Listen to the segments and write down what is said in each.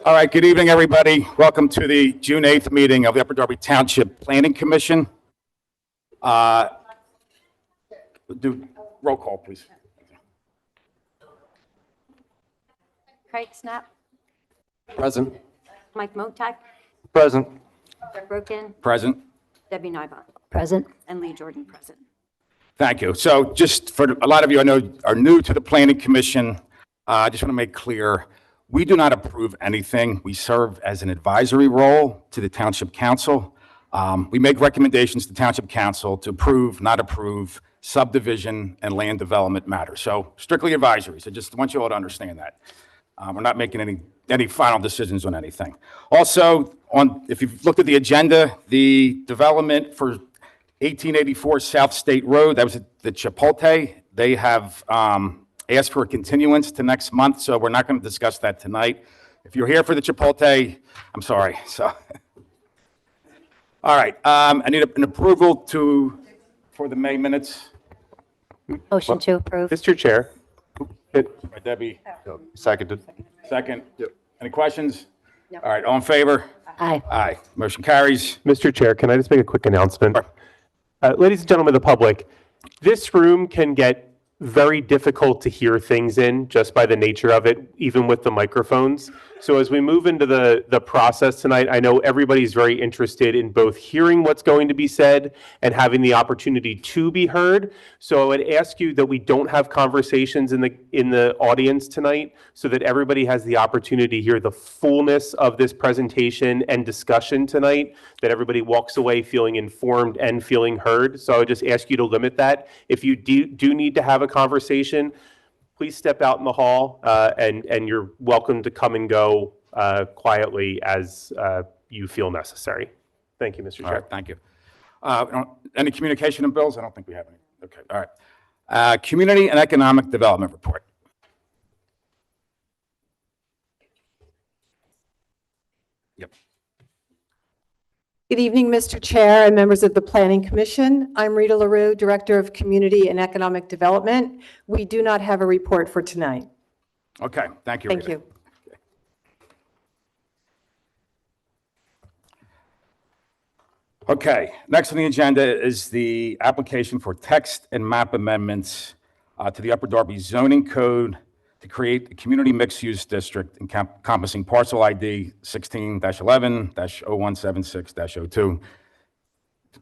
All right, good evening, everybody. Welcome to the June 8th meeting of the Upper Darby Township Planning Commission. Do roll call, please. Craig Snap, Present. Mike Motek, Present. Jeff Broken, Present. Debbie Nybon. Present. And Lee Jordan, present. Thank you. So just for a lot of you I know are new to the Planning Commission, I just want to make clear, we do not approve anything. We serve as an advisory role to the Township Council. We make recommendations to Township Council to approve, not approve, subdivision and land development matters. So strictly advisory. So just want you all to understand that. We're not making any final decisions on anything. Also, if you've looked at the agenda, the development for 1884 South State Road, that was the Chipotle. They have asked for a continuance to next month, so we're not going to discuss that tonight. If you're here for the Chipotle, I'm sorry. So, all right, I need an approval for the May minutes. Motion to approve. Mr. Chair. By Debbie. Seconded. Second. Yep. Any questions? No. All right, all in favor? Aye. Aye. Motion carries. Mr. Chair, can I just make a quick announcement? Sure. Ladies and gentlemen of the public, this room can get very difficult to hear things in just by the nature of it, even with the microphones. So as we move into the process tonight, I know everybody's very interested in both hearing what's going to be said and having the opportunity to be heard. So I would ask you that we don't have conversations in the audience tonight so that everybody has the opportunity to hear the fullness of this presentation and discussion tonight, that everybody walks away feeling informed and feeling heard. So I would just ask you to limit that. If you do need to have a conversation, please step out in the hall, and you're welcome to come and go quietly as you feel necessary. Thank you, Mr. Chair. All right, thank you. Any communication and bills? I don't think we have any. Okay, all right. Community and Economic Development Report. Yep. Good evening, Mr. Chair and members of the Planning Commission. I'm Rita LaRue, Director of Community and Economic Development. We do not have a report for tonight. Okay, thank you, Thank Rita. you. Okay, next on the agenda is the application for text and map amendments to the Upper Darby zoning code to create a community mixed-use district encompassing parcel ID 16-11-0176-02.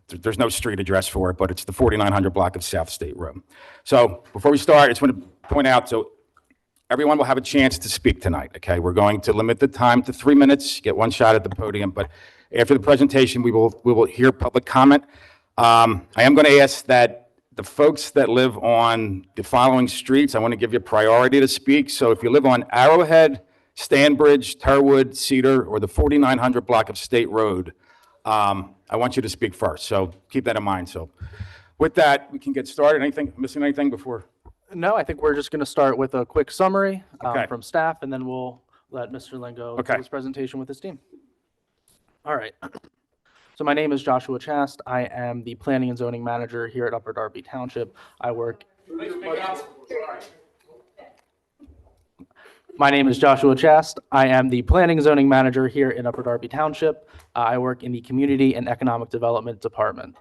There's no street address for it, but it's the 4900 block of South State Road. So before we start, I just want to point out, so everyone will have a chance to speak tonight, okay? We're going to limit the time to 3 minutes, get one shot at the podium, but after the presentation, we will hear public comment. I am going to ask that the folks that live on the following streets, I want to give you priority to speak. So if you live on Arrowhead, Stanbridge, Turwood, Cedar, or the 4900 block of State Road, I want you to speak first. So keep that in mind. So with that, we can get started. Missing anything before? No, I think we're just going to start with a quick summary Okay. from staff, and then we'll let Mr. Lingo do his presentation with his team. All right. So my name is Joshua Chast. I am the Planning and Zoning Manager here at Upper Darby Township. My name is Joshua Chast. I am the Planning and Zoning Manager here in Upper Darby Township. I work in the Community and Economic Development Department.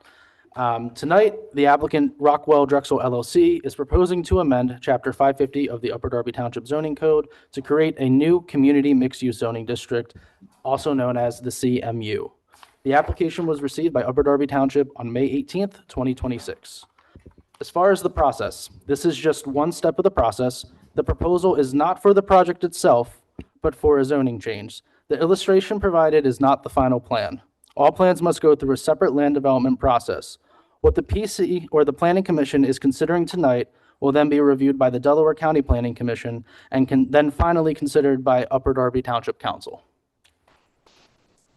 Tonight, the applicant Rockwell Drexel LLC is proposing to amend Chapter 550 of the Upper Darby Township Zoning Code to create a new community mixed-use zoning district, also known as the CMU. The application was received by Upper Darby Township on May 18th, 2026. As far as the process, this is just one step of the process. The proposal is not for the project itself, but for a zoning change. The illustration provided is not the final plan. All plans must go through a separate land development process. What the PC or the Planning Commission is considering tonight will then be reviewed by the Delaware County Planning Commission and can then finally considered by Upper Darby Township Council.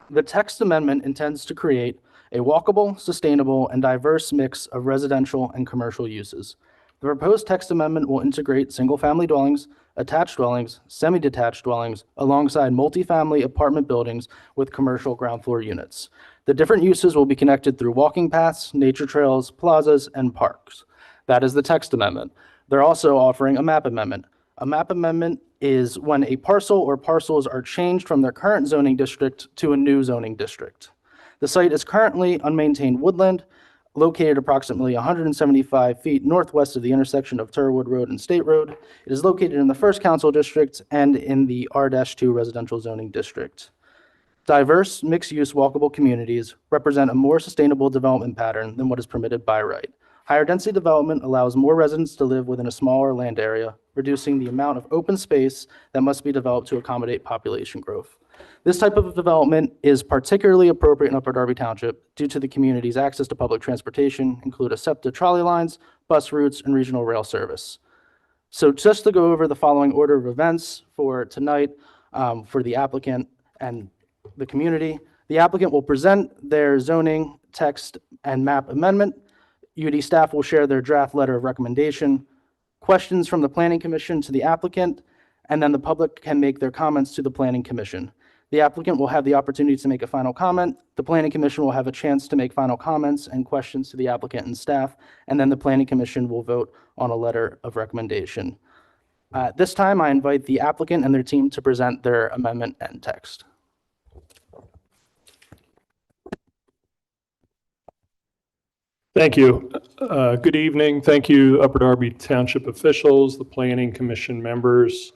The text amendment intends to create a walkable, sustainable, and diverse mix of residential and commercial uses. The proposed text amendment will integrate single-family dwellings, attached dwellings, semi-detached dwellings, alongside multifamily apartment buildings with commercial ground floor units. The different uses will be connected through walking paths, nature trails, plazas, and parks. That is the text amendment. They're also offering a map amendment. A map amendment is when a parcel or parcels are changed from their current zoning district to a new zoning district. The site is currently unmaintained woodland, located approximately 175 feet northwest of the intersection of Turwood Road and State Road. It is located in the First Council District and in the R-2 Residential Zoning District. Diverse, mixed-use, walkable communities represent a more sustainable development pattern than what is permitted by right. Higher density development allows more residents to live within a smaller land area, reducing the amount of open space that must be developed to accommodate population growth. This type of development is particularly appropriate in Upper Darby Township due to the community's access to public transportation, include SEPTA trolley lines, bus routes, and regional rail service. So just to go over the following order of events for tonight, for the applicant and the community, the applicant will present their zoning text and map amendment. UD staff will share their draft letter of recommendation, questions from the Planning Commission to the applicant, and then the public can make their comments to the Planning Commission. The applicant will have the opportunity to make a final comment. The Planning Commission will have a chance to make final comments and questions to the applicant and staff, and then the Planning Commission will vote on a letter of recommendation. This time, I invite the applicant and their team to present their amendment and text. Thank you. Good evening. Thank you, Upper Darby Township officials, the Planning Commission members,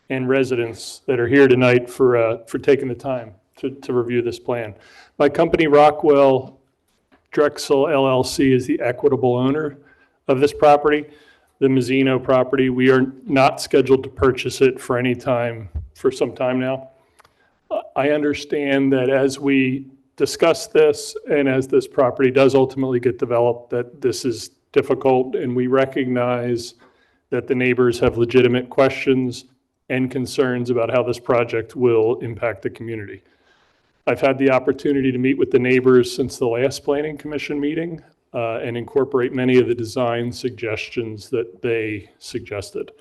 and residents that are here tonight for taking the time to review this plan. My company, Rockwell Drexel LLC, is the equitable owner of this property, the Mazzino property. We are not scheduled to purchase it for some time now. I understand that as we discuss this and as this property does ultimately get developed, that this is difficult, and we recognize that the neighbors have legitimate questions and concerns about how this project will impact the community. I've had the opportunity to meet with the neighbors since the last Planning Commission meeting and incorporate many of the design suggestions that they suggested.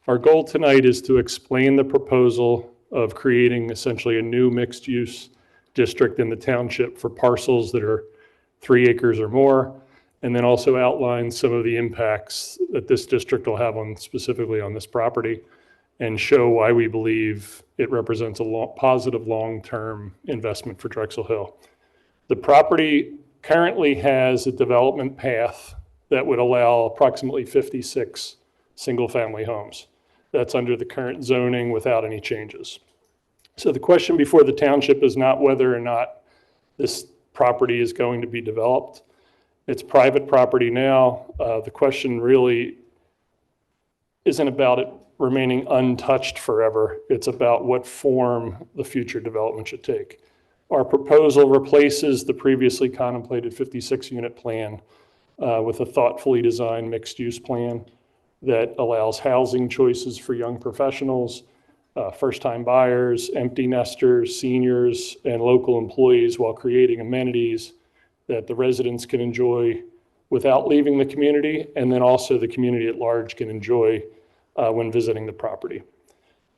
Our goal tonight is to explain the proposal of creating essentially a new mixed-use district in the township for parcels that are 3 acres or more, and then also outline some of the impacts that this district will have specifically on this property, and show why we believe it represents a positive long-term investment for Drexel Hill. The property currently has a development path that would allow approximately 56 single-family homes. That's under the current zoning without any changes. So the question before the township is not whether or not this property is going to be developed. It's private property now. The question really isn't about it remaining untouched forever. It's about what form the future development should take. Our proposal replaces the previously contemplated 56-unit plan with a thoughtfully designed mixed-use plan that allows housing choices for young professionals, first-time buyers, empty nesters, seniors, and local employees, while creating amenities that the residents can enjoy without leaving the community, and then also the community at large can enjoy when visiting the property.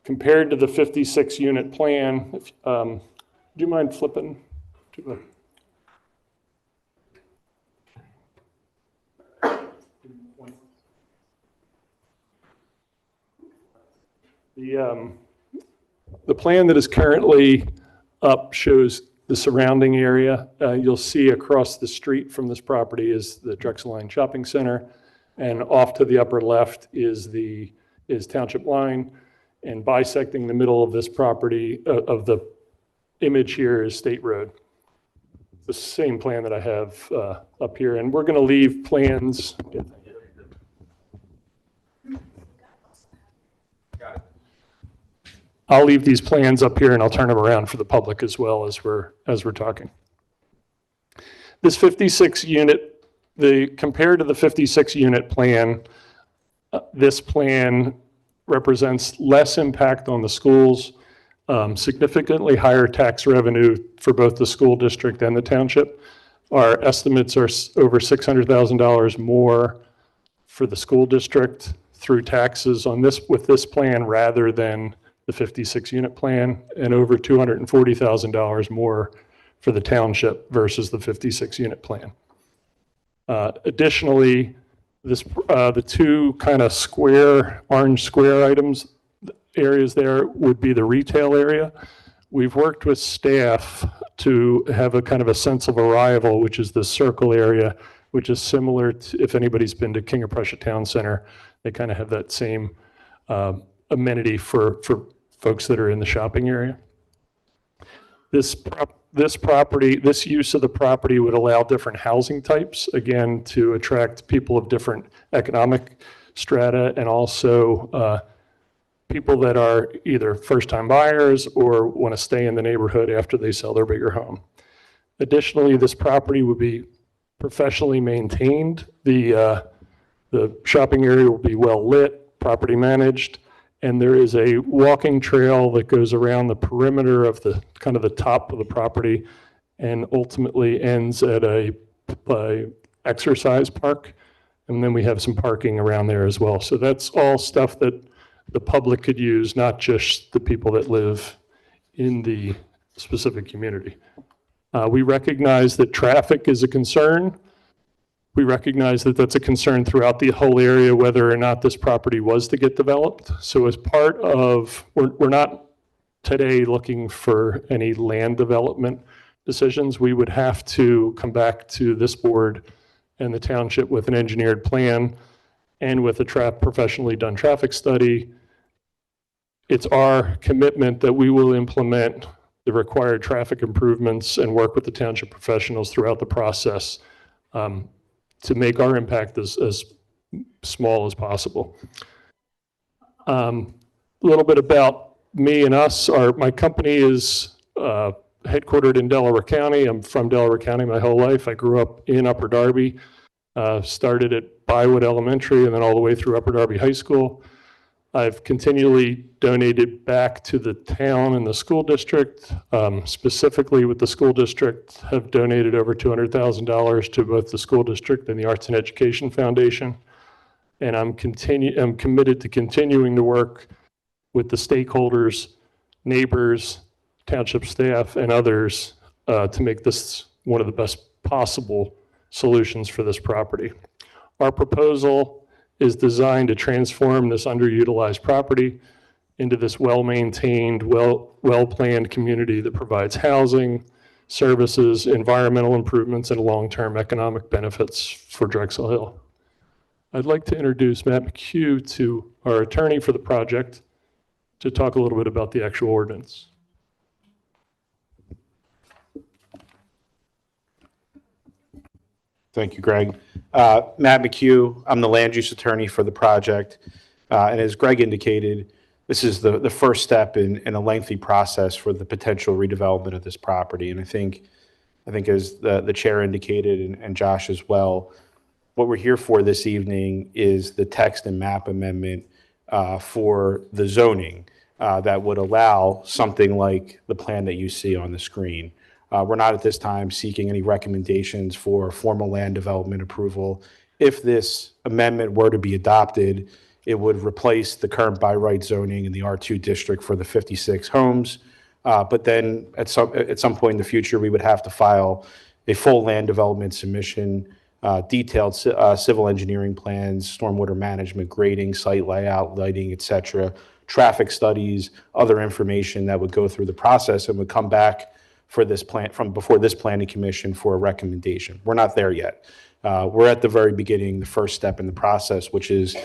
Compared to the 56-unit plan, do you mind flipping to the... The plan that is currently up shows the surrounding area. You'll see across the street from this property is the Drexel Line Shopping Center, and off to the upper left is Township Line, and bisecting the middle of this property, of the image here, is State Road. The same plan that I have up here, and we're going to leave plans. I'll leave these plans up here and I'll turn them around for the public as well as we're talking. This 56-unit, compared to the 56-unit plan, this plan represents less impact on the schools, significantly higher tax revenue for both the school district and the township. Our estimates are over $600,000 more for the school district through taxes with this plan rather than the 56-unit plan, and over $240,000 more for the township versus the 56-unit plan. Additionally, The two kind of orange square areas there would be the retail area. We've worked with staff to have a kind of a sense of arrival, which is the circle area, which is similar to, if anybody's been to King of Prussia Town Center, they kind of have that same amenity for folks that are in the shopping area. This use of the property would allow different housing types, again, to attract people of different economic strata, and also people that are either first-time buyers or want to stay in the neighborhood after they sell their bigger home. Additionally, this property would be professionally maintained. The shopping area will be well lit, property managed, and there is a walking trail that goes around the perimeter of the kind of the top of the property and ultimately ends at a exercise park. And then we have some parking around there as well. So that's all stuff that the public could use, not just the people that live in the specific community. We recognize that traffic is a concern. We recognize that that's a concern throughout the whole area, whether or not this property was to get developed. So as part of, we're not today looking for any land development decisions. We would have to come back to this board and the township with an engineered plan and with a professionally done traffic study. It's our commitment that we will implement the required traffic improvements and work with the township professionals throughout the process to make our impact as small as possible. A little bit about me and us. My company is headquartered in Delaware County. I'm from Delaware County my whole life. I grew up in Upper Darby, started at Bywood Elementary and then all the way through Upper Darby High School. I've continually donated back to the town and the school district, specifically with the school district, have donated over $200,000 to both the school district and the Arts and Education Foundation. And I'm committed to continuing to work with the stakeholders, neighbors, township staff, and others to make this one of the best possible solutions for this property. Our proposal is designed to transform this underutilized property into this well-maintained, well-planned community that provides housing, services, environmental improvements, and long-term economic benefits for Drexel Hill. I'd like to introduce Matt McHugh to our attorney for the project to talk a little bit about the actual ordinance. Thank you, Greg. Matt McHugh, I'm the land use attorney for the project. And as Greg indicated, this is the first step in a lengthy process for the potential redevelopment of this property. And I think as the chair indicated and Josh as well, what we're here for this evening is the text and map amendment for the zoning that would allow something like the plan that you see on the screen. We're not at this time seeking any recommendations for formal land development approval. If this amendment were to be adopted, it would replace the current by right zoning in the R2 district for the 56 homes. But then at some point in the future, we would have to file a full land development submission, detailed civil engineering plans, stormwater management, grading, site layout, lighting, et cetera, traffic studies, other information that would go through the process and would come back for this plan from before this planning commission for a recommendation. We're not there yet. We're at the very beginning, the first step in the process, which is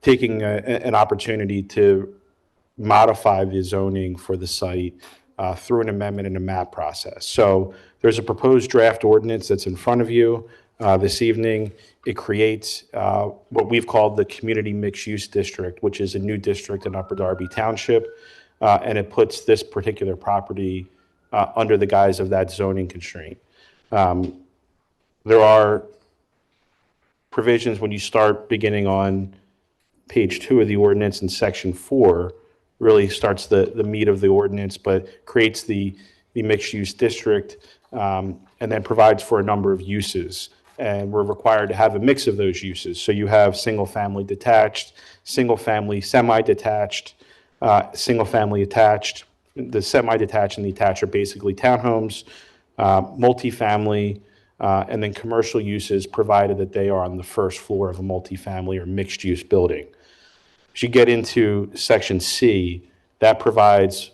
taking an opportunity to modify the zoning for the site through an amendment and a map process. So there's a proposed draft ordinance that's in front of you this evening. It creates what we've called the Community Mixed Use District, which is a new district in Upper Darby Township, and it puts this particular property under the guise of that zoning constraint. There are provisions when you start beginning on page 2 of the ordinance, in section 4 really starts the meat of the ordinance, but creates the mixed use district and then provides for a number of uses. And we're required to have a mix of those uses. So you have single family detached, single family semi-detached, single family attached. The semi-detached and the attached are basically townhomes, multifamily, and then commercial uses provided that they are on the first floor of a multifamily or mixed-use building. As you get into Section C, that provides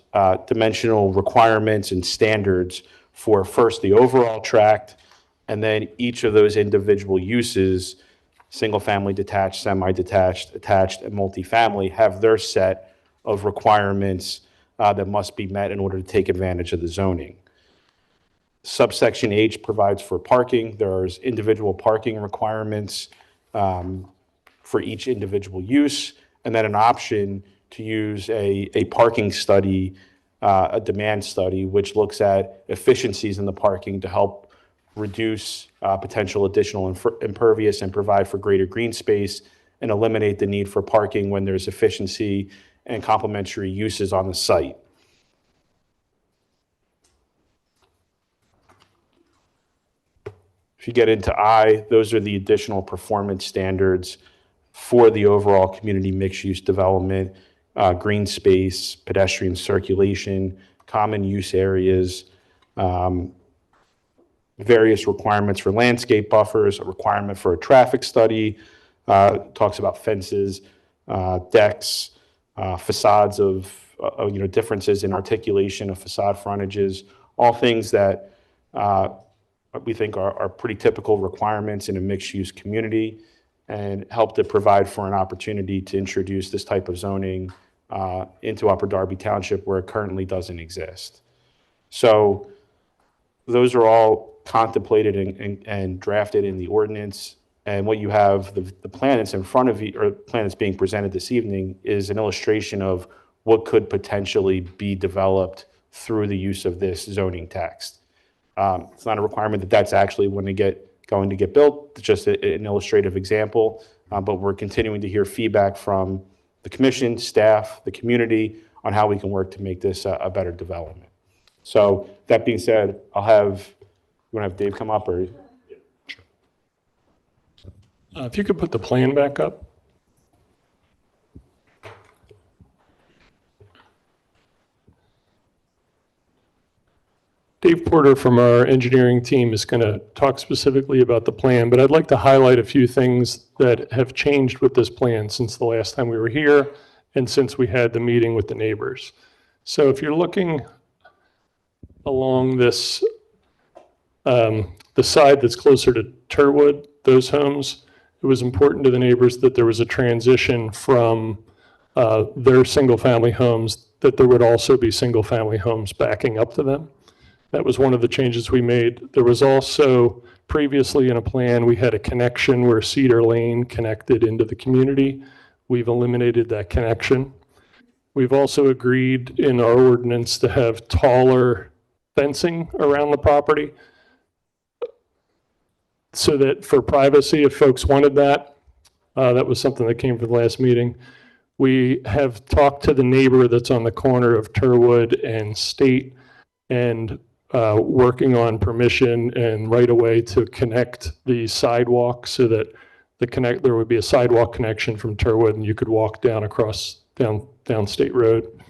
dimensional requirements and standards for first the overall tract, and then each of those individual uses, single-family, detached, semi-detached, attached, and multifamily, have their set of requirements that must be met in order to take advantage of the zoning. Subsection H provides for parking. There's individual parking requirements for each individual use, and then an option to use a parking study, a demand study, which looks at efficiencies in the parking to help reduce potential additional impervious and provide for greater green space and eliminate the need for parking when there's efficiency and complementary uses on the site. If you get into I, those are the additional performance standards for the overall community mixed-use development, green space, pedestrian circulation, common use areas, various requirements for landscape buffers, a requirement for a traffic study, talks about fences, decks, facades of differences in articulation of facade frontages, all things that we think are pretty typical requirements in a mixed-use community and help to provide for an opportunity to introduce this type of zoning into Upper Darby Township where it currently doesn't exist. So those are all contemplated and drafted in the ordinance. And what you have, the plan that's in front of you, or the plan that's being presented this evening, is an illustration of what could potentially be developed through the use of this zoning text. It's not a requirement that that's actually going to get built. It's just an illustrative example, but we're continuing to hear feedback from the commission, staff, the community on how we can work to make this a better development. So that being said, you want to have Dave come up, or? If you could put the plan back up. Dave Porter from our engineering team is going to talk specifically about the plan, but I'd like to highlight a few things that have changed with this plan since the last time we were here and since we had the meeting with the neighbors. So if you're looking along this, the side that's closer to Turwood, those homes, it was important to the neighbors that there was a transition from their single-family homes, that there would also be single-family homes backing up to them. That was one of the changes we made. There was also, previously in a plan, we had a connection where Cedar Lane connected into the community. We've eliminated that connection. We've also agreed in our ordinance to have taller fencing around the property so that for privacy, if folks wanted that, that was something that came from the last meeting. We have talked to the neighbor that's on the corner of Turwood and State and working on permission and right away to connect the sidewalk so that there would be a sidewalk connection from Turwood and you could walk down across down State Road.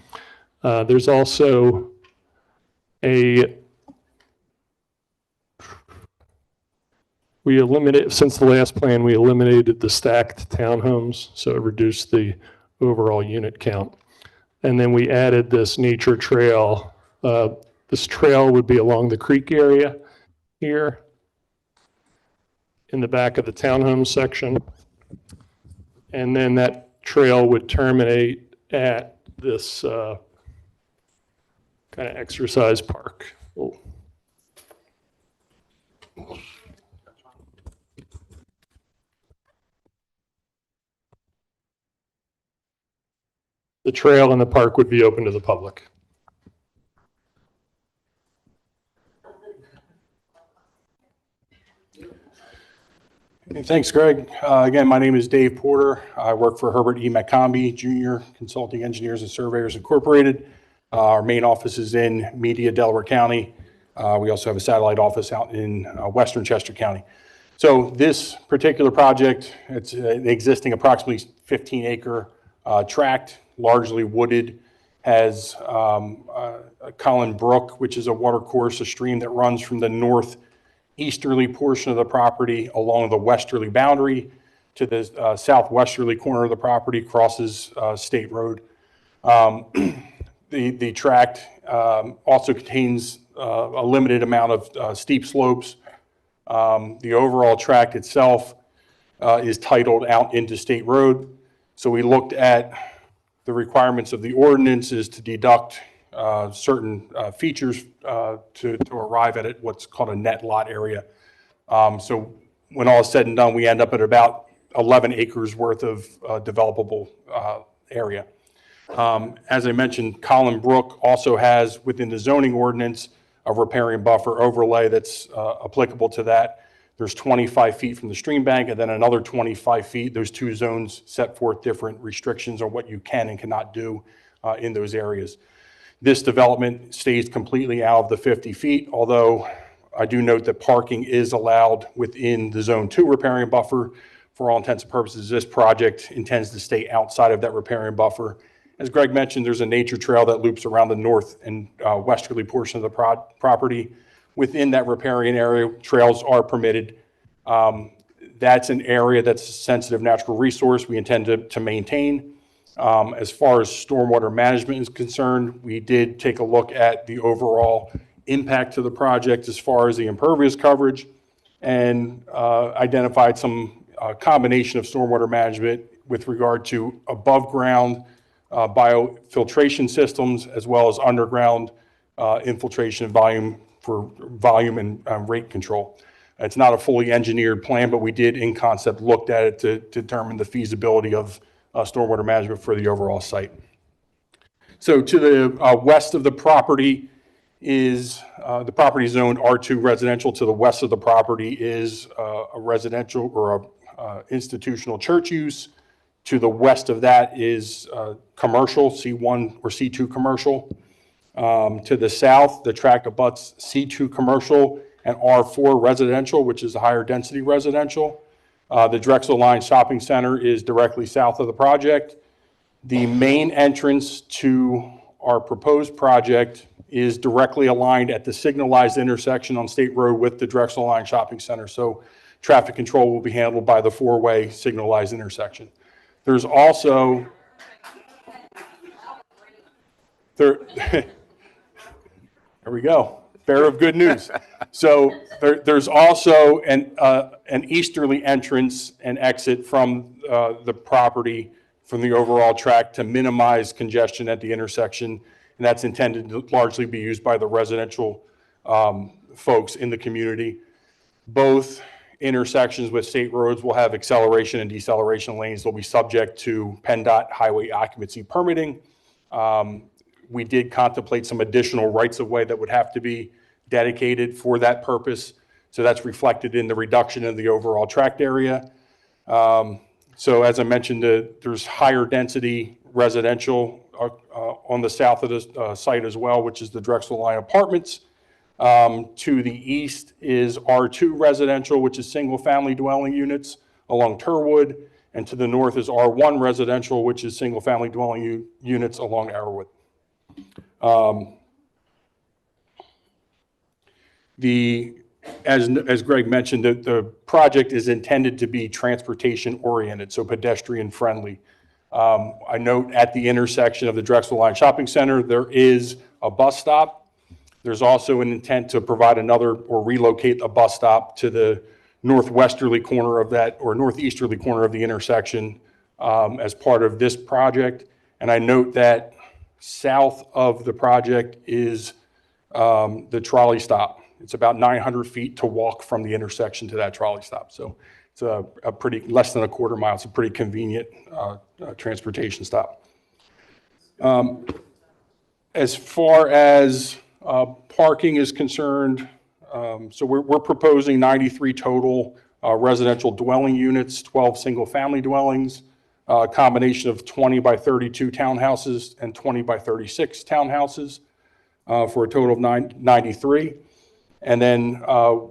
There's also since the last plan, we eliminated the stacked townhomes, so it reduced the overall unit count. And then we added this nature trail. This trail would be along the creek area here in the back of the townhome section. And then that trail would terminate at this kind of exercise park. Oh. The trail and the park would be open to the public. Thanks, Greg. Again, my name is Dave Porter. I work for Herbert E. McCombie Jr. Consulting Engineers and Surveyors Incorporated. Our main office is in Media, Delaware County. We also have a satellite office out in western Chester County. So this particular project, it's an existing approximately 15-acre tract, largely wooded, has Collin Brook, which is a water course, a stream that runs from the northeast easterly portion of the property along the westerly boundary to the southwesterly corner of the property, crosses State Road. The tract also contains a limited amount of steep slopes. The overall tract itself is titled out into State Road. So we looked at the requirements of the ordinances to deduct certain features to arrive at what's called a net lot area. So when all is said and done, we end up at about 11 acres worth of developable area. As I mentioned, Collin Brook also has within the zoning ordinance a riparian buffer overlay that's applicable to that. There's 25 feet from the stream bank and then another 25 feet. Those two zones set forth different restrictions on what you can and cannot do in those areas. This development stays completely out of the 50 feet, although I do note that parking is allowed within the Zone 2 riparian buffer. For all intents and purposes, this project intends to stay outside of that riparian buffer. As Greg mentioned, there's a nature trail that loops around the north and westerly portion of the property. Within that riparian area, trails are permitted. That's an area that's a sensitive natural resource we intend to maintain. As far as stormwater management is concerned, we did take a look at the overall impact to the project as far as the impervious coverage and identified some combination of stormwater management with regard to above ground biofiltration systems as well as underground infiltration volume for volume and rate control. It's not a fully engineered plan, but we did in concept looked at it to determine the feasibility of stormwater management for the overall site. So to the west of the property is the property zoned R2 residential. To the west of the property is a residential or a institutional church use. To the west of that is commercial, C1 or C2 commercial. To the south, the tract abuts C2 commercial and R4 residential, which is a higher density residential. The Drexel Line Shopping Center is directly south of the project. The main entrance to our proposed project is directly aligned at the signalized intersection on State Road with the Drexel Line Shopping Center. So traffic control will be handled by the four-way signalized intersection. There's also, there we go, bearer of good news. So there's also an easterly entrance and exit from the property from the overall tract to minimize congestion at the intersection. And that's intended to largely be used by the residential folks in the community. Both intersections with state roads will have acceleration and deceleration lanes. They'll be subject to PennDOT highway occupancy permitting. We did contemplate some additional rights of way that would have to be dedicated for that purpose. So that's reflected in the reduction in the overall tract area. So as I mentioned, there's higher density residential on the south of the site as well, which is the Drexel Line Apartments. To the east is R2 residential, which is single family dwelling units along Turwood. And to the north is R1 residential, which is single family dwelling units along Arrowwood. As Greg mentioned, the project is intended to be transportation oriented, so pedestrian friendly. I note at the intersection of the Drexel Line Shopping Center, there is a bus stop. There's also an intent to provide another or relocate a bus stop to the northwesterly corner of that or northeasterly corner of the intersection as part of this project. And I note that south of the project is the trolley stop. It's about 900 feet to walk from the intersection to that trolley stop. So it's a pretty, less than a quarter mile. It's a pretty convenient transportation stop. As far as parking is concerned, so we're proposing 93 total residential dwelling units, 12 single family dwellings, a combination of 20 by 32 townhouses and 20 by 36 townhouses for a total of 93. And then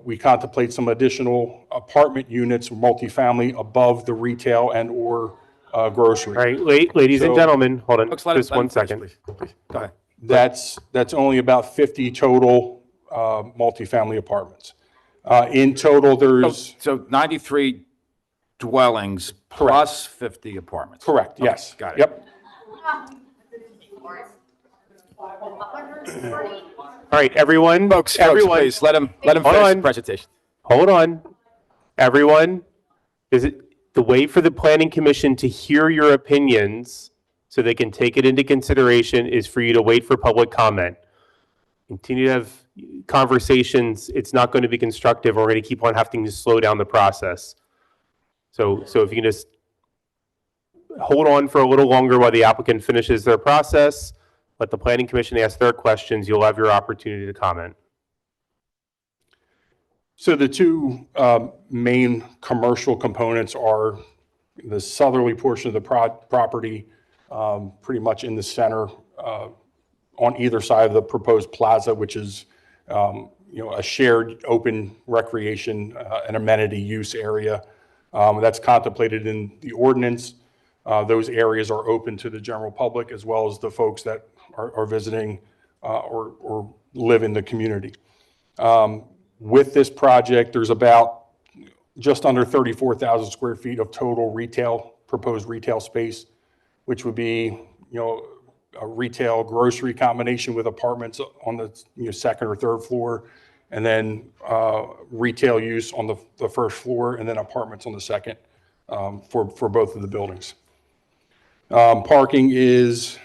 we contemplate some additional apartment units, multifamily above the retail and or grocery. All right, ladies and gentlemen, hold on, Folks, let him- just let him one finish, second. please. Go ahead. That's only about 50 total multifamily apartments. In total, there's, So 93 dwellings plus 50 apartments? correct, yes. got it. Yep. All right, everyone. Folks, everyone, please, let him Hold finish on. the presentation. hold on. Everyone, is it the way for the planning commission to hear your opinions so they can take it into consideration is for you to wait for public comment. Continue to have conversations. It's not going to be constructive. We're going to keep on having to slow down the process. So if you can just hold on for a little longer while the applicant finishes their process, let the planning commission ask their questions, you'll have your opportunity to comment. So the two main commercial components are the southerly portion of the property, pretty much in the center, on either side of the proposed plaza, which is a shared open recreation and amenity use area that's contemplated in the ordinance. Those areas are open to the general public as well as the folks that are visiting or live in the community. With this project, there's about just under 34,000 square feet of total proposed retail space, which would be, a retail grocery combination with apartments on the second or third floor, and then retail use on the first floor, and then apartments on the second for both of the buildings. Parking is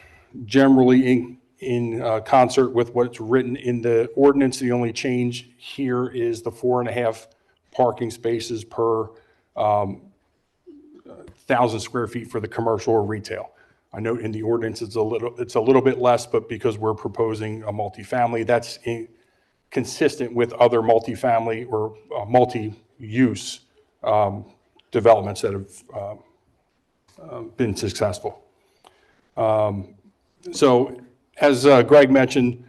generally in concert with what's written in the ordinance. The only change here is the 4.5 parking spaces per 1,000 square feet for the commercial or retail. I note in the ordinance it's a little bit less, but because we're proposing a multifamily, that's consistent with other multifamily or multi-use developments that have been successful. So as Greg mentioned,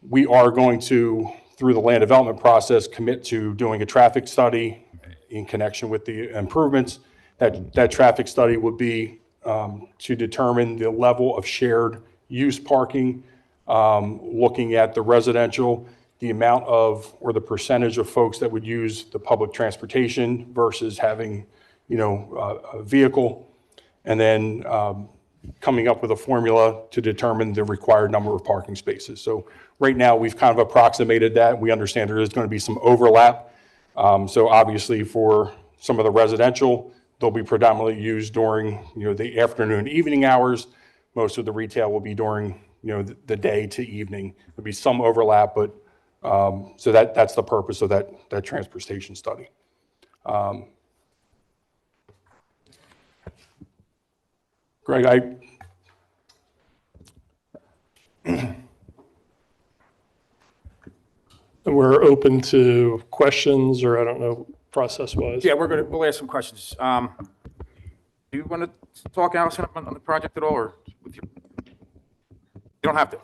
we are going to, through the land development process, commit to doing a traffic study in connection with the improvements. That traffic study would be to determine the level of shared use parking, looking at the residential, the amount of, or the percentage of folks that would use the public transportation versus having, a vehicle, and then coming up with a formula to determine the required number of parking spaces. So right now, we've kind of approximated that. We understand there is going to be some overlap. So obviously for some of the residential, they'll be predominantly used during, the afternoon, evening hours. Most of the retail will be during, the day to evening. There'll be some overlap, but so that's the purpose of that transportation study. Greg, We're open to questions, or I don't know, process-wise. Yeah, we'll ask some questions. Do you want to talk, Allison, on the project at all, or with you? You don't have to.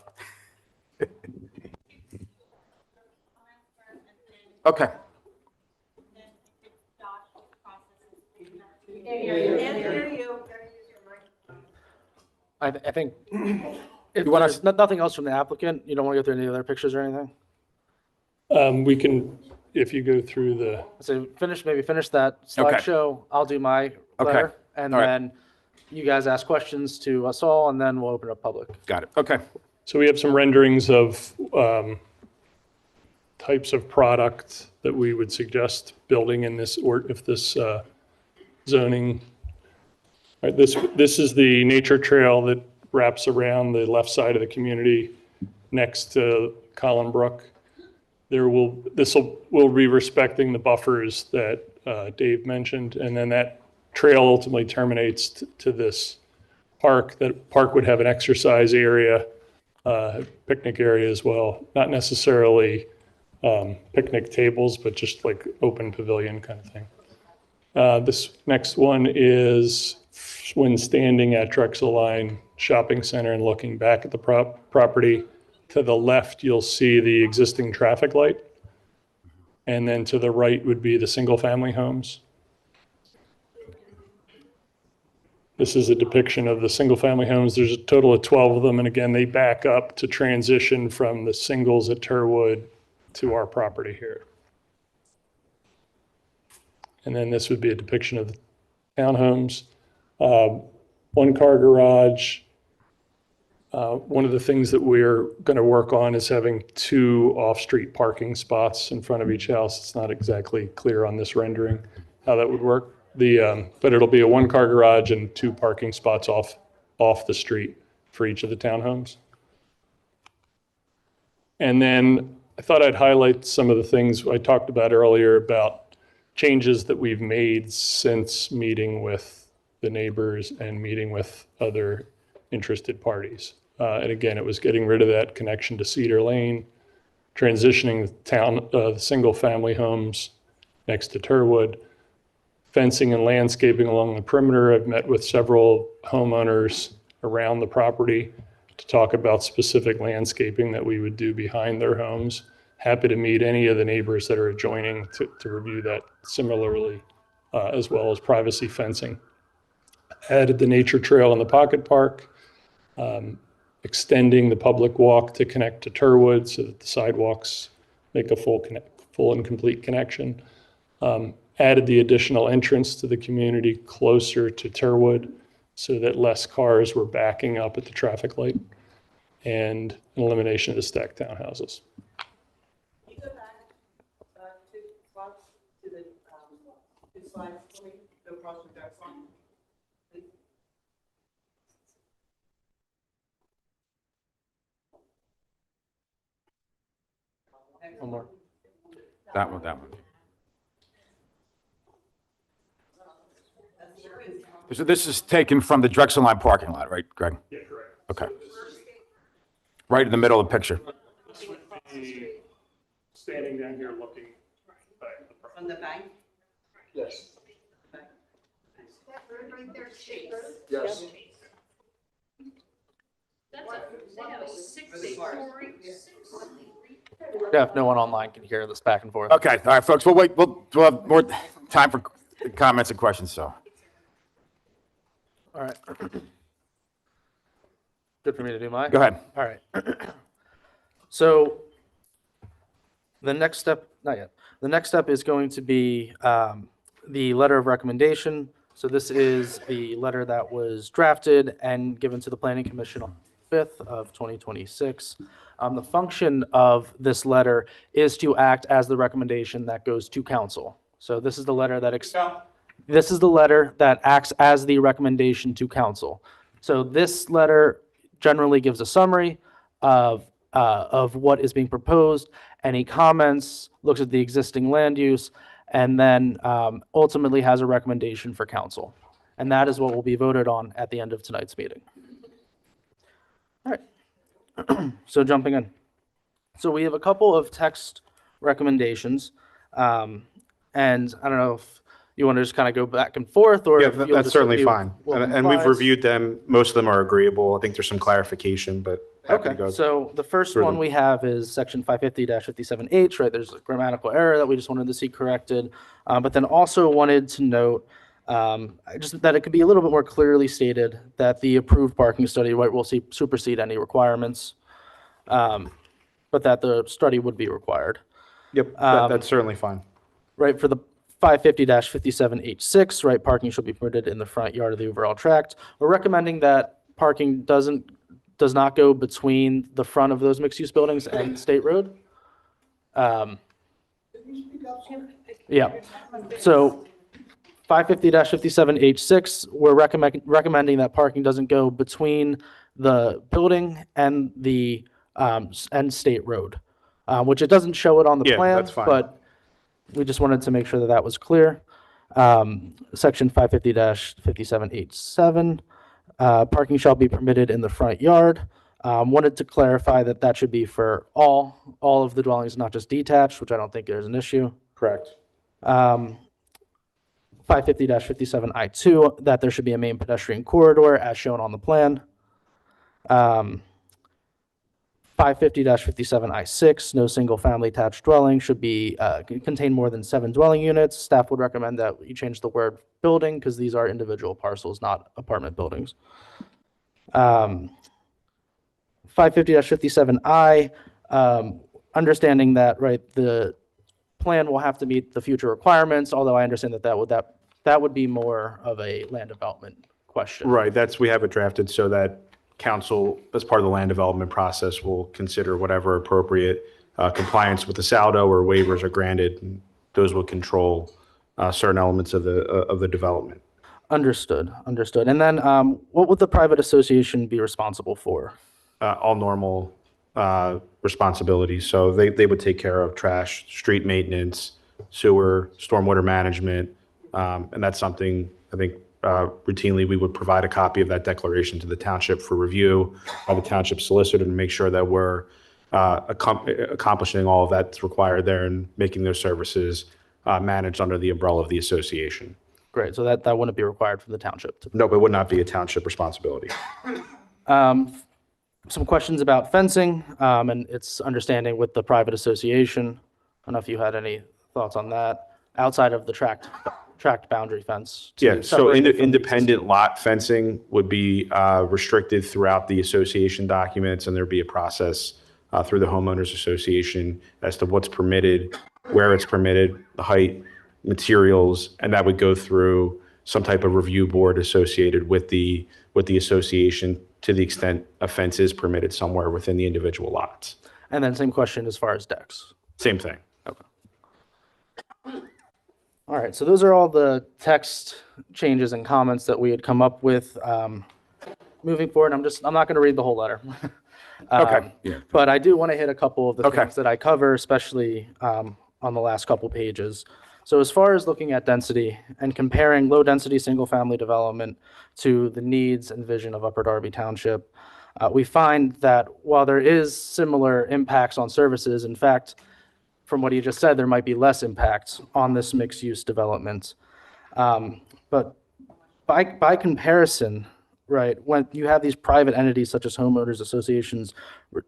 Okay. I think if You want there's nothing else from the applicant, you don't want to go through any other pictures or anything? We can, if you go through the, So maybe finish that Okay. slideshow. I'll do my Okay. letter. And All right. then you guys ask questions to us all, and then we'll open up public. Got it. Okay. so we have some renderings of types of product that we would suggest building in this, or if this zoning. All right, this is the nature trail that wraps around the left side of the community next to Collin Brook. This will be respecting the buffers that Dave mentioned, and then that trail ultimately terminates to this park. That park would have an exercise area, picnic area as well. Not necessarily picnic tables, but just like open pavilion kind of thing. This next one is when standing at Drexel Line Shopping Center and looking back at the property. To the left, you'll see the existing traffic light. And then to the right would be the single-family homes. This is a depiction of the single-family homes. There's a total of 12 of them. And again, they back up to transition from the singles at Turwood to our property here. And then this would be a depiction of the townhomes. One-car garage. One of the things that we're going to work on is having 2 off-street parking spots in front of each house. It's not exactly clear on this rendering how that would work. But it'll be a 1-car garage and 2 parking spots off the street for each of the townhomes. And then I thought I'd highlight some of the things I talked about earlier about changes that we've made since meeting with the neighbors and meeting with other interested parties. And again, it was getting rid of that connection to Cedar Lane, transitioning the single-family homes next to Turwood, fencing and landscaping along the perimeter. I've met with several homeowners around the property to talk about specific landscaping that we would do behind their homes. Happy to meet any of the neighbors that are adjoining to review that similarly, as well as privacy fencing. Added the nature trail in the pocket park, extending the public walk to connect to Turwood so that the sidewalks make a full and complete connection. Added the additional entrance to the community closer to Turwood so that less cars were backing up at the traffic light, and an elimination of the stacked townhouses. Can you go back 2 spots to the 2 slides for me? Go across with that slide. One more. That one. So this is taken from the Drexel Line parking lot, right, Greg? Yeah, correct. Okay. Right in the middle of the picture. This would be standing down here looking back at the property. On the bank? Yes. Yes. Yeah, if no one online can hear this back and forth. Okay, all right, folks, we'll wait, we'll have more time for comments and questions, so. All right. Good for me to do mine? Go ahead. All right. So the next step, not yet. The next step is going to be the letter of recommendation. So this is the letter that was drafted and given to the Planning Commission on 5th of 2026. The function of this letter is to act as the recommendation that goes to council. So this is the letter that acts as the recommendation to council. So this letter generally gives a summary of what is being proposed, any comments, looks at the existing land use, and then ultimately has a recommendation for council. And that is what will be voted on at the end of tonight's meeting. All right. So jumping in. So we have a couple of text recommendations. And I don't know if you want to just kind of go back and forth, or Yeah, if you'll that's just certainly review fine. what And we've complies. reviewed them. Most of them are agreeable. I think there's some clarification, but happy to Okay, go. so the first through one them. we have is section 550-57H, right? There's a grammatical error that we just wanted to see corrected. But then also wanted to note just that it could be a little bit more clearly stated that the approved parking study, right, will supersede any requirements, but that the study would be required. Yep, that's certainly fine. Right, for the 550-57H6, right, parking shall be permitted in the front yard of the overall tract. We're recommending that parking does not go between the front of those mixed-use buildings and State Road. Yeah, so 550-57H6, we're recommending that parking doesn't go between the building and the and State Road, which it doesn't show it on the Yeah, plan, that's fine. but we just wanted to make sure that that was clear. Section 550-57H7, parking shall be permitted in the front yard. Wanted to clarify that that should be for all of the dwellings, not just detached, which I don't think there's an issue. Correct. 550-57I2, that there should be a main pedestrian corridor as shown on the plan. 550-57I6, no single-family attached dwelling should be contain more than 7 dwelling units. Staff would recommend that you change the word building because these are individual parcels, not apartment buildings. 550-57I, understanding that, right, the plan will have to meet the future requirements, although I understand that would be more of a land development question. Right, we have it drafted so that council, as part of the land development process, will consider whatever appropriate compliance with the saldo or waivers are granted. And those will control certain elements of the development. Understood. And then what would the private association be responsible for? All normal responsibilities. So they would take care of trash, street maintenance, sewer, stormwater management. And that's something I think routinely we would provide a copy of that declaration to the township for review by the township solicitor to make sure that we're accomplishing all of that's required there and making those services managed under the umbrella of the association. Great. So that wouldn't be required for the township. No, it would not be a township responsibility. Some questions about fencing and its understanding with the private association. I don't know if you had any thoughts on that outside of the tracked boundary fence. Yeah, so independent lot fencing would be restricted throughout the association documents, and there'd be a process through the homeowners association as to what's permitted, where it's permitted, the height, materials, and that would go through some type of review board associated with the association to the extent a fence is permitted somewhere within the individual lots. And then same question as far as decks. Same thing. All right, so those are all the text changes and comments that we had come up with. Moving forward, I'm not going to read the whole letter. Okay. Yeah. But I do want to hit a couple of the Okay. things that I cover, especially on the last couple pages. So as far as looking at density and comparing low-density single-family development to the needs and vision of Upper Darby Township, we find that while there is similar impacts on services, in fact, from what you just said, there might be less impact on this mixed-use development. But by comparison, right, when you have these private entities such as homeowners associations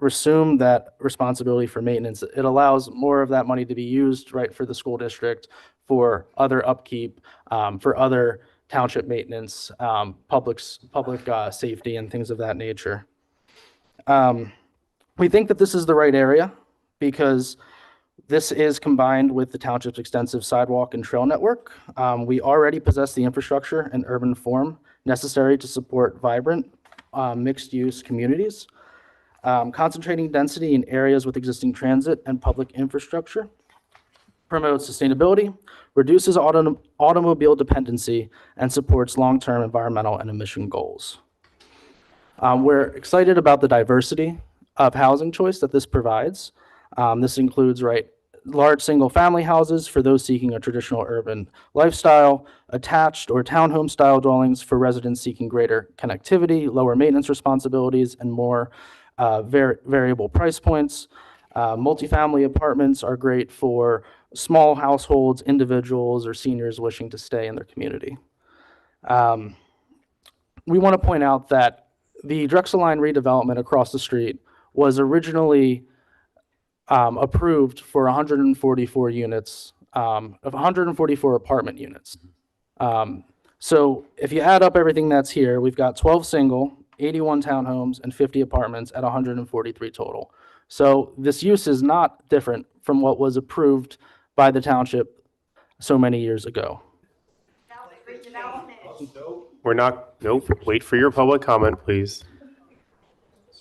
assume that responsibility for maintenance, it allows more of that money to be used, right, for the school district, for other upkeep, for other township maintenance, public safety, and things of that nature. We think that this is the right area because this is combined with the township's extensive sidewalk and trail network. We already possess the infrastructure and urban form necessary to support vibrant, mixed-use communities. Concentrating density in areas with existing transit and public infrastructure promotes sustainability, reduces automobile dependency, and supports long-term environmental and emission goals. We're excited about the diversity of housing choice that this provides. This includes, right, large single-family houses for those seeking a traditional urban lifestyle, attached or townhome-style dwellings for residents seeking greater connectivity, lower maintenance responsibilities, and more variable price points. Multifamily apartments are great for small households, individuals, or seniors wishing to stay in their community. We want to point out that the Drexel Line redevelopment across the street was originally approved for 144 units, of 144 apartment units. So if you add up everything that's here, we've got 12 single, 81 townhomes, and 50 apartments at 143 total. So this use is not different from what was approved by the township so many years ago. Nope, wait for your public comment, please.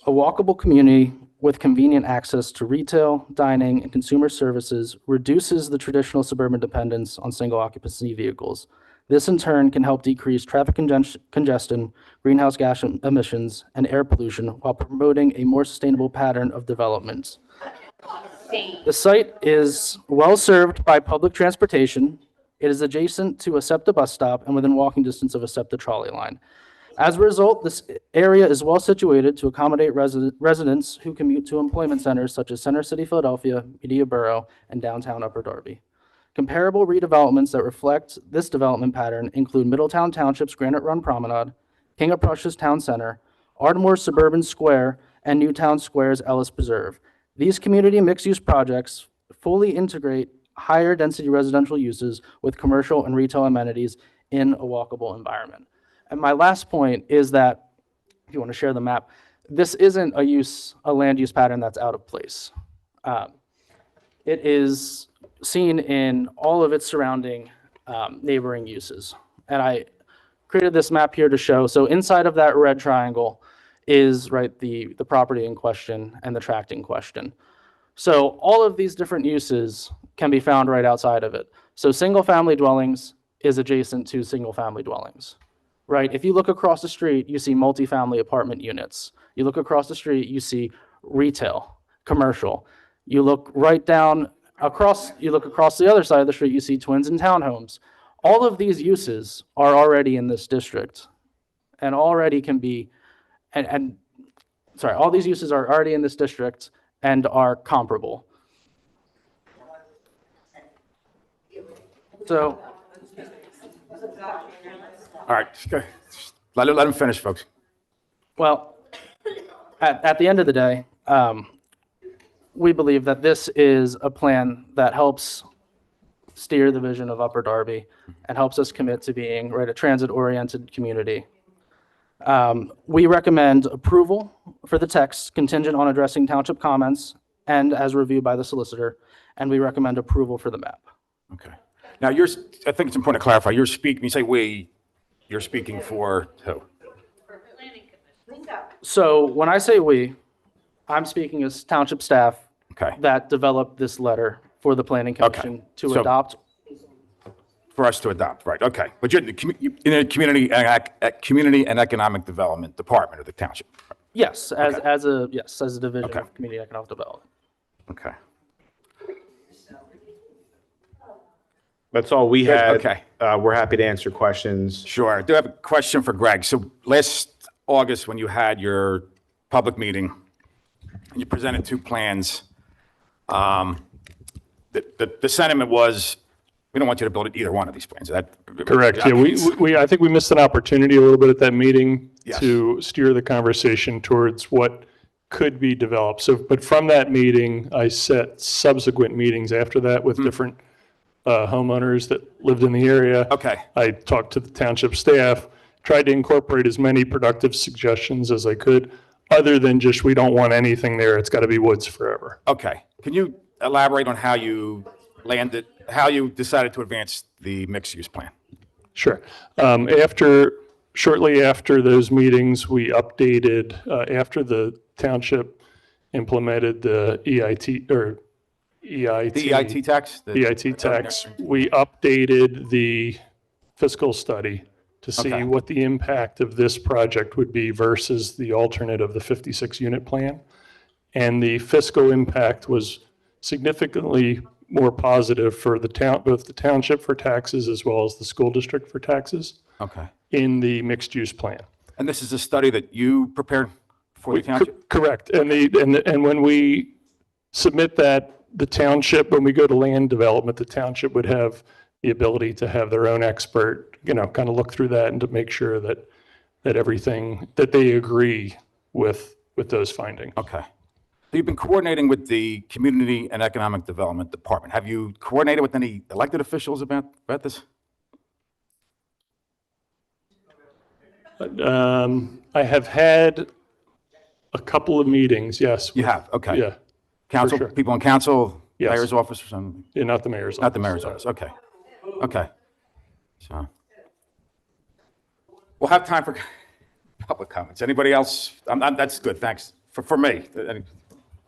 A walkable community with convenient access to retail, dining, and consumer services reduces the traditional suburban dependence on single occupancy vehicles. This in turn can help decrease traffic congestion, greenhouse gas emissions, and air pollution while promoting a more sustainable pattern of development. The site is well served by public transportation. It is adjacent to a SEPTA bus stop and within walking distance of a SEPTA trolley line. As a result, this area is well situated to accommodate residents who commute to employment centers such as Center City, Philadelphia, Media Borough, and downtown Upper Darby. Comparable redevelopments that reflect this development pattern include Middletown Township's Granite Run Promenade, King of Prussia's Town Center, Ardmore Suburban Square, and Newtown Square's Ellis Preserve. These community mixed-use projects fully integrate higher density residential uses with commercial and retail amenities in a walkable environment. And my last point is that, if you want to share the map, this isn't a land use pattern that's out of place. it is seen in all of its surrounding neighboring uses. And I created this map here to show, so inside of that red triangle is, right, the property in question and the tract in question. So all of these different uses can be found right outside of it. So single-family dwellings is adjacent to single-family dwellings, right? If you look across the street, you see multifamily apartment units. You look across the street, you see retail, commercial. You look right down across, you look across the other side of the street, you see twins and townhomes. All of these uses are already in this district and already can be, all these uses are already in this district and are comparable. So, All right, let him finish, folks. well, at the end of the day, we believe that this is a plan that helps steer the vision of Upper Darby and helps us commit to being, right, a transit-oriented community. We recommend approval for the text contingent on addressing township comments and as reviewed by the solicitor, and we recommend approval for the map. Okay. Now, I think it's important to clarify, you say we, you're speaking for who? So when I say we, I'm speaking as township staff Okay. that developed this letter for the planning commission to So- adopt. For us to adopt, right, okay. But you're in the community and economic development department of the township. Yes, as Okay. a division Okay. of community economic development. Okay. That's all we had. Okay. We're happy to answer questions. Sure. I do have a question for Greg. So last August, when you had your public meeting, and you presented two plans, the sentiment was, we don't want you to build either one of these plans. Correct. Yeah, I think we missed an opportunity a little bit at that meeting Yes. to steer the conversation towards what could be developed. So, but from that meeting, I set subsequent meetings after that with different homeowners that lived in the area. Okay. I talked to the township staff, tried to incorporate as many productive suggestions as I could, other than just, we don't want anything there, it's got to be woods forever. Okay. Can you elaborate on how you decided to advance the mixed-use plan? Sure. Shortly after those meetings, we updated, after the township implemented the EIT, or EIT. The EIT tax? The EIT tax, we updated the fiscal study to see Okay. what the impact of this project would be versus the alternate of the 56-unit plan. And the fiscal impact was significantly more positive for the town, both the township for taxes as well as the school district for taxes Okay. in the mixed-use plan. And this is a study that you prepared for the township? Correct. And when we submit that, the township, when we go to land development, the township would have the ability to have their own expert, kind of look through that and to make sure that everything, that they agree with those findings. Okay. So you've been coordinating with the Community and Economic Development Department. Have you coordinated with any elected officials about this? I have had a couple of meetings, yes. You have, okay. Yeah, Council, sure. people in council, Yes. mayor's office or something? yeah, not the mayor's office. Not the mayor's office, okay. Okay. So, we'll have time for public comments. Anybody else? That's good, thanks. For me.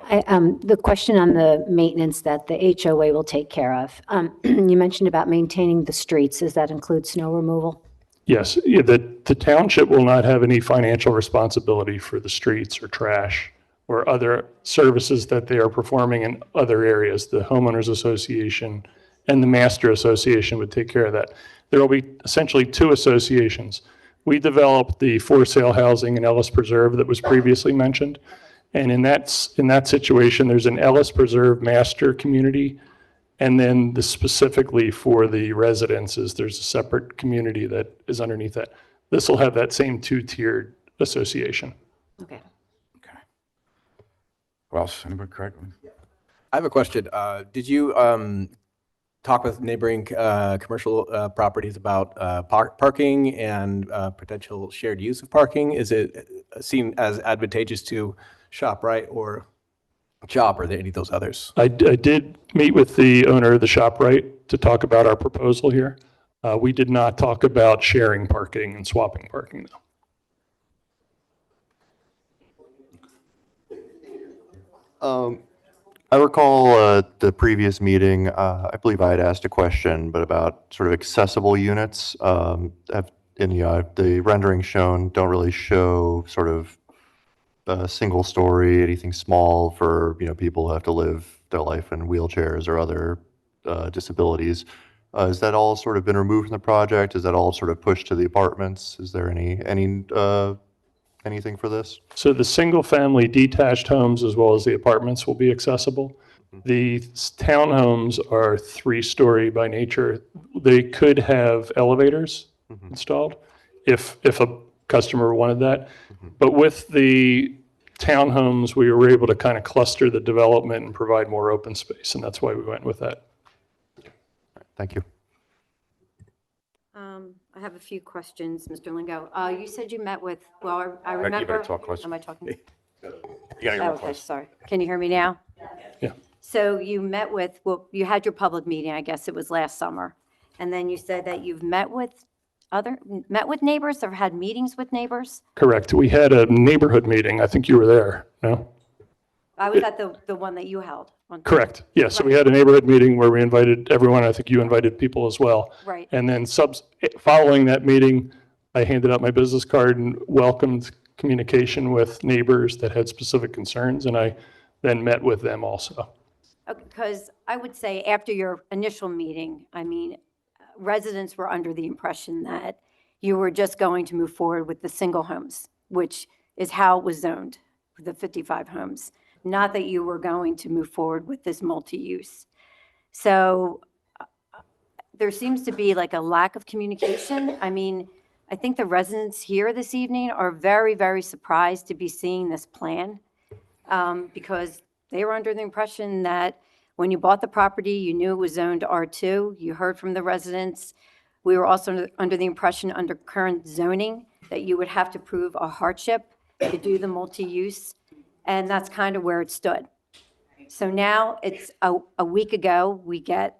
The question on the maintenance that the HOA will take care of. You mentioned about maintaining the streets. Does that include snow removal? Yes, yeah, the township will not have any financial responsibility for the streets or trash or other services that they are performing in other areas. The homeowners association and the master association would take care of that. There will be essentially two associations. We developed the for sale housing in Ellis Preserve that was previously mentioned. And in that situation, there's an Ellis Preserve master community. And then specifically for the residences, there's a separate community that is underneath that. This will have that same two-tiered association. Okay. Okay. Who else? Anybody, Craig? I have a question. Did you talk with neighboring commercial properties about parking and potential shared use of parking? Is it seen as advantageous to ShopRite or shop or any of those others? I did meet with the owner of the ShopRite to talk about our proposal here. We did not talk about sharing parking and swapping parking, though. I recall the previous meeting, I believe I had asked a question, but about sort of accessible units. In the rendering shown don't really show sort of a single story, anything small for, people who have to live their life in wheelchairs or other disabilities. Has that all sort of been removed from the project? Is that all sort of pushed to the apartments? Is there anything for this? So the single-family detached homes as well as the apartments will be accessible. The townhomes are 3-story by nature. They could have elevators installed if a customer wanted that. But with the townhomes, we were able to kind of cluster the development and provide more open space, and that's why we went with that. Thank you. I have a few questions, Mr. Lingo. You said you met with, well, I remember. You better talk close. Am I talking? You gotta Oh, okay, sorry. Can you hear me now? Yeah. So you met with, well, you had your public meeting, I guess it was last summer. And then you said that you've met with neighbors or had meetings with neighbors? Correct. We had a neighborhood meeting. I think you were there, no? I was at the one that you held. Correct. Yeah, so we had a neighborhood meeting where we invited everyone. I think you invited people as well. Right. And then following that meeting, I handed out my business card and welcomed communication with neighbors that had specific concerns, and I then met with them also. Because I would say after your initial meeting, I mean, residents were under the impression that you were just going to move forward with the single homes, which is how it was zoned, the 55 homes. Not that you were going to move forward with this multi-use. So there seems to be like a lack of communication. I mean, I think the residents here this evening are very, very surprised to be seeing this plan because they were under the impression that when you bought the property, you knew it was zoned R2. You heard from the residents. We were also under the impression under current zoning that you would have to prove a hardship to do the multi-use. And that's kind of where it stood. So now it's a week ago, we get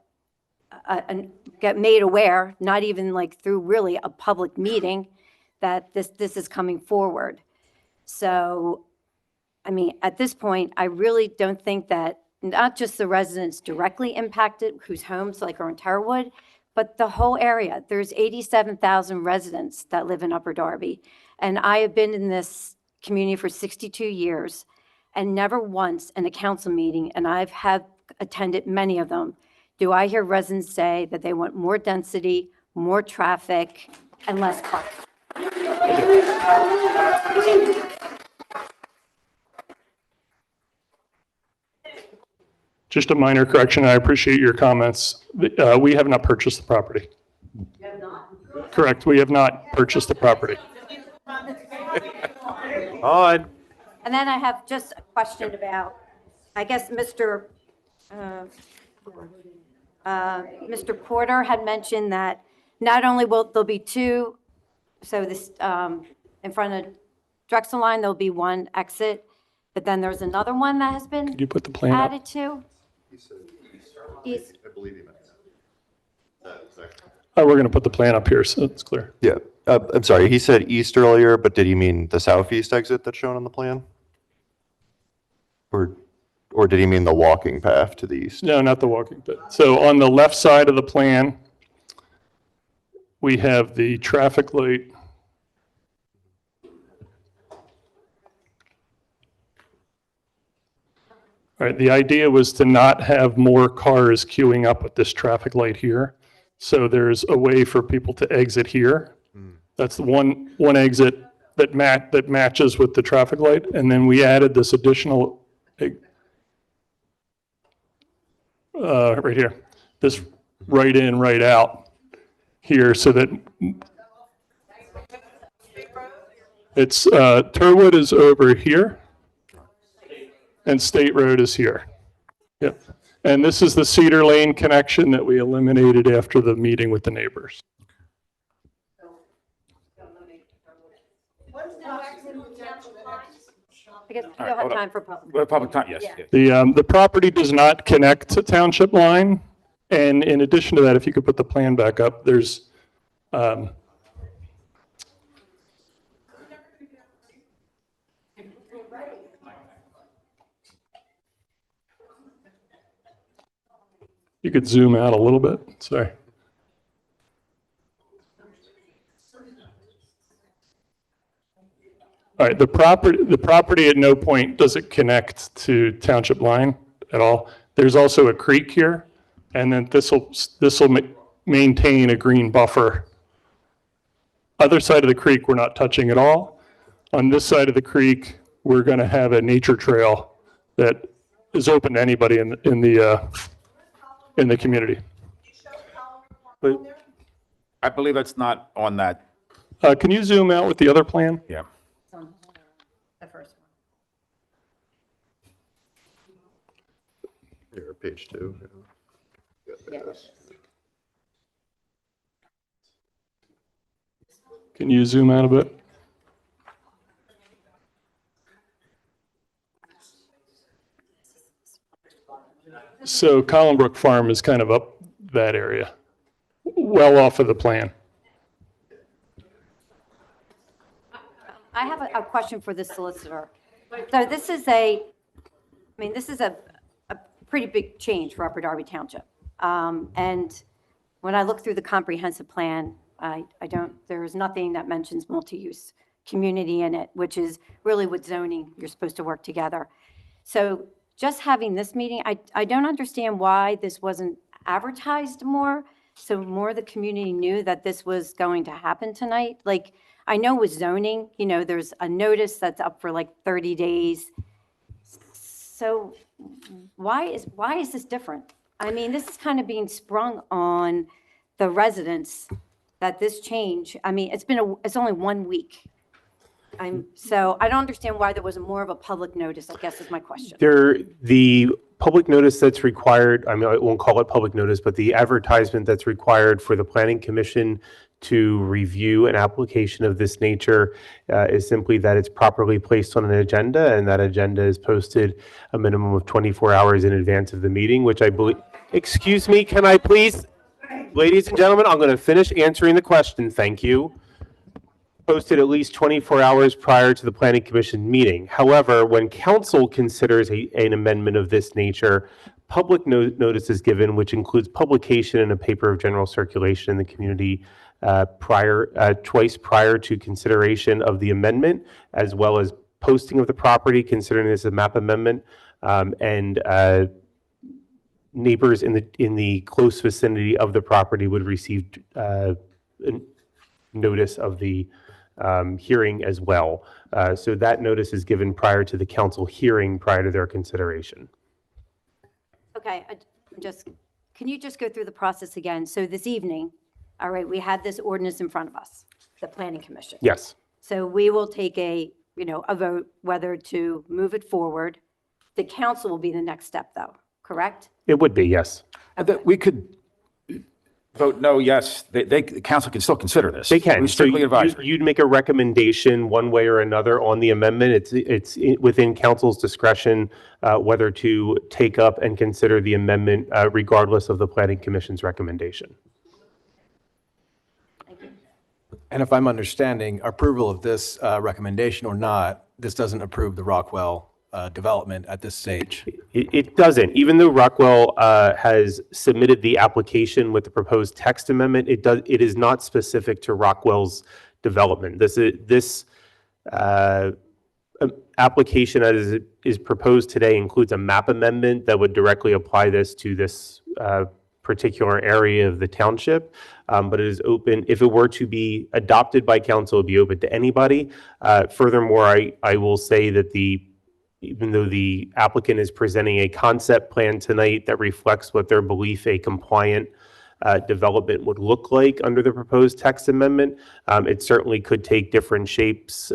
made aware, not even like through really a public meeting, that this is coming forward. So, I mean, at this point, I really don't think that not just the residents directly impacted whose homes like are in Terwood, but the whole area. There's 87,000 residents that live in Upper Darby. And I have been in this community for 62 years. And never once in a council meeting, and I've attended many of them, do I hear residents say that they want more density, more traffic, and less parking. Just a minor correction. I appreciate your comments. We have not purchased the property. You have not? Correct. We have not purchased the property. On. And then I have just a question about, I guess Mr. Porter had mentioned that not only will there'll be two, so this in front of Drexel line, there'll be one exit, but then there's another one that has been Could you put the plan up? added to. East. I believe you meant that. Oh, we're going to put the plan up here so it's clear. Yeah. I'm sorry. He said east earlier, but did he mean the southeast exit that's shown on the plan? Or did he mean the walking path to the east? No, not the walking bit. So on the left side of the plan, we have the traffic light. All right, the idea was to not have more cars queuing up with this traffic light here. So there's a way for people to exit here. That's the one exit that matches with the traffic light. And then we added this additional right here, this right in, right out here, so that it's Terwood is over here and State Road is here. Yep. And this is the Cedar Lane connection that we eliminated after the meeting with the neighbors. I guess right, you'll have hold on. time for public. Well, public time, yes. Yeah. yes. The property does not connect to township line. And in addition to that, if you could put the plan back up, there's, you could zoom out a little bit, sorry. All right, the property at no point does it connect to township line at all. There's also a creek here, and then this will maintain a green buffer. Other side of the creek, we're not touching at all. On this side of the creek, we're going to have a nature trail that is open to anybody in the community. But I believe that's not on that, Can you zoom out with the other plan? yeah. The first one. Here, page 2. Can you zoom out a bit? So Collinbrook Farm is kind of up that area, well off of the plan. I have a question for the solicitor. So this is this is a pretty big change for Upper Darby Township. And when I look through the comprehensive plan, there is nothing that mentions multi-use community in it, which is really what zoning, you're supposed to work together. So just having this meeting, I don't understand why this wasn't advertised more, so more of the community knew that this was going to happen tonight. Like, I know with zoning, there's a notice that's up for like 30 days. So why is this different? I mean, this is kind of being sprung on the residents that this change, it's only 1 week. So I don't understand why there wasn't more of a public notice, I guess is my question. The public notice that's required, I won't call it public notice, but the advertisement that's required for the Planning Commission to review an application of this nature is simply that it's properly placed on an agenda, and that agenda is posted a minimum of 24 hours in advance of the meeting, which I believe, excuse me, can I please, ladies and gentlemen, I'm going to finish answering the question, thank you. Posted at least 24 hours prior to the Planning Commission meeting. However, when council considers an amendment of this nature, public notice is given, which includes publication in a paper of general circulation in the community twice prior to consideration of the amendment, as well as posting of the property, considering this a map amendment, and neighbors in the close vicinity of the property would receive notice of the hearing as well. So that notice is given prior to the council hearing, prior to their consideration. Okay, can you just go through the process again? So this evening, all right, we had this ordinance in front of us, the Planning Commission. Yes. So we will take a vote whether to move it forward. The council will be the next step, though, correct? It would be, yes. We could vote no, yes, the council can still consider this. They can. It's strictly advisory. You'd make a recommendation one way or another on the amendment. It's within council's discretion whether to take up and consider the amendment regardless of the Planning Commission's recommendation. And if I'm understanding, approval of this recommendation or not, this doesn't approve the Rockwell development at this stage. It doesn't. Even though Rockwell has submitted the application with the proposed text amendment, it is not specific to Rockwell's development. This application as is proposed today includes a map amendment that would directly apply this to this particular area of the township, but it is open. If it were to be adopted by council, it would be open to anybody. Furthermore, I will say that even though the applicant is presenting a concept plan tonight that reflects what their belief a compliant development would look like under the proposed text amendment, it certainly could take different shapes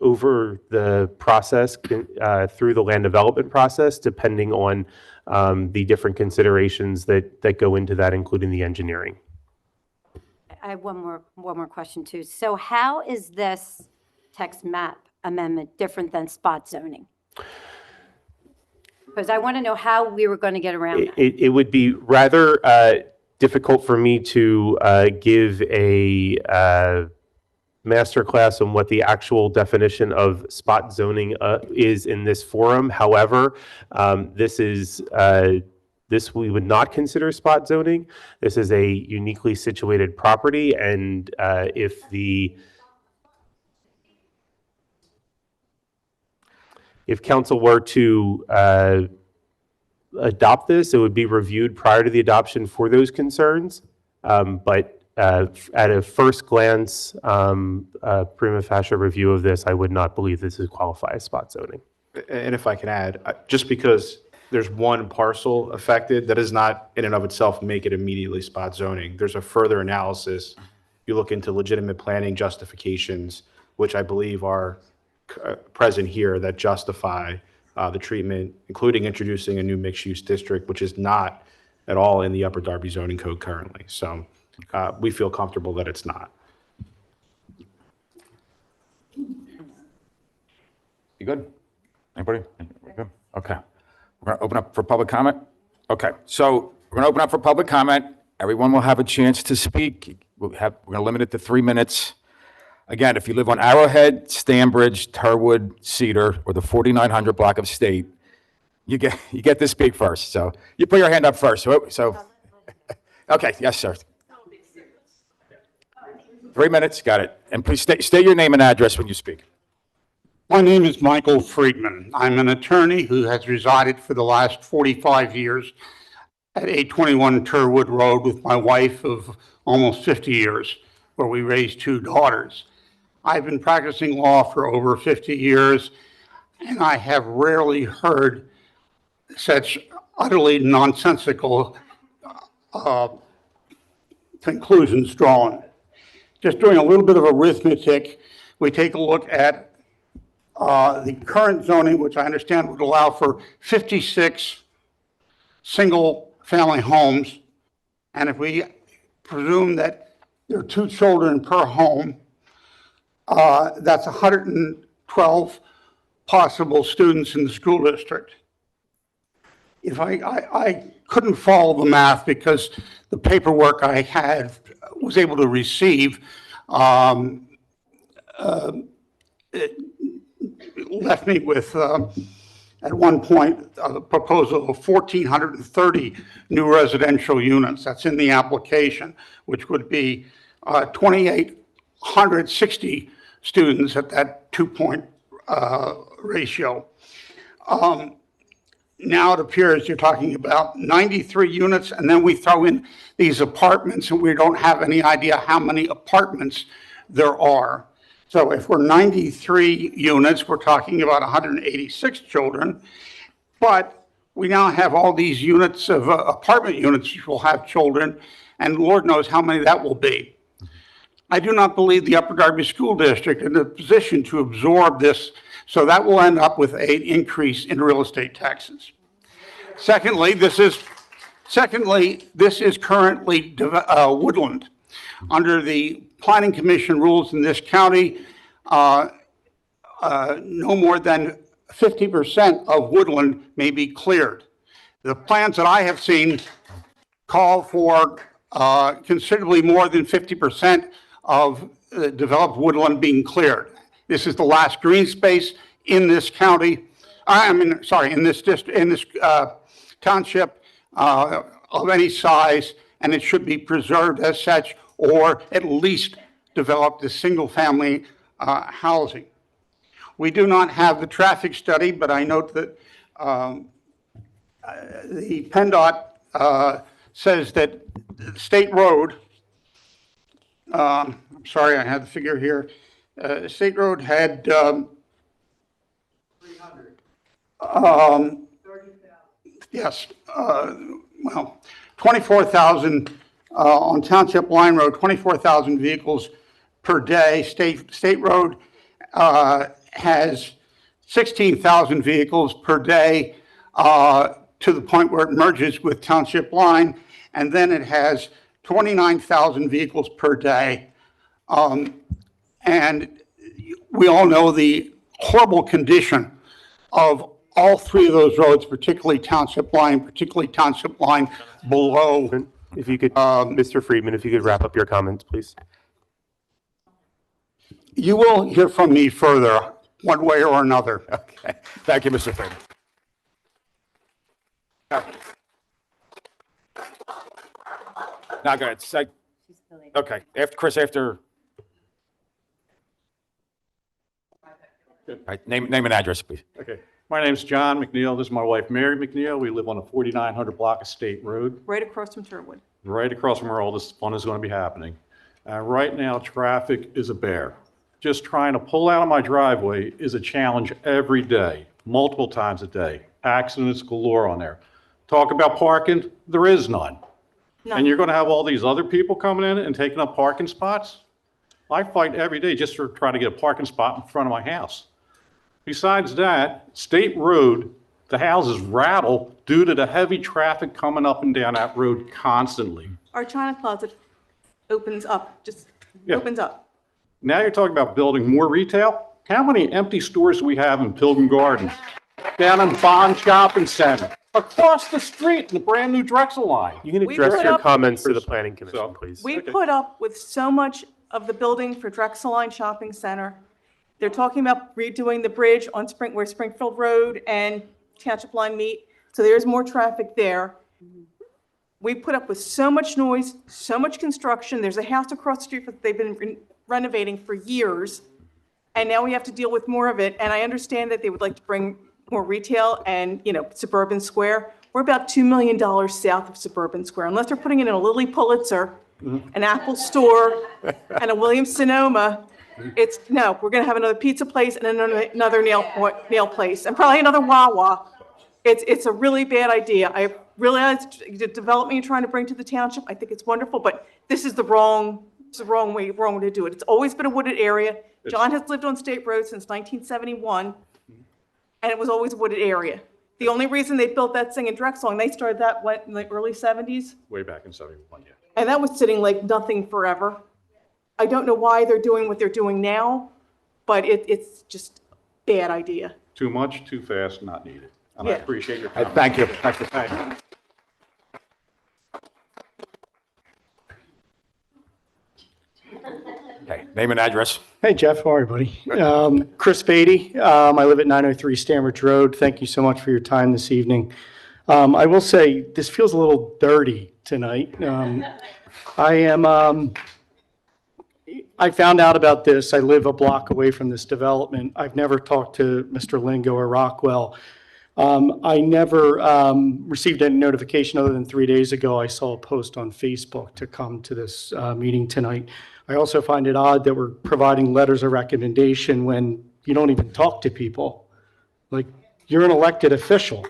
over the process through the land development process, depending on the different considerations that go into that, including the engineering. I have one more question too. So how is this text map amendment different than spot zoning? Because I want to know how we were going to get around that. It would be rather difficult for me to give a master class on what the actual definition of spot zoning is in this forum. However, this we would not consider spot zoning. This is a uniquely situated property, and if council were to adopt this, it would be reviewed prior to the adoption for those concerns. But at a first glance, prima facie review of this, I would not believe this would qualify as spot zoning. And if I can add, just because there's one parcel affected, that does not in and of itself make it immediately spot zoning. There's a further analysis. You look into legitimate planning justifications, which I believe are present here, that justify the treatment, including introducing a new mixed-use district, which is not at all in the Upper Darby zoning code currently. So we feel comfortable that it's not. You good? Anybody? We're good? Okay. We're going to open up for public comment? Okay, so we're going to open up for public comment. Everyone will have a chance to speak. We're going to limit it to 3 minutes. Again, if you live on Arrowhead, Stanbridge, Turwood, Cedar, or the 4900 block of State, you get to speak first. So you put your hand up first. So okay, yes, sir. 3 minutes, got it. And please state your name and address when you speak. My name is Michael Friedman. I'm an attorney who has resided for the last 45 years at 821 Turwood Road with my wife of almost 50 years, where we raised 2 daughters. I've been practicing law for over 50 years, and I have rarely heard such utterly nonsensical conclusions drawn. Just doing a little bit of arithmetic, we take a look at the current zoning, which I understand would allow for 56 single-family homes. And if we presume that there are 2 children per home, that's 112 possible students in the school district. If I couldn't follow the math because the paperwork I was able to receive it left me with, at one point, a proposal of 1,430 new residential units. That's in the application, which would be 2,860 students at that 2-point ratio. Now it appears you're talking about 93 units, and then we throw in these apartments, and we don't have any idea how many apartments there are. So if we're 93 units, we're talking about 186 children, but we now have all these units of apartment units which will have children, and Lord knows how many that will be. I do not believe the Upper Darby School District is in a position to absorb this, so that will end up with an increase in real estate taxes. Secondly, this is currently woodland. Under the Planning Commission rules in this county, no more than 50% of woodland may be cleared. The plans that I have seen call for considerably more than 50% of developed woodland being cleared. This is the last green space in this county. In this district, in this township of any size, and it should be preserved as such, or at least developed as single-family housing. We do not have the traffic study, but I note that the PennDOT says that State Road, I'm sorry, I have the figure here. State Road had 24,000 on Township Line Road, 24,000 vehicles per day. State Road has 16,000 vehicles per day to the point where it merges with Township Line, and then it has 29,000 vehicles per day. And we all know the horrible condition of all three of those roads, particularly Township Line below. If you could, Mr. Friedman, if you could wrap up your comments, please. You will hear from me further, one way or another. Okay. Thank you, Mr. Friedman. Now, go ahead. Okay, after Chris, after. All right, name and address, please. Okay. My name's John McNeil. This is my wife, Mary McNeil. We live on a 4900 block of State Road, Right across from Sherwood. right across from where all this fun is going to be happening. Right now, traffic is a bear. Just trying to pull out of my driveway is a challenge every day, multiple times a day. Accidents galore on there. Talk about parking, there is none. And you're going to have all these other people coming in and taking up parking spots? I fight every day just for trying to get a parking spot in front of my house. Besides that, State Road, the houses rattle due to the heavy traffic coming up and down that road constantly. Our China closet opens up, Yeah. opens up. Now you're talking about building more retail? How many empty stores do we have in Pilgrim Gardens? Down in Bond Shopping Center? Across the street in the brand new Drexel line? You can We address put your up- comments to the planning commission, So- please. We Okay. put up with so much of the building for Drexeline Shopping Center. They're talking about redoing the bridge on where Springfield Road and Township Line meet, so there's more traffic there. We put up with so much noise, so much construction. There's a house across the street that they've been renovating for years, and now we have to deal with more of it. And I understand that they would like to bring more retail and, Suburban Square. We're about $2 million south of Suburban Square. Unless they're putting it in a Lilly Pulitzer, an Apple store, and a Williams-Sonoma, we're going to have another pizza place and another nail place, and probably another Wawa. It's a really bad idea. I realized the development you're trying to bring to the township, I think it's wonderful, but this is the wrong way to do it. It's always been a wooded area. John has lived on State Road since 1971, and it was always a wooded area. The only reason they built that thing in Drexel, and they started that, in the early 70s? Way back in 71, yeah. And that was sitting like nothing forever. I don't know why they're doing what they're doing now, but it's just a bad idea. Too much, too fast, not needed. And I Yeah. appreciate your comments. Thank you. Thank you. Thank you. Okay, name and address. Hey, Jeff, how are you, buddy? Chris Beatty. I live at 903 Stanbridge Road. Thank you so much for your time this evening. I will say, this feels a little dirty tonight. I found out about this. I live a block away from this development. I've never talked to Mr. Lingo or Rockwell. I never received any notification other than 3 days ago. I saw a post on Facebook to come to this meeting tonight. I also find it odd that we're providing letters of recommendation when you don't even talk to people. Like, you're an elected official,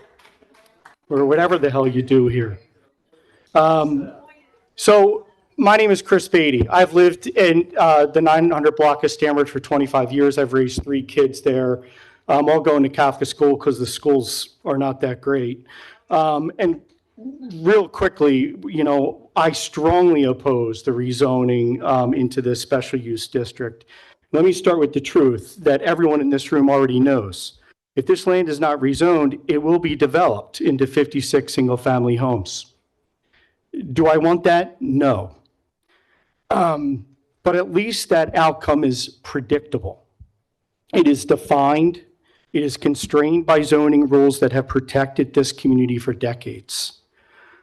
or whatever the hell you do here. So my name is Chris Beatty. I've lived in the 900 block of Stanbridge for 25 years. I've raised 3 kids there. All going to Catholic school because the schools are not that great. And real quickly, I strongly oppose the rezoning into this special use district. Let me start with the truth that everyone in this room already knows. If this land is not rezoned, it will be developed into 56 single-family homes. Do I want that? No. But at least that outcome is predictable. It is defined. It is constrained by zoning rules that have protected this community for decades.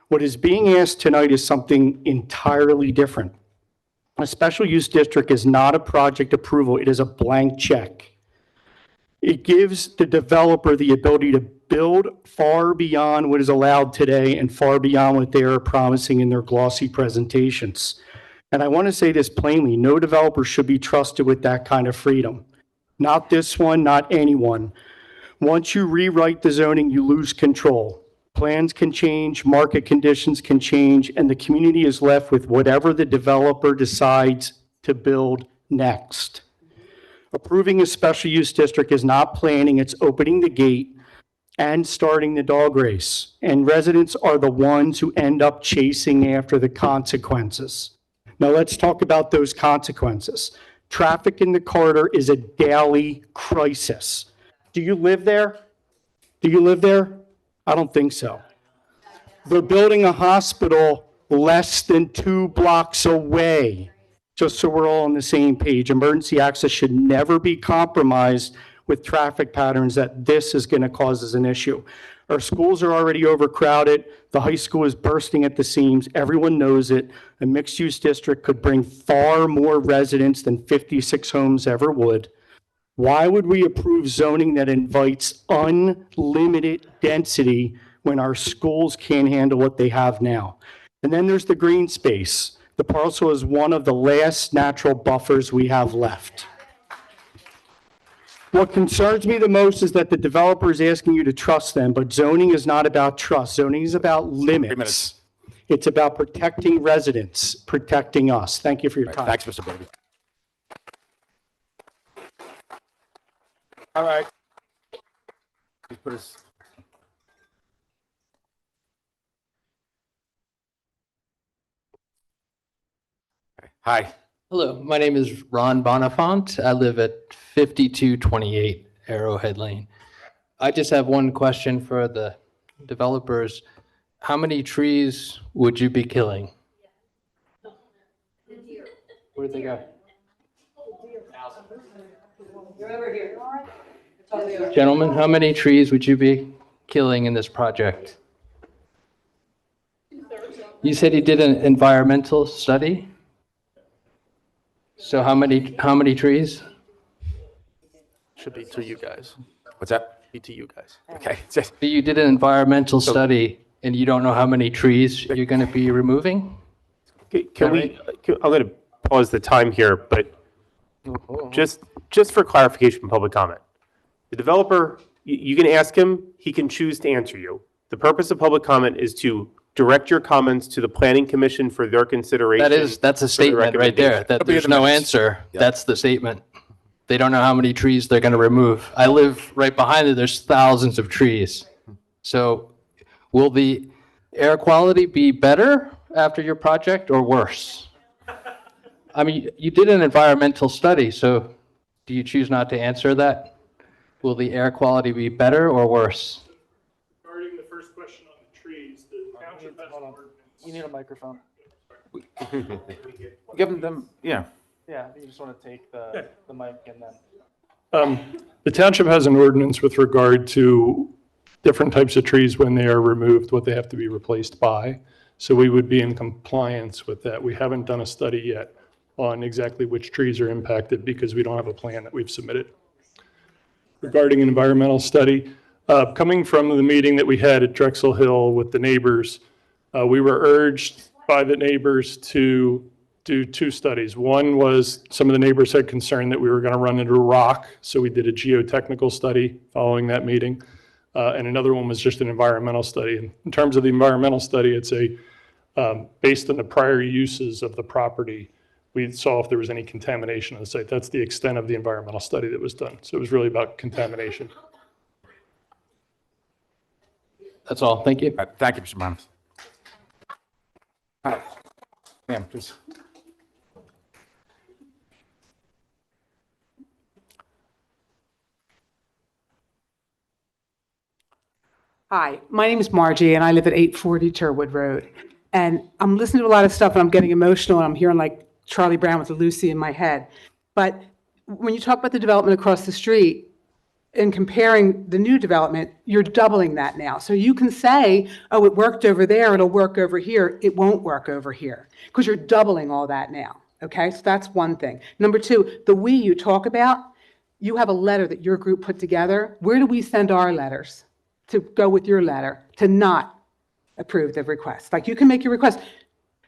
What is being asked tonight is something entirely different. A special use district is not a project approval. It is a blank check. It gives the developer the ability to build far beyond what is allowed today and far beyond what they are promising in their glossy presentations. And I want to say this plainly, no developer should be trusted with that kind of freedom. Not this one, not anyone. Once you rewrite the zoning, you lose control. Plans can change, market conditions can change, and the community is left with whatever the developer decides to build next. Approving a special use district is not planning, it's opening the gate and starting the dog race. And residents are the ones who end up chasing after the consequences. Now let's talk about those consequences. Traffic in the corridor is a daily crisis. Do you live there? Do you live there? I don't think so. They're building a hospital less than 2 blocks away, just so we're all on the same page. Emergency access should never be compromised with traffic patterns that this is going to cause as an issue. Our schools are already overcrowded. The high school is bursting at the seams. Everyone knows it. A mixed-use district could bring far more residents than 56 homes ever would. Why would we approve zoning that invites unlimited density when our schools can't handle what they have now? And then there's the green space. The parcel is one of the last natural buffers we have left. What concerns me the most is that the developer is asking you to trust them, but zoning is not about trust. Zoning is about limits. It's about protecting residents, protecting us. Thank you for your time. Thanks, Mr. Brody. All right. Please put us. Hi. Hello, my name is Ron Bonifant. I live at 5228 Arrowhead Lane. I just have one question for the developers. How many trees would you be killing? Where'd they go? Gentlemen, how many trees would you be killing in this project? You said you did an environmental study? So how many trees? Should be to you guys. What's that? Be to you guys. Okay. So you did an environmental study and you don't know how many trees you're going to be removing? I'm going to pause the time here, but just for clarification from public comment. The developer, you can ask him, he can choose to answer you. The purpose of public comment is to direct your comments to the planning commission for their consideration. That's a statement right there, that there's no answer. That's the statement. They don't know how many trees they're going to remove. I live right behind it. There's thousands of trees. So will the air quality be better after your project or worse? I mean, you did an environmental study, so do you choose not to answer that? Will the air quality be better or worse? Regarding the first question on the trees, the township has an ordinance. You need a microphone. Give them, yeah. Yeah, you just want to take the mic and then. The township has an ordinance with regard to different types of trees when they are removed, what they have to be replaced by. So we would be in compliance with that. We haven't done a study yet on exactly which trees are impacted because we don't have a plan that we've submitted. Regarding an environmental study, coming from the meeting that we had at Drexel Hill with the neighbors, we were urged by the neighbors to do 2 studies. One was some of the neighbors had concern that we were going to run into a rock, so we did a geotechnical study following that meeting. And another one was just an environmental study. And in terms of the environmental study, it's based on the prior uses of the property. We saw if there was any contamination on the site. That's the extent of the environmental study that was done. So it was really about contamination. That's all. Thank you. Thank you, Mr. Bonifant. Hi. Ma'am, please. Hi, my name is Margie, and I live at 840 Turwood Road. And I'm listening to a lot of stuff, and I'm getting emotional, and I'm hearing like Charlie Brown with Lucy in my head. But when you talk about the development across the street and comparing the new development, you're doubling that now. So you can say, oh, it worked over there, it'll work over here. It won't work over here because you're doubling all that now. Okay, so that's one thing. Number 2, the we you talk about, you have a letter that your group put together. Where do we send our letters to go with your letter to not approve the request? Like, you can make your request.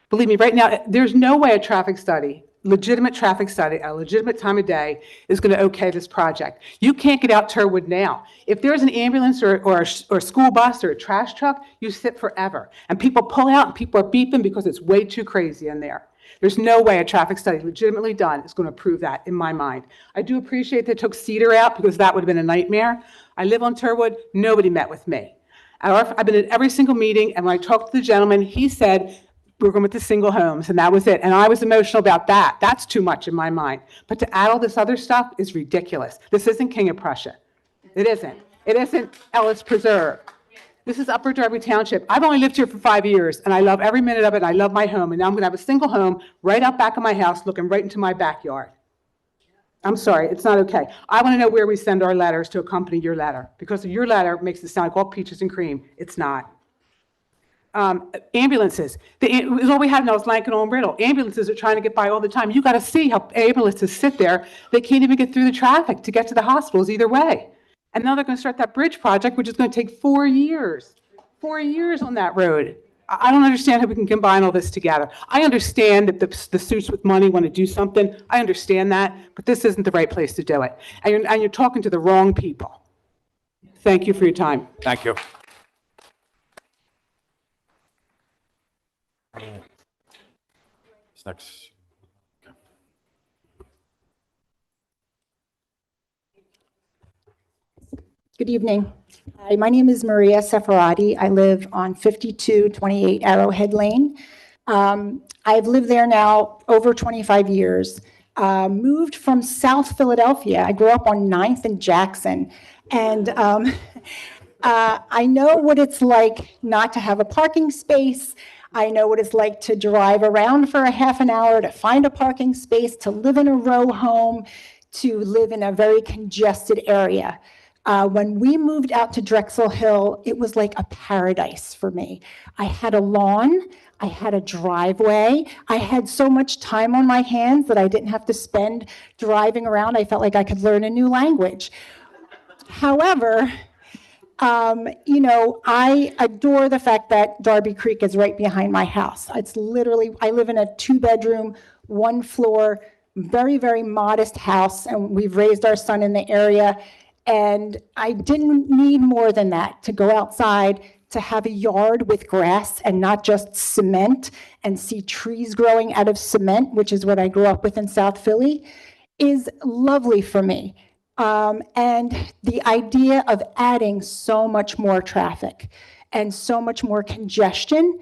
Believe me, right now, there's no way a traffic study, legitimate traffic study, a legitimate time of day is going to okay this project. You can't get out Turwood now. If there's an ambulance or a school bus or a trash truck, you sit forever. And people pull out and people are beeping because it's way too crazy in there. There's no way a traffic study legitimately done is going to prove that in my mind. I do appreciate they took Cedar out because that would have been a nightmare. I live on Turwood. Nobody met with me. I've been at every single meeting, and when I talked to the gentleman, he said, we're going with the single homes, and that was it. And I was emotional about that. That's too much in my mind. But to add all this other stuff is ridiculous. This isn't King of Prussia. It isn't. It isn't Ellis Preserve. This is Upper Darby Township. I've only lived here for 5 years, and I love every minute of it. I love my home, and now I'm going to have a single home right out back of my house looking right into my backyard. I'm sorry, it's not okay. I want to know where we send our letters to accompany your letter, because your letter makes it sound like all peaches and cream. It's not. Ambulances. All we had now is Lankenau and Riddle. Ambulances are trying to get by all the time. You got to see how ambulances sit there. They can't even get through the traffic to get to the hospitals either way. And now they're going to start that bridge project, which is going to take 4 years. 4 years on that road. I don't understand how we can combine all this together. I understand that the suits with money want to do something. I understand that, but this isn't the right place to do it. And you're talking to the wrong people. Thank you for your time. Thank you. What's next? Good evening. Hi, my name is Maria Seferati. I live on 5228 Arrowhead Lane. I've lived there now over 25 years. Moved from South Philadelphia. I grew up on 9th and Jackson. And I know what it's like not to have a parking space. I know what it's like to drive around for a half an hour to find a parking space, to live in a row home, to live in a very congested area. When we moved out to Drexel Hill, it was like a paradise for me. I had a lawn, I had a driveway, I had so much time on my hands that I didn't have to spend driving around. I felt like I could learn a new language. However, I adore the fact that Darby Creek is right behind my house. It's literally, I live in a 2-bedroom, 1-floor, very, very modest house, and we've raised our son in the area. And I didn't need more than that to go outside, to have a yard with grass and not just cement, and see trees growing out of cement, which is what I grew up with in South Philly, is lovely for me. And the idea of adding so much more traffic and so much more congestion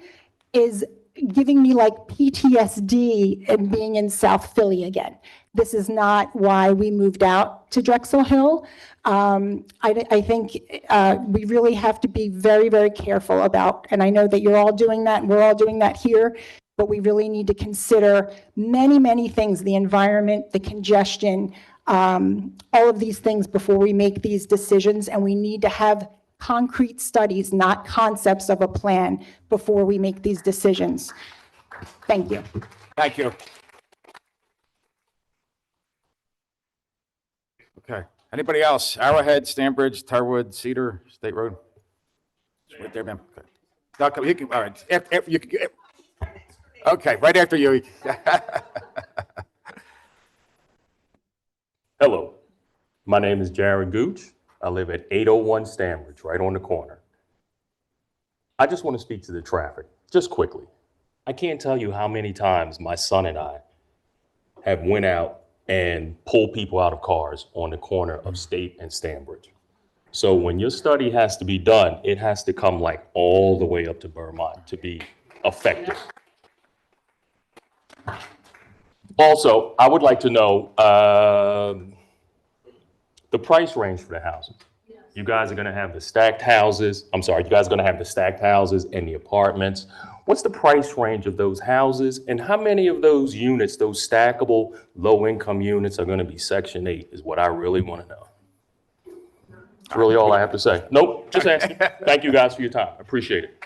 is giving me like PTSD and being in South Philly again. This is not why we moved out to Drexel Hill. I think we really have to be very, very careful about, and I know that you're all doing that, and we're all doing that here, but we really need to consider many, many things, the environment, the congestion, all of these things before we make these decisions, and we need to have concrete studies, not concepts of a plan, before we make these decisions. Thank you. Thank you. Okay. Anybody else? Arrowhead, Stanbridge, Tarwood, Cedar, State Road? It's right there, ma'am. Okay. No, come, you can, all right. You can, okay, right after you. Hello, my name is Jared Gooch. I live at 801 Stanbridge, right on the corner. I just want to speak to the traffic, just quickly. I can't tell you how many times my son and I have went out and pulled people out of cars on the corner of State and Stanbridge. So when your study has to be done, it has to come like all the way up to Vermont to be effective. Also, I would like to know the price range for the houses. You guys are going to have the stacked houses. I'm sorry, you guys are going to have the stacked houses and the apartments. What's the price range of those houses, and how many of those units, those stackable low-income units, are going to be Section 8 is what I really want to know. That's really all I have to say. Nope, just asking. Thank you guys for your time. I appreciate it.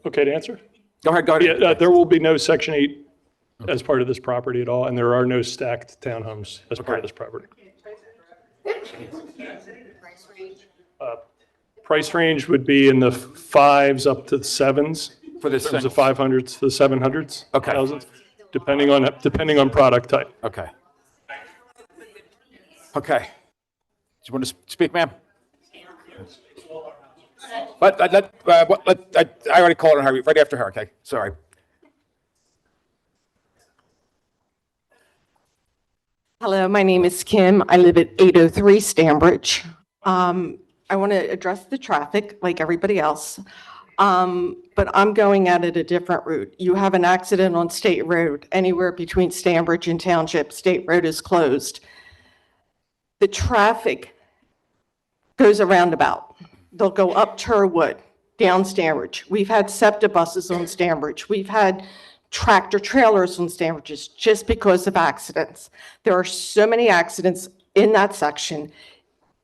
Okay to answer? Go ahead. Yeah, there will be no Section 8 as part of this property at all, and there are no stacked townhomes as part of this property. Price range would be in the 5s up to the 7s. For the in terms of 500s to the 700s. Okay. Thousands, depending on product type. Okay. Okay. Do you want to speak, ma'am? But I already called on her right after her. Okay, sorry. Hello, my name is Kim. I live at 803 Stanbridge. I want to address the traffic like everybody else, but I'm going at it a different route. You have an accident on State Road, anywhere between Stanbridge and Township. State Road is closed. The traffic goes a roundabout. They'll go up Turwood, down Stanbridge. We've had SEPTA buses on Stanbridge. We've had tractor trailers on Stanbridge just because of accidents. There are so many accidents in that section.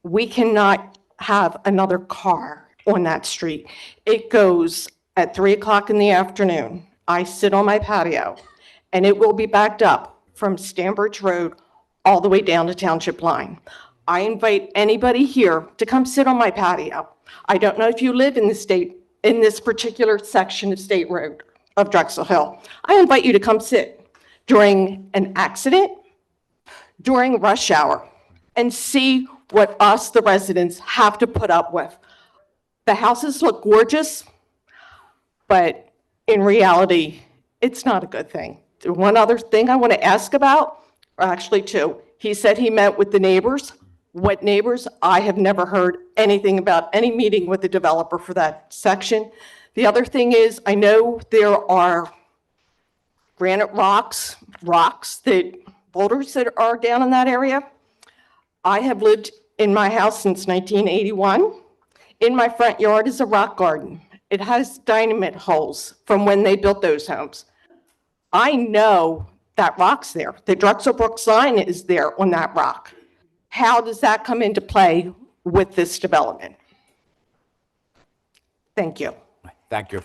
We cannot have another car on that street. It goes at 3 o'clock in the afternoon. I sit on my patio and it will be backed up from Stanbridge Road all the way down to Township Line. I invite anybody here to come sit on my patio. I don't know if you live in this particular section of State Road of Drexel Hill. I invite you to come sit during an accident, during rush hour, and see what us, the residents, have to put up with. The houses look gorgeous, but in reality, it's not a good thing. The one other thing I want to ask about, or actually two, he said he met with the neighbors. What neighbors? I have never heard anything about any meeting with the developer for that section. The other thing is, I know there are granite rocks, boulders that are down in that area. I have lived in my house since 1981. In my front yard is a rock garden. It has dynamite holes from when they built those homes. I know that rock's there. The Drexel Brook sign is there on that rock. How does that come into play with this development? Thank you. Thank you.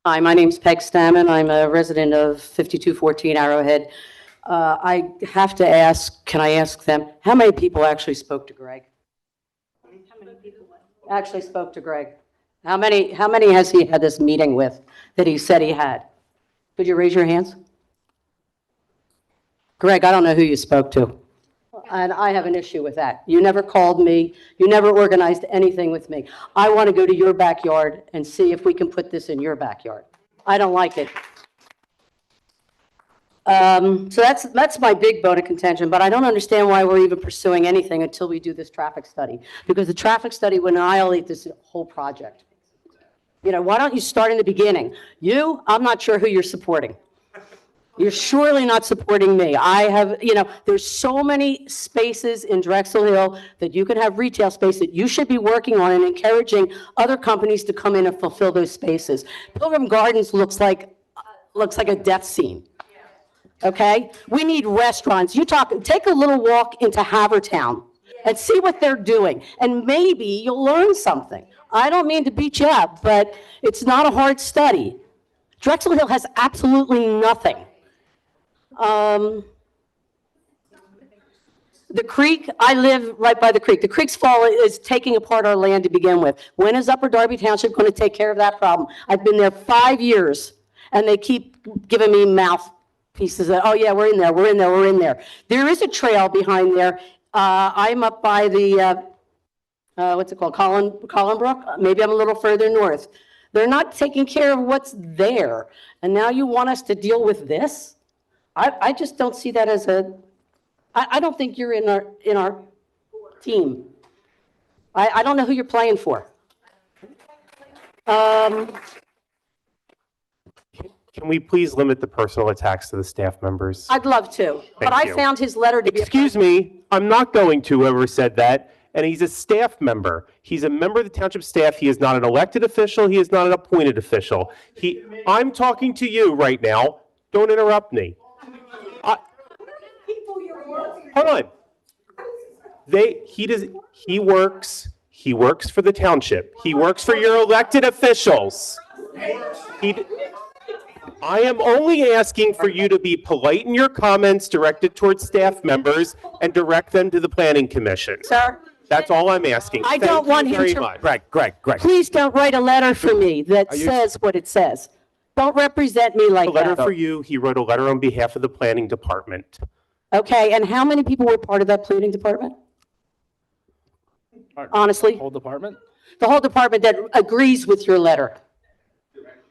Hi, my name's Peg Stammen. I'm a resident of 5214 Arrowhead. I have to ask, can I ask them, how many people actually spoke to Greg? How many people actually spoke to Greg? How many has he had this meeting with that he said he had? Could you raise your hands? Greg, I don't know who you spoke to. And I have an issue with that. You never called me. You never organized anything with me. I want to go to your backyard and see if we can put this in your backyard. I don't like it. So that's my big bone of contention, but I don't understand why we're even pursuing anything until we do this traffic study, because the traffic study would annihilate this whole project. You know, why don't you start in the beginning? I'm not sure who you're supporting. You're surely not supporting me. There's so many spaces in Drexel Hill that you can have retail space that you should be working on and encouraging other companies to come in and fulfill those spaces. Pilgrim Gardens looks like a death scene. Okay? We need restaurants. Take a little walk into Havertown and see what they're doing, and maybe you'll learn something. I don't mean to beat you up, but it's not a hard study. Drexel Hill has absolutely nothing. The creek, I live right by the creek. The creek's fall is taking apart our land to begin with. When is Upper Darby Township going to take care of that problem? I've been there 5 years, and they keep giving me mouthpieces that, oh yeah, we're in there. There is a trail behind there. I'm up by the, what's it called, Collinbrook? Maybe I'm a little further north. They're not taking care of what's there, and now you want us to deal with this? I just don't see that as I don't think you're in our team. I don't know who you're playing for. Can we please limit the personal attacks to the staff members? I'd love to, but I found his letter to be. Excuse me, I'm not going to, whoever said that. And he's a staff member. He's a member of the township staff. He is not an elected official. He is not an appointed official. I'm talking to you right now. Don't interrupt me. Hold on. He works for the township. He works for your elected officials. I am only asking for you to be polite in your comments directed towards staff members and direct them to the planning commission. Sir? That's all I'm asking. I don't want him to. Greg. Please don't write a letter for me that says what it says. Don't represent me like that. A letter for you. He wrote a letter on behalf of the planning department. Okay, and how many people were part of that planning department? Honestly? Whole department? The whole department that agrees with your letter.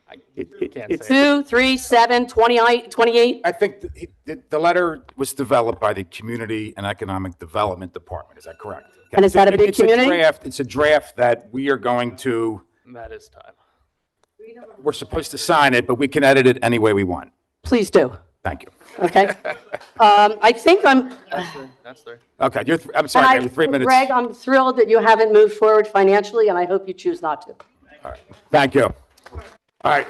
Can't say. 2, 3, 7, 28? I think the letter was developed by the Community and Economic Development Department. Is that correct? And is that a big It's community? It's a draft that we are going to, That is time. we're supposed to sign it, but we can edit it any way we want. Please do, Thank you. okay? I think I'm, That's there. Okay, I'm sorry, you're 3 minutes. Greg, I'm thrilled that you haven't moved forward financially, and I hope you choose not to. All right, thank you. All right,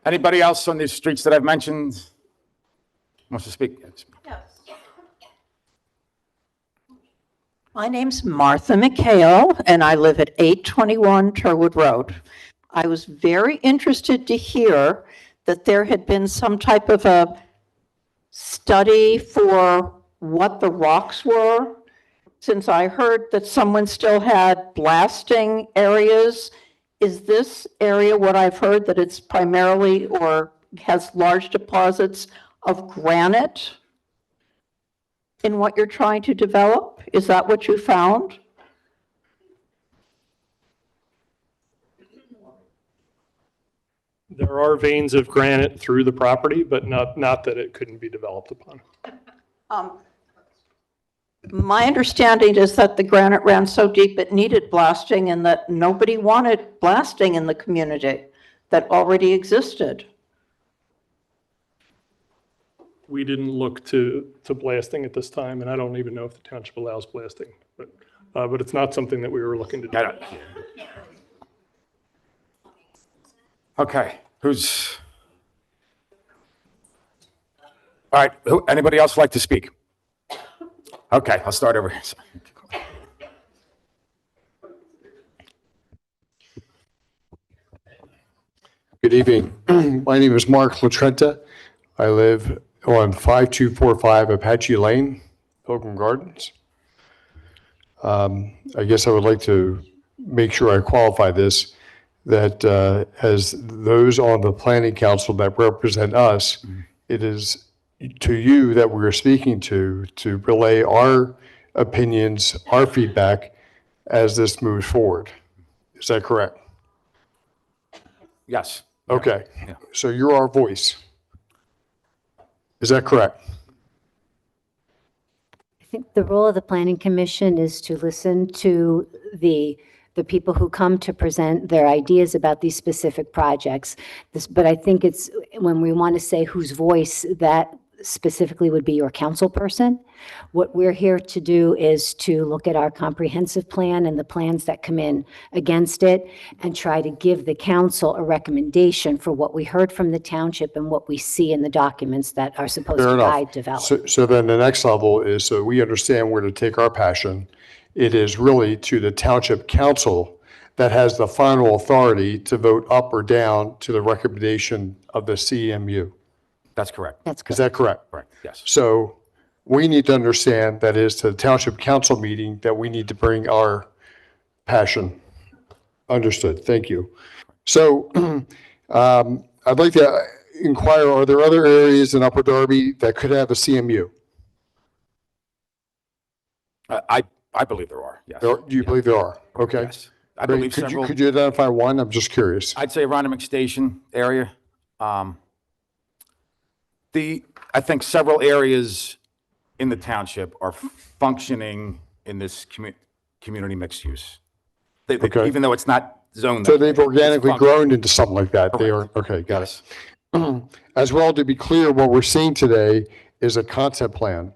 anybody else on these streets that I've mentioned wants to speak? My name's Martha McHale, and I live at 821 Turwood Road. I was very interested to hear that there had been some type of a study for what the rocks were, since I heard that someone still had blasting areas. Is this area what I've heard, that it's primarily or has large deposits of granite in what you're trying to develop? Is that what you found? There are veins of granite through the property, but not that it couldn't be developed upon. My understanding is that the granite ran so deep it needed blasting and that nobody wanted blasting in the community that already existed. We didn't look to blasting at this time, and I don't even know if the township allows blasting, but it's not something that we were looking to do. Okay, all right, anybody else like to speak? Okay, I'll start over here. Good evening. My name is Mark Latrenta. I live on 5245 Apache Lane, Pilgrim Gardens. I guess I would like to make sure I qualify this, that as those on the planning council that represent us, it is to you that we're speaking to relay our opinions, our feedback as this moves forward. Is that correct? Yes. Okay. So you're our voice. Is that correct? I think the role of the Planning Commission is to listen to the people who come to present their ideas about these specific projects. But I think it's when we want to say whose voice that specifically would be your council person. What we're here to do is to look at our comprehensive plan and the plans that come in against it and try to give the council a recommendation for what we heard from the township and what we see in the documents that are supposed Fair to enough. guide development. So then the next level is, so we understand where to take our passion. It is really to the township council that has the final authority to vote up or down to the recommendation of the CMU. That's correct. That's correct. Is that correct? Correct, yes. So we need to understand that is to the township council meeting that we need to bring our passion. Understood. Thank you. So I'd like to inquire, are there other areas in Upper Darby that could have a CMU? I believe there are, yes. Do you believe there are? Okay. Yes. I Great. believe several. Could you identify one? I'm just curious. I'd say around the McStation area. I think several areas in the township are functioning in this community mixed use. Okay. Even though it's not zoned. So that they've way, organically it's functioning. grown into something like that. They are, okay, got it. As well, to be clear, what we're seeing today is a concept plan.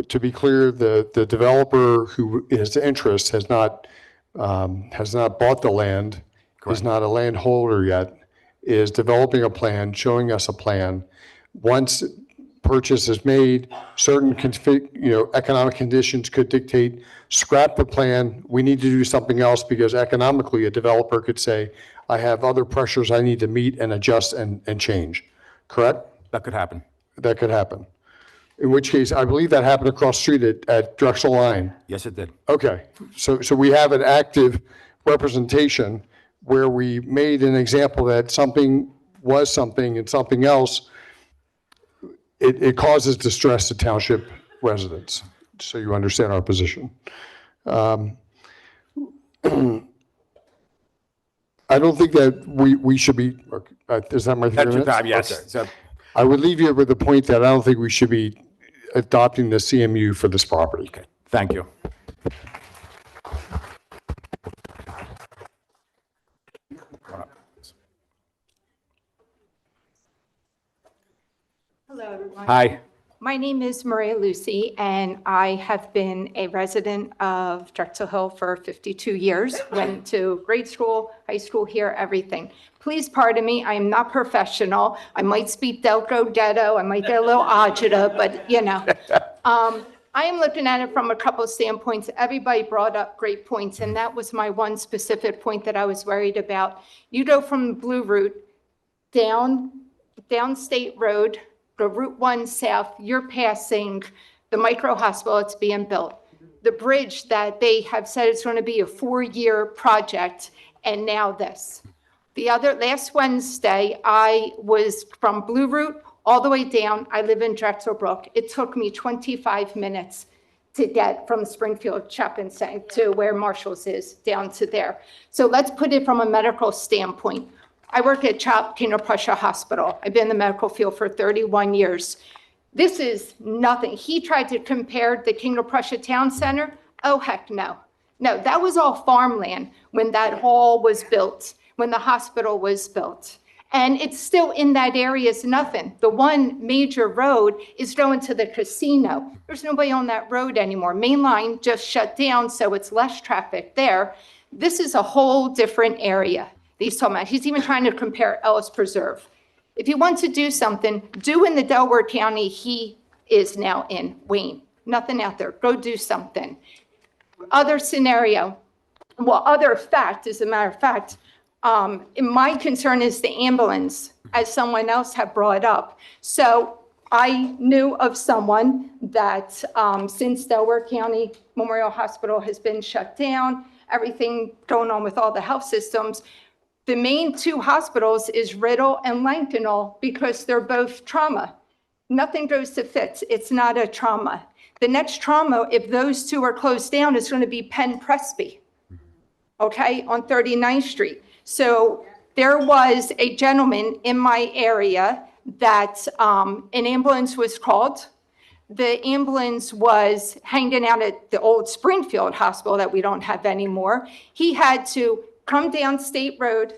To be clear, the developer who has interest has not bought the land, is not a landholder yet, is developing a plan, showing us a plan. Once purchase is made, certain economic conditions could dictate, scrap the plan, we need to do something else because economically a developer could say, I have other pressures I need to meet and adjust and change. Correct? That could happen. That could happen. In which case, I believe that happened across the street at Drexel Line. Yes, it did. Okay, so we have an active representation where we made an example that something was something and something else. It causes distress to township residents, so you understand our position. I I don't think that we should be, is that my 3 That's your minutes? time, yes. Okay. So, I would leave you with the point that I don't think we should be adopting the CMU for this property. okay, thank you. Hello, everyone. Hi. My name is Maria Lucy, and I have been a resident of Drexel Hill for 52 years. Went to grade school, high school here, everything. Please pardon me, I am not professional. I might speak Delco Ghetto, I might get a little agita, but you know. I am looking at it from a couple of standpoints. Everybody brought up great points, and that was my one specific point that I was worried about. You go from the Blue Route down State Road, go Route 1 south, you're passing the micro hospital that's being built. The bridge that they have said is going to be a 4-year project, and now this. Last Wednesday, I was from Blue Route all the way down. I live in Drexel Brook. It took me 25 minutes to get from Springfield Shopping Center to where Marshall's is down to there. So let's put it from a medical standpoint. I work at King of Prussia Hospital. I've been in the medical field for 31 years. This is nothing. He tried to compare the King of Prussia Town Center. Oh, heck no. No, that was all farmland when that hall was built, when the hospital was built. And it's still in that area is nothing. The one major road is going to the casino. There's nobody on that road anymore. Main line just shut down, so it's less traffic there. This is a whole different area. He's talking about, he's even trying to compare Ellis Preserve. If you want to do something, do in the Delaware County he is now in, Wayne. Nothing out there. Go do something. Other scenario, well, other fact, as a matter of fact, my concern is the ambulance, as someone else had brought up. So I knew of someone that since Delaware County Memorial Hospital has been shut down, everything going on with all the health systems, the main 2 hospitals is Riddle and Lankenau because they're both trauma. Nothing goes to Fitz. It's not a trauma. The next trauma, if those 2 are closed down, is going to be Penn Presby, okay, on 39th Street. So there was a gentleman in my area that an ambulance was called. The ambulance was hanging out at the old Springfield Hospital that we don't have anymore. He had to come down State Road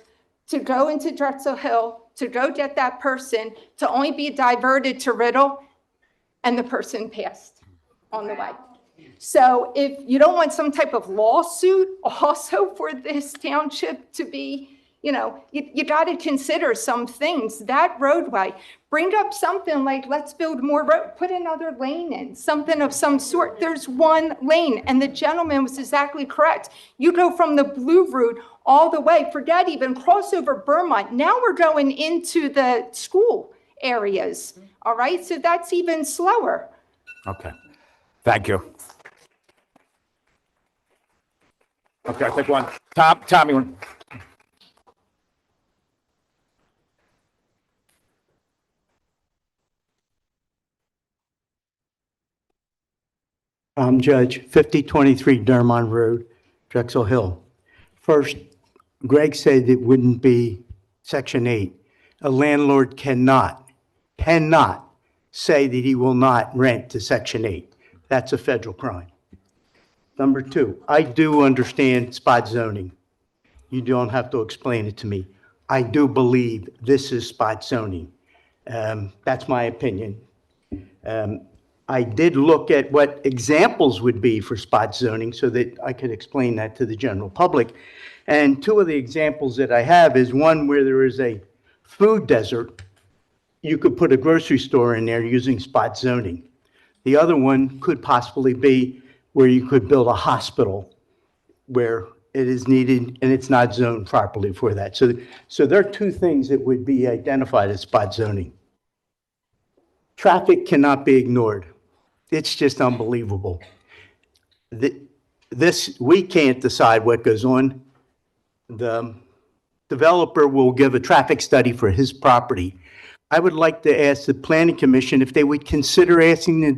to go into Drexel Hill, to go get that person, to only be diverted to Riddle, and the person passed on the way. So if you don't want some type of lawsuit also for this township to be, you know, you got to consider some things. That roadway, bring up something like, let's build more road, put another lane in, something of some sort. There's 1 lane, and the gentleman was exactly correct. You go from the Blue Route all the way, forget even crossover Vermont. Now we're going into the school areas, all right? So that's even slower. Okay, thank you. Okay, I'll take one. Tommy. I'm Judge 5023 Dermont Road, Drexel Hill. First, Greg said it wouldn't be Section 8. A landlord cannot say that he will not rent to Section 8. That's a federal crime. Number 2, I do understand spot zoning. You don't have to explain it to me. I do believe this is spot zoning. That's my opinion. I did look at what examples would be for spot zoning so that I could explain that to the general public. And 2 of the examples that I have is one where there is a food desert. You could put a grocery store in there using spot zoning. The other one could possibly be where you could build a hospital where it is needed and it's not zoned properly for that. So there are 2 things that would be identified as spot zoning. Traffic cannot be ignored. It's just unbelievable. We can't decide what goes on. The developer will give a traffic study for his property. I would like to ask the Planning Commission if they would consider asking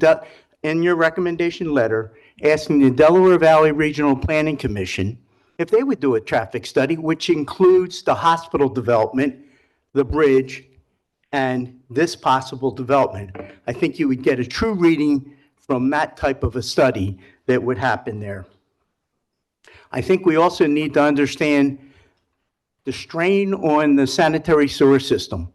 in your recommendation letter, asking the Delaware Valley Regional Planning Commission if they would do a traffic study, which includes the hospital development, the bridge, and this possible development, I think you would get a true reading from that type of a study that would happen there. I think we also need to understand the strain on the sanitary sewer system.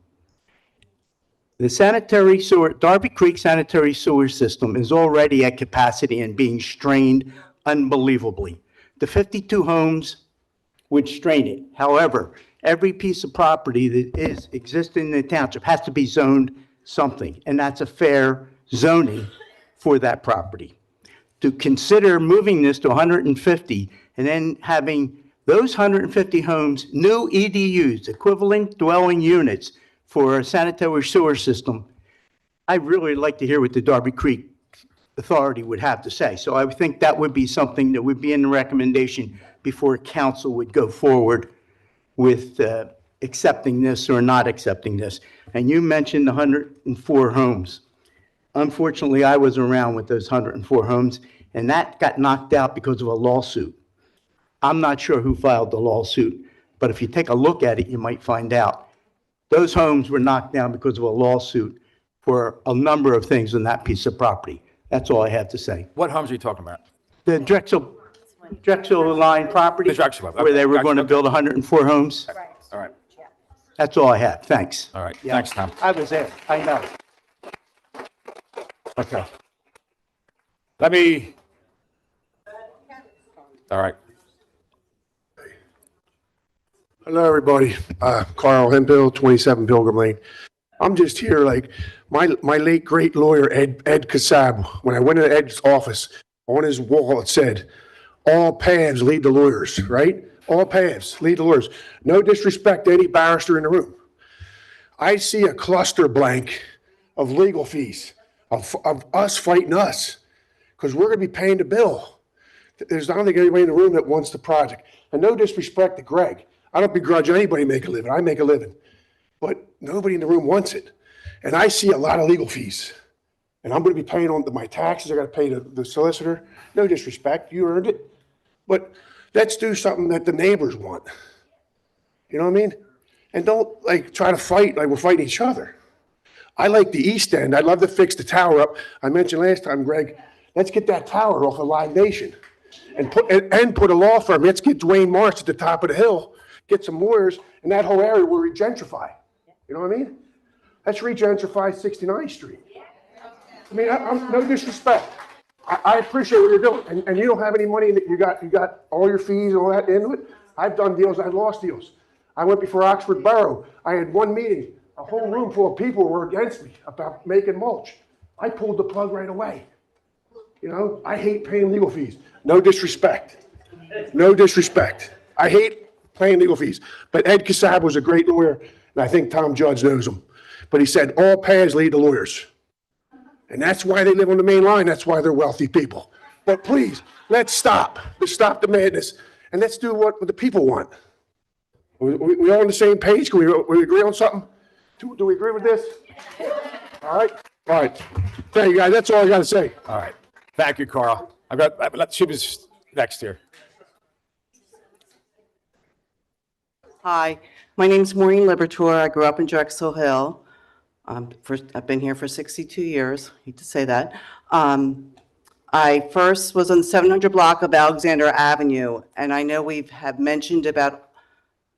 The sanitary sewer, Darby Creek sanitary sewer system is already at capacity and being strained unbelievably. The 52 homes would strain it. However, every piece of property that exists in the township has to be zoned something, and that's a fair zoning for that property. To consider moving this to 150 and then having those 150 homes, new EDUs, equivalent dwelling units for a sanitary sewer system, I'd really like to hear what the Darby Creek Authority would have to say. So I would think that would be something that would be in the recommendation before council would go forward with accepting this or not accepting this. And you mentioned 104 homes. Unfortunately, I was around with those 104 homes, and that got knocked out because of a lawsuit. I'm not sure who filed the lawsuit, but if you take a look at it, you might find out. Those homes were knocked down because of a lawsuit for a number of things on that piece of property. That's all I have to say. What homes are you talking about? The Drexel line property, The Drexel, okay. where they were going to build 104 homes. All right, That's all I have. Thanks. all right. Yeah. Thanks, Tom. I was there. I know. Okay. Let me, all right. Hello, everybody. Carl Hemphill, 27 Pilgrim Lane. I'm just here, like, my late great lawyer, Ed Kassab, when I went to Ed's office, on his wall, it said, all paths lead to lawyers, right? All paths lead to lawyers. No disrespect to any barrister in the room. I see a cluster blank of legal fees, of us fighting us, because we're going to be paying the bill. There's not think anybody in the room that wants the project. And no disrespect to Greg. I don't begrudge anybody make a living. I make a living. But nobody in the room wants it. And I see a lot of legal fees. And I'm going to be paying on my taxes. I got to pay the solicitor. No disrespect. You earned it. But let's do something that the neighbors want. You know what I mean? And don't like try to fight like we're fighting each other. I like the East End. I'd love to fix the tower up. I mentioned last time, Greg, let's get that tower off of Live Nation and put a law firm. Let's get Dwayne Marsh at the top of the hill. Get some lawyers, and that whole area will regentrify. You know what I mean? Let's regentrify 69th Street. I mean, I'm no disrespect. I appreciate what you're doing, and you don't have any money that you got all your fees and all that into it. I've done deals, I've lost deals. I went before Oxford Borough. I had one meeting, a whole room full of people were against me about making mulch. I pulled the plug right away. You know, I hate paying legal fees. No disrespect. No disrespect. I hate paying legal fees. But Ed Kassab was a great lawyer, and I think Tom Judge knows him. But he said, all paths lead to lawyers. And that's why they live on the main line. That's why they're wealthy people. But please, let's stop. Let's stop the madness. And let's do what the people want. We all on the same page? Can we agree on something? Do we agree with this? All right? All right. Thank you, guys. That's all I got to say. All right. Thank you, Carl. She was next here. Hi, my name's Maureen Libertor. I grew up in Drexel Hill. I've been here for 62 years. Hate to say that. I first was on the 700 block of Alexander Avenue, and I know have mentioned about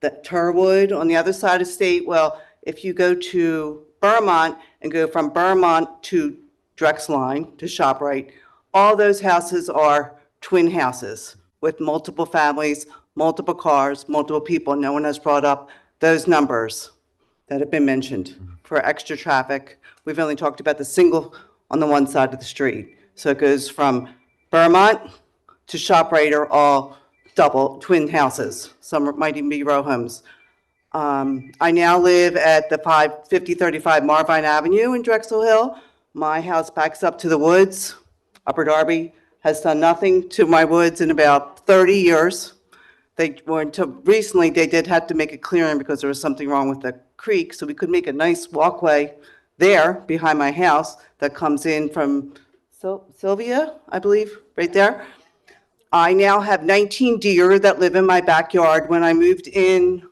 the Turwood on the other side of state. Well, if you go to Vermont and go from Vermont to Drexel Line to ShopRite, all those houses are twin houses with multiple families, multiple cars, multiple people. No one has brought up those numbers that have been mentioned for extra traffic. We've only talked about the single on the one side of the street. So it goes from Vermont to ShopRite are all double twin houses. Some might even be row homes. I now live at the 5035 Marvine Avenue in Drexel Hill. My house backs up to the woods. Upper Darby has done nothing to my woods in about 30 years. Recently, they did have to make a clearing because there was something wrong with the creek, so we could make a nice walkway there behind my house that comes in from Sylvia, I believe, right there. I now have 19 deer that live in my backyard. When I moved in,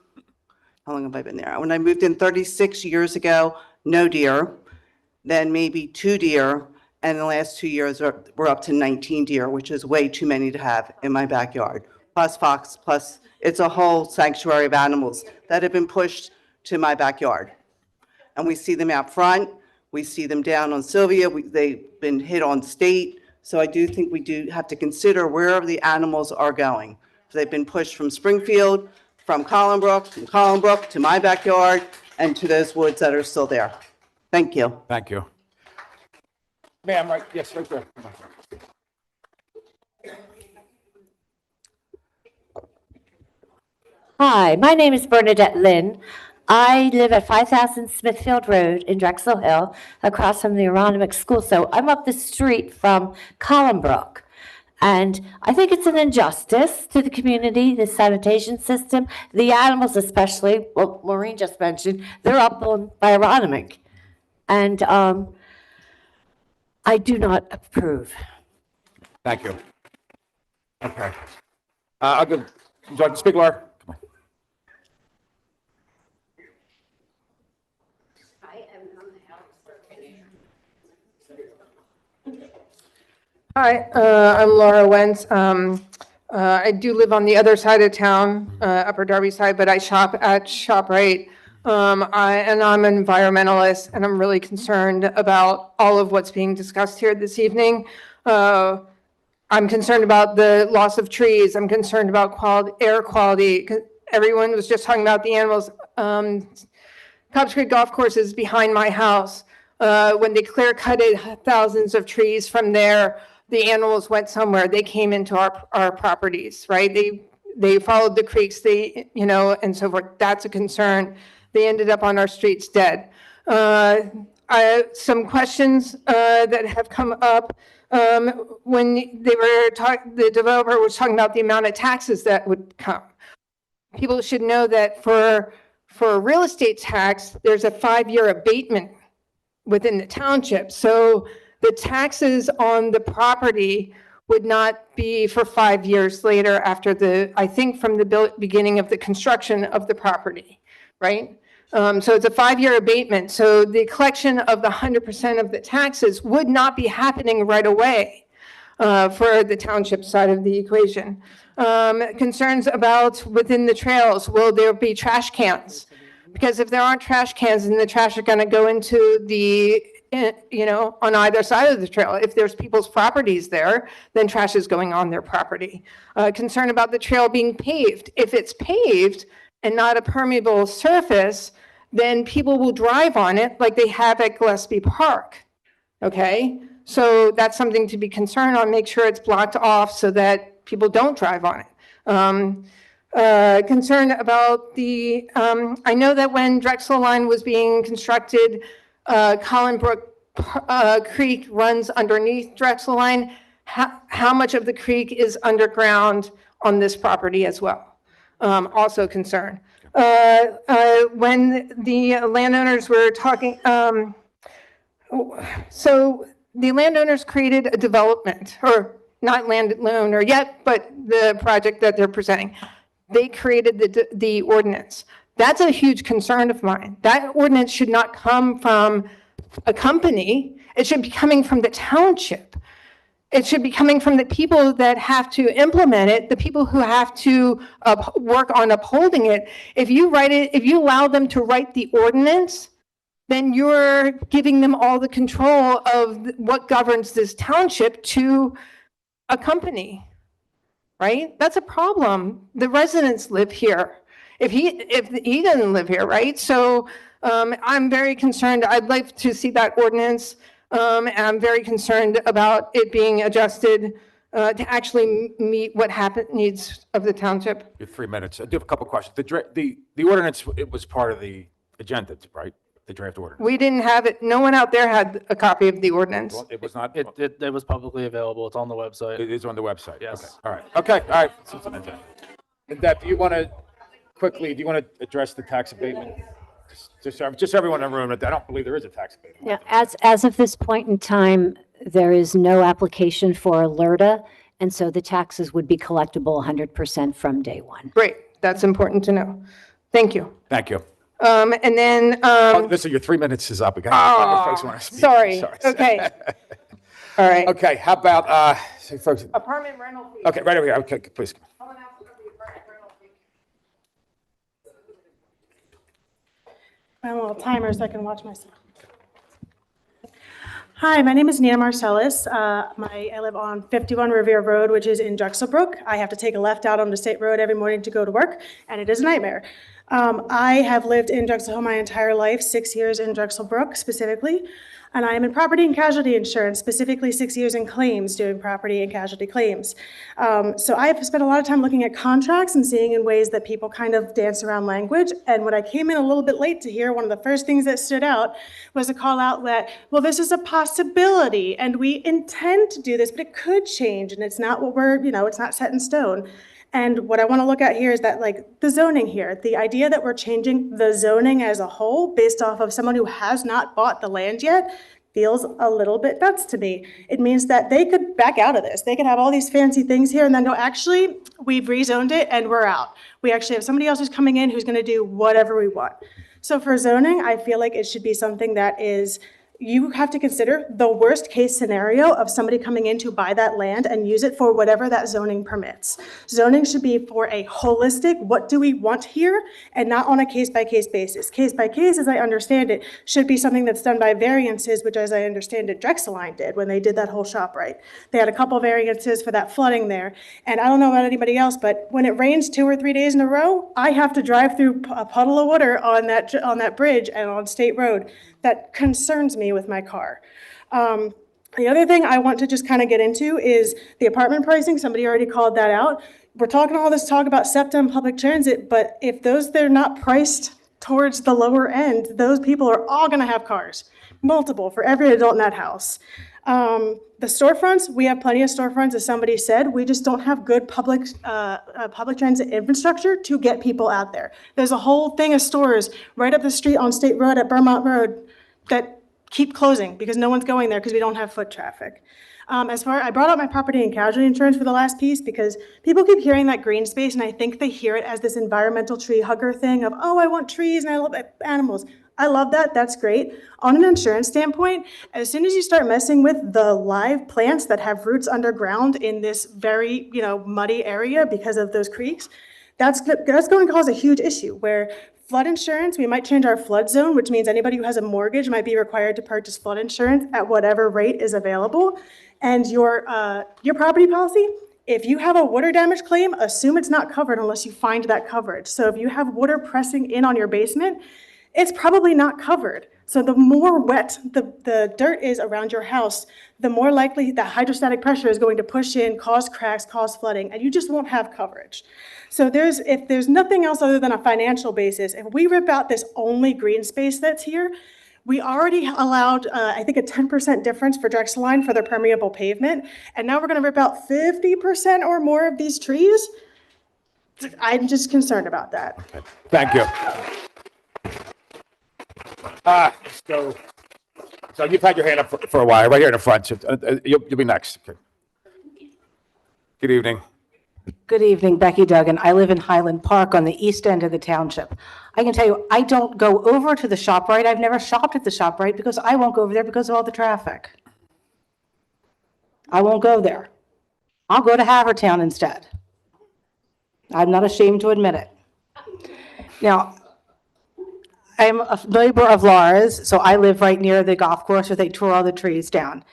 how long have I been there? When I moved in 36 years ago, no deer, then maybe 2 deer, and the last 2 years we're up to 19 deer, which is way too many to have in my backyard. Plus fox, plus it's a whole sanctuary of animals that have been pushed to my backyard. And we see them out front, we see them down on Sylvia, they've been hit on State. So I do think we do have to consider where the animals are going. They've been pushed from Springfield, from Collinbrook to my backyard, and to those woods that are still there. Thank you. Thank you. Ma'am, right, yes, right there. Hi, my name is Bernadette Lynn. I live at 5000 Smithfield Road in Drexel Hill, across from the Aronimink School. So I'm up the street from Collinbrook. And I think it's an injustice to the community, the sanitation system, the animals especially. Well, Maureen just mentioned, they're up on by Aronimink. And I do not approve. Thank you. Okay. I'll give, would you like to speak, Laura? Come on. Hi, I'm Laura Wentz. I do live on the other side of town, Upper Darby side, but I shop at ShopRite. And I'm an environmentalist, and I'm really concerned about all of what's being discussed here this evening. I'm concerned about the loss of trees. I'm concerned about air quality. Everyone was just talking about the animals. Cobbs Creek Golf Course is behind my house. When they clear-cutted thousands of trees from there, the animals went somewhere. They came into our properties, right? They followed the creeks, and so forth. That's a concern. They ended up on our streets dead. Some questions that have come up when the developer was talking about the amount of taxes that would come. People should know that for a real estate tax, there's a 5-year abatement within the township. So the taxes on the property would not be for 5 years later after I think from the beginning of the construction of the property, right? So it's a 5-year abatement. So the collection of the 100% of the taxes would not be happening right away for the township side of the equation. Concerns about within the trails, will there be trash cans? Because if there aren't trash cans, then the trash are going to go into on either side of the trail. If there's people's properties there, then trash is going on their property. Concern about the trail being paved. If it's paved and not a permeable surface, then people will drive on it like they have at Gillespie Park. Okay, so that's something to be concerned on. Make sure it's blocked off so that people don't drive on it. Concern about I know that when Drexel Line was being constructed, Collinbrook Creek runs underneath Drexel Line. How much of the creek is underground on this property as well? Also concern. When the landowners were talking, so the landowners created a development, or not landowner yet, but the project that they're presenting. They created the ordinance. That's a huge concern of mine. That ordinance should not come from a company. It should be coming from the township. It should be coming from the people that have to implement it, the people who have to work on upholding it. If you allow them to write the ordinance, then you're giving them all the control of what governs this township to a company, right? That's a problem. The residents live here. If he doesn't live here, right? So I'm very concerned. I'd like to see that ordinance. And I'm very concerned about it being adjusted to actually meet what needs of the township. You have 3 minutes. I do have a couple questions. The ordinance, it was part of the agenda, right? The draft order. We didn't have it. No one out there had a copy of the ordinance. It was not. It was publicly available. It's on the website. It is on the website. Yes. Okay. All right. Okay. All right. And Deb, do you want to address the tax abatement? Just everyone in the room. I don't believe there is a tax abatement. Yeah, as of this point in time, there is no application for alerta, And so the taxes would be collectible 100% from day one. Great, that's important to know. Thank you. Thank you. And then, Listen, your 3 minutes is up. We got other folks who want to speak. sorry, okay. All right. Okay, how about, folks? Apartment rental fee. Okay, right over here. Okay, please. My little timer so I can watch myself. Hi, my name is Nina Marcellus. I live on 51 Revere Road, which is in Drexelbrook. I have to take a left out onto State Road every morning to go to work, and it is a nightmare. I have lived in Drexel Hill my entire life, 6 years in Drexelbrook specifically, and I am in property and casualty insurance, specifically 6 years in claims, doing property and casualty claims. So I have spent a lot of time looking at contracts and seeing in ways that people kind of dance around language. And when I came in a little bit late to hear, one of the first things that stood out was a call out that, well, this is a possibility and we intend to do this, but it could change and it's not what we're, it's not set in stone. And what I want to look at here is that, like, the zoning here, the idea that we're changing the zoning as a whole based off of someone who has not bought the land yet feels a little bit nuts to me. It means that they could back out of this. They could have all these fancy things here and then go, actually, we've rezoned it and we're out. We actually have somebody else who's coming in who's going to do whatever we want. So for zoning, I feel like it should be something that is, you have to consider the worst case scenario of somebody coming in to buy that land and use it for whatever that zoning permits. Zoning should be for a holistic, what do we want here, and not on a case-by-case basis. Case-by-case, as I understand it, should be something that's done by variances, which as I understand it, Drexeline did when they did that whole shop right. They had a couple variances for that flooding there. And I don't know about anybody else, but when it rains 2 or 3 days in a row, I have to drive through a puddle of water on that bridge and on State Road. That concerns me with my car. The other thing I want to just kind of get into is the apartment pricing. Somebody already called that out. We're talking all this talk about SEPTA and public transit, but if they're not priced towards the lower end, those people are all going to have cars, multiple for every adult in that house. The storefronts, we have plenty of storefronts, as somebody said. We just don't have good public transit infrastructure to get people out there. There's a whole thing of stores right up the street on State Road at Vermont Road that keep closing because no one's going there because we don't have foot traffic. I brought up my property and casualty insurance for the last piece because people keep hearing that green space and I think they hear it as this environmental tree hugger thing of, oh, I want trees and I love animals. I love that, that's great. On an insurance standpoint, as soon as you start messing with the live plants that have roots underground in this very, muddy area because of those creeks, that's going to cause a huge issue where flood insurance, we might change our flood zone, which means anybody who has a mortgage might be required to purchase flood insurance at whatever rate is available. And your property policy, if you have a water damage claim, assume it's not covered unless you find that coverage. So if you have water pressing in on your basement, it's probably not covered. So the more wet the dirt is around your house, the more likely the hydrostatic pressure is going to push in, cause cracks, cause flooding, and you just won't have coverage. So if there's nothing else other than a financial basis, if we rip out this only green space that's here, we already allowed, I think, a 10% difference for Drexeline for their permeable pavement, and now we're going to rip out 50% or more of these trees. I'm just concerned about that. Okay. Thank you. So you've had your hand up for a while, right here in the front. So, you'll be next. Okay. Good evening. Good evening, Becky Duggan. I live in Highland Park on the east end of the township. I can tell you, I don't go over to the ShopRite. I've never shopped at the ShopRite because I won't go over there because of all the traffic. I won't go there. I'll go to Havertown instead. I'm not ashamed to admit it. Now, I'm a neighbor of Laura's, so I live right near the golf course where they tore all the trees down.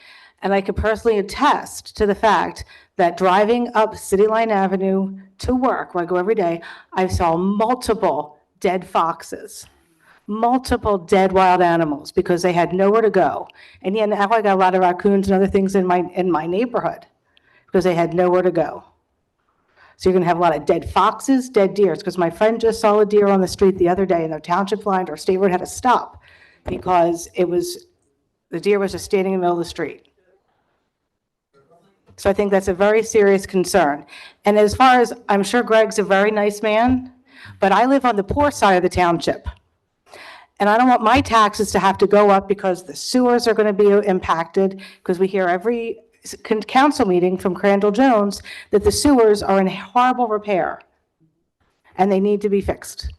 And I can personally attest to the fact that driving up City Line Avenue to work, where I go every day, I saw multiple dead foxes, multiple dead wild animals because they had nowhere to go. And yeah, now I got a lot of raccoons and other things in my neighborhood because they had nowhere to go. So you're going to have a lot of dead foxes, dead deers, because my friend just saw a deer on the street the other day and the township line or State Road had to stop because the deer was just standing in the middle of the street. So I think that's a very serious concern. And as far as, I'm sure Greg's a very nice man, but I live on the poor side of the township. And I don't want my taxes to have to go up because the sewers are going to be impacted, because we hear every council meeting from Crandall Jones that the sewers are in horrible repair and they need to be fixed.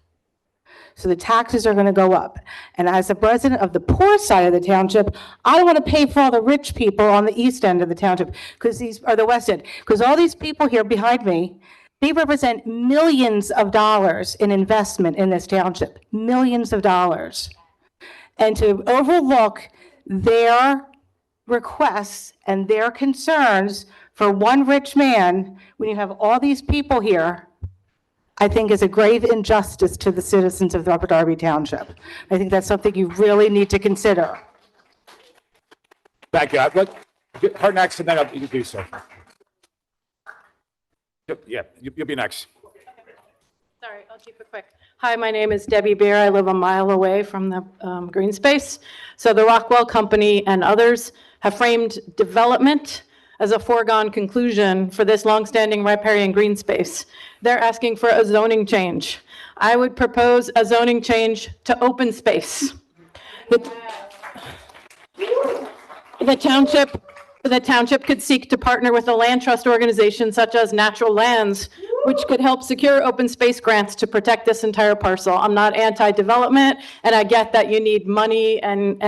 So the taxes are going to go up. And as a resident of the poor side of the township, I don't want to pay for all the rich people on the east end of the township, or the west end, because all these people here behind me, they represent millions of dollars in investment in this township, millions of dollars. And to overlook their requests and their concerns for one rich man, when you have all these people here, I think is a grave injustice to the citizens of Upper Darby Township. I think that's something you really need to consider. Thank you. I've got her next, and then you do so. Yeah, you'll be next. Sorry, I'll keep it quick. Hi, my name is Debbie Bear. I live a mile away from the green space. So the Rockwell Company and others have framed development as a foregone conclusion for this longstanding riparian green space. They're asking for a zoning change. I would propose a zoning change to open space. The township could seek to partner with a land trust organization such as Natural Lands, which could help secure open space grants to protect this entire parcel. I'm not anti-development, and I get that you need money and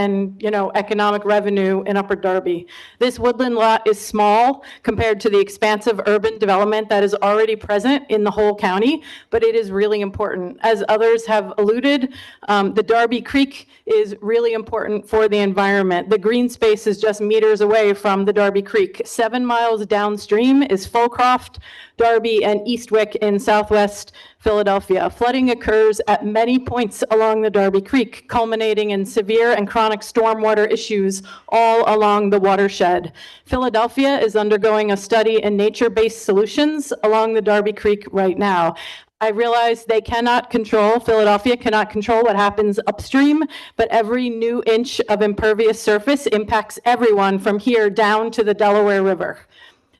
economic revenue in Upper Darby. This woodland lot is small compared to the expansive urban development that is already present in the whole county, but it is really important. As others have alluded, the Darby Creek is really important for the environment. The green space is just meters away from the Darby Creek. 7 miles downstream is Fulcroft, Darby, and Eastwick in southwest Philadelphia. Flooding occurs at many points along the Darby Creek, culminating in severe and chronic stormwater issues all along the watershed. Philadelphia is undergoing a study in nature-based solutions along the Darby Creek right now. I realize Philadelphia cannot control what happens upstream, but every new inch of impervious surface impacts everyone from here down to the Delaware River.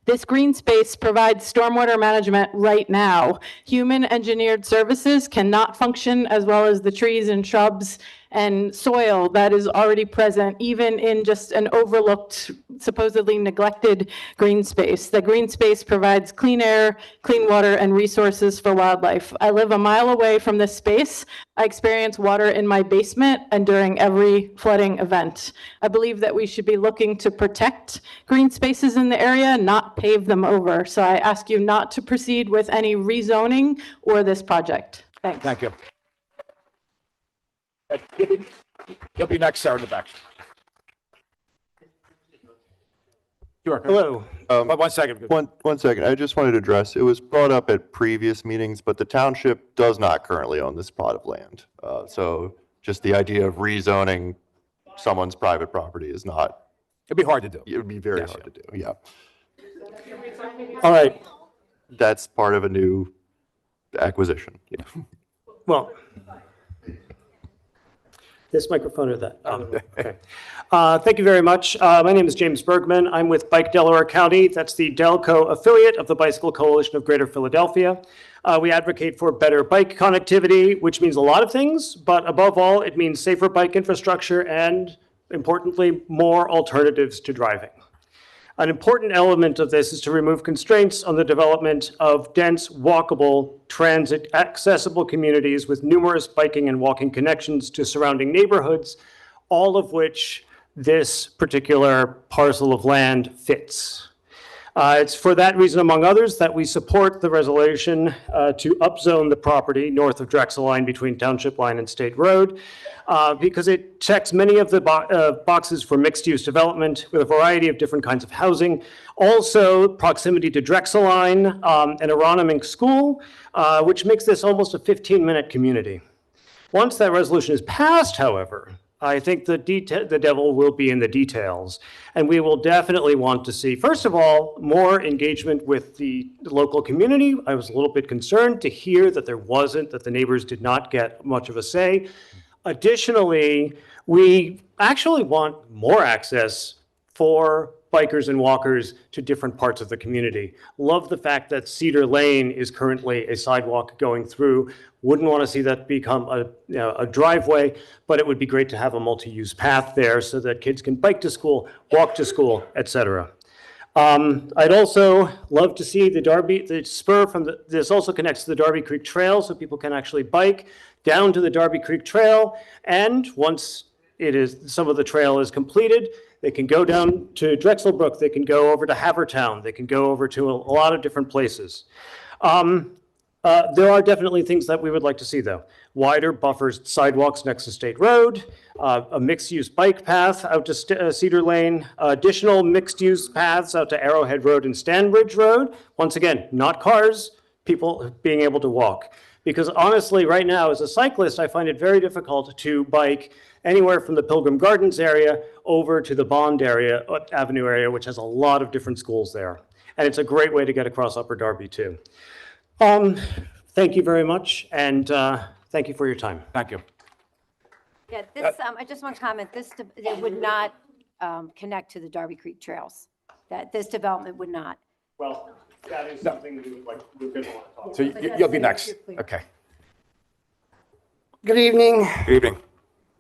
This green space provides stormwater management right now. Human-engineered services cannot function as well as the trees and shrubs and soil that is already present, even in just an overlooked, supposedly neglected green space. The green space provides clean air, clean water, and resources for wildlife. I live a mile away from this space. I experience water in my basement and during every flooding event. I believe that we should be looking to protect green spaces in the area, not pave them over. So I ask you not to proceed with any rezoning or this project. Thanks. Thank you. You'll be next, Sarah, in the back. Sure. Hello. But 1 second. One second. I just wanted to address, it was brought up at previous meetings, but the township does not currently own this plot of land. So just the idea of rezoning someone's private property is not. It'd be hard to do. It would be very hard to do, yeah. All right. That's part of a new acquisition, yeah. Well, this microphone or that? Okay. Thank you very much. My name is James Bergman. I'm with Bike Delaware County. That's the Delco affiliate of the Bicycle Coalition of Greater Philadelphia. We advocate for better bike connectivity, which means a lot of things, but above all, it means safer bike infrastructure and, importantly, more alternatives to driving. An important element of this is to remove constraints on the development of dense, walkable, transit-accessible communities with numerous biking and walking connections to surrounding neighborhoods, all of which this particular parcel of land fits. It's for that reason, among others, that we support the resolution to upzone the property north of Drexel Line between Township Line and State Road, because it checks many of the boxes for mixed-use development with a variety of different kinds of housing. Also, proximity to Drexel Line and Aronimink School, which makes this almost a 15-minute community. Once that resolution is passed, however, I think the devil will be in the details. And we will definitely want to see, first of all, more engagement with the local community. I was a little bit concerned to hear that that the neighbors did not get much of a say. Additionally, we actually want more access for bikers and walkers to different parts of the community. Love the fact that Cedar Lane is currently a sidewalk going through. Wouldn't want to see that become a driveway, but it would be great to have a multi-use path there so that kids can bike to school, walk to school, etc. I'd also love to see the spur from this also connects to the Darby Creek Trail, so people can actually bike down to the Darby Creek Trail. And once some of the trail is completed, they can go down to Drexel Brook, they can go over to Havertown, they can go over to a lot of different places. There are definitely things that we would like to see, though. Wider buffers, sidewalks next to State Road, a mixed-use bike path out to Cedar Lane, additional mixed-use paths out to Arrowhead Road and Stanbridge Road. Once again, not cars, people being able to walk. Because honestly, right now, as a cyclist, I find it very difficult to bike anywhere from the Pilgrim Gardens area over to the Bond Avenue area, which has a lot of different schools there. And it's a great way to get across Upper Darby, too. Thank you very much, and thank you for your time. Thank you. Yeah, this, I just want to comment, it would not connect to the Darby Creek trails. That this development would not. Well, that is something we're going to want So to talk about. you'll be next. Okay. Good evening, Good evening.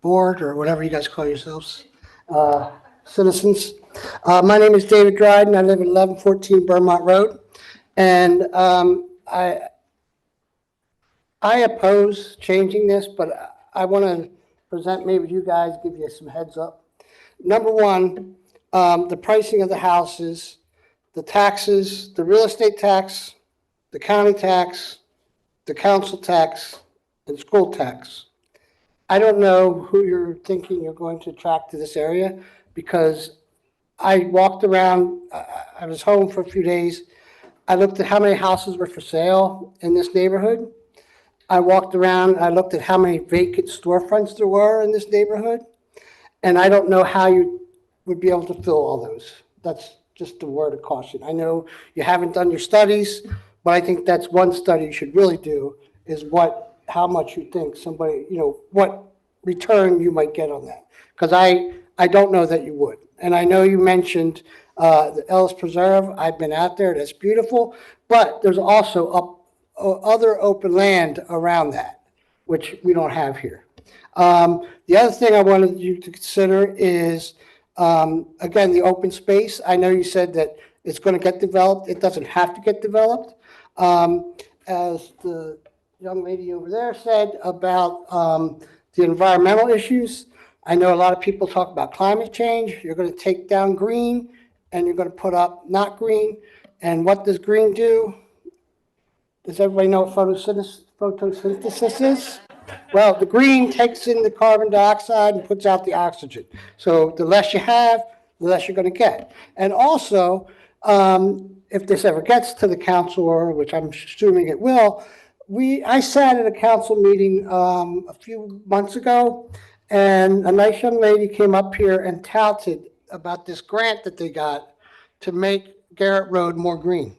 board, or whatever you guys call yourselves, citizens. My name is David Dryden. I live at 1114 Vermont Road. And I oppose changing this, but I want to present maybe you guys, give you some heads up. Number one, the pricing of the houses, the taxes, the real estate tax, the county tax, the council tax, and school tax. I don't know who you're thinking you're going to attract to this area, because I walked around, I was home for a few days. I looked at how many houses were for sale in this neighborhood. I walked around, I looked at how many vacant storefronts there were in this neighborhood. And I don't know how you would be able to fill all those. That's just a word of caution. I know you haven't done your studies, but I think that's one study you should really do, is how much you think somebody, what return you might get on that. Because I don't know that you would. And I know you mentioned the Ellis Preserve. I've been out there. That's beautiful. But there's also other open land around that, which we don't have here. The other thing I wanted you to consider is, again, the open space. I know you said that it's going to get developed. It doesn't have to get developed. As the young lady over there said about the environmental issues, I know a lot of people talk about climate change. You're going to take down green and you're going to put up not green. And what does green do? Does everybody know what photosynthesis is? Well, the green takes in the carbon dioxide and puts out the oxygen. So the less you have, the less you're going to get. And also, if this ever gets to the council, or which I'm assuming it will, I sat at a council meeting a few months ago, and a nice young lady came up here and touted about this grant that they got to make Garrett Road more green.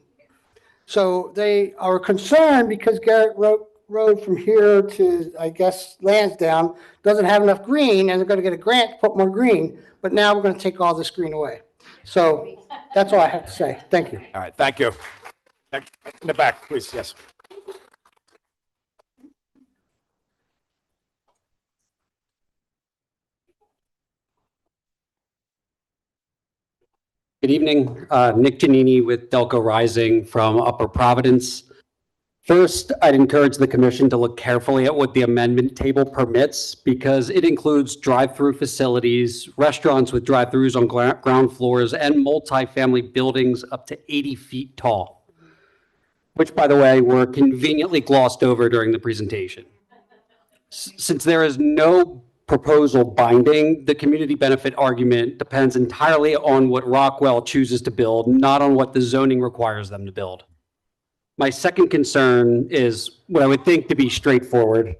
So they are concerned because Garrett Road from here to, I guess, Lansdowne doesn't have enough green, and they're going to get a grant to put more green. But now we're going to take all this green away. So that's all I have to say. Thank you. All right, thank you. In the back, please, yes. Good evening, Nick Giannini with Delco Rising from Upper Providence. First, I'd encourage the commission to look carefully at what the amendment table permits, because it includes drive-through facilities, restaurants with drive-throughs on ground floors, and multifamily buildings up to 80 feet tall, which, by the way, were conveniently glossed over during the presentation. Since there is no proposal binding, the community benefit argument depends entirely on what Rockwell chooses to build, not on what the zoning requires them to build. My second concern is what I would think to be straightforward.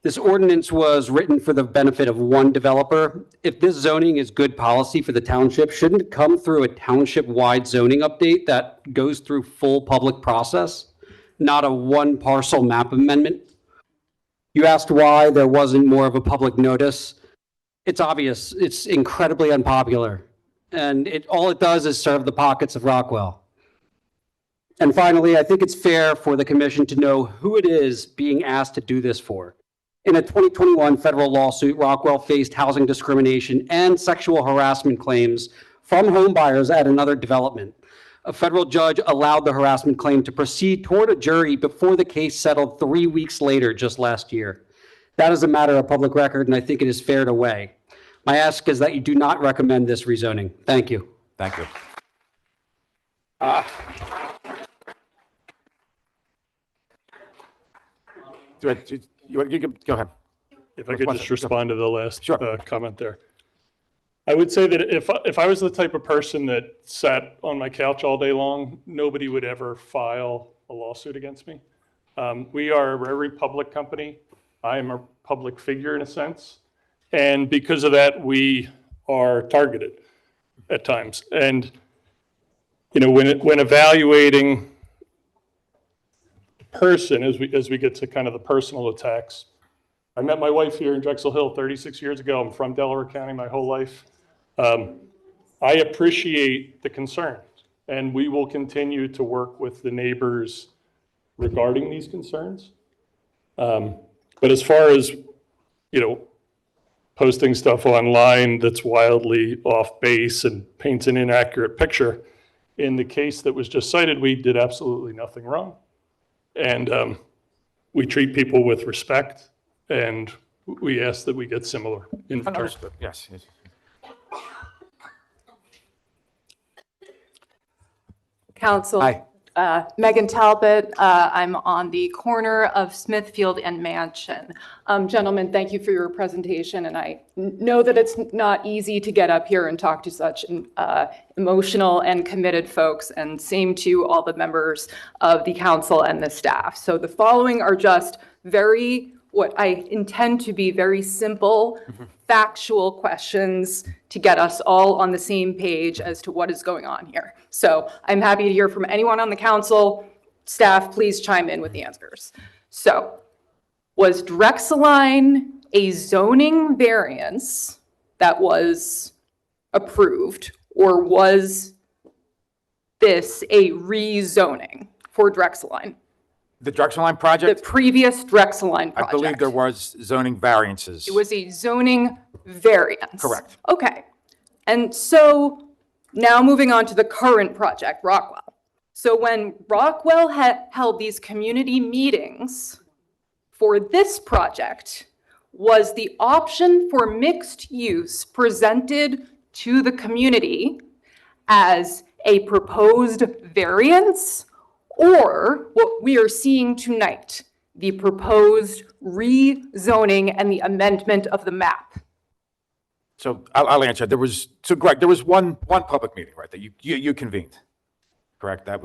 This ordinance was written for the benefit of one developer. If this zoning is good policy for the township, shouldn't it come through a township-wide zoning update that goes through full public process, not a one parcel map amendment? You asked why there wasn't more of a public notice. It's obvious. It's incredibly unpopular. And all it does is serve the pockets of Rockwell. And finally, I think it's fair for the commission to know who it is being asked to do this for. In a 2021 federal lawsuit, Rockwell faced housing discrimination and sexual harassment claims from home buyers at another development. A federal judge allowed the harassment claim to proceed toward a jury before the case settled 3 weeks later, just last year. That is a matter of public record, and I think it is fair to weigh. My ask is that you do not recommend this rezoning. Thank you. Thank you. You can go ahead. If I could just respond to the last comment there. I would say that if I was the type of person that sat on my couch all day long, nobody would ever file a lawsuit against me. We are a very public company. I am a public figure in a sense. And because of that, we are targeted at times. And, you know, when evaluating a person, as we get to kind of the personal attacks, I met my wife here in Drexel Hill 36 years ago. I'm from Delaware County my whole life. I appreciate the concern, and we will continue to work with the neighbors regarding these concerns. But as far as, you know, posting stuff online that's wildly off base and paints an inaccurate picture, in the case that was just cited, we did absolutely nothing wrong. And we treat people with respect, and we ask that we get similar in return. Understood. Yes. Council. Hi. Megan Talbot. I'm on the corner of Smithfield and Mansion. Gentlemen, thank you for your presentation, and I know that it's not easy to get up here and talk to such emotional and committed folks, and same to all the members of the council and the staff. So the following are just what I intend to be very simple, factual questions to get us all on the same page as to what is going on here. So I'm happy to hear from anyone on the council. Staff, please chime in with the answers. So, was Drexeline a zoning variance that was approved, or was this a rezoning for Drexeline? The Drexeline project? The previous Drexeline project. I believe there was zoning variances. It was a zoning variance. Correct. Okay. And so now moving on to the current project, Rockwell. So when Rockwell held these community meetings for this project, was the option for mixed use presented to the community as a proposed variance, or what we are seeing tonight, the proposed rezoning and the amendment of the map? So I'll answer. Greg, there was one public meeting, right, that you convened, correct? That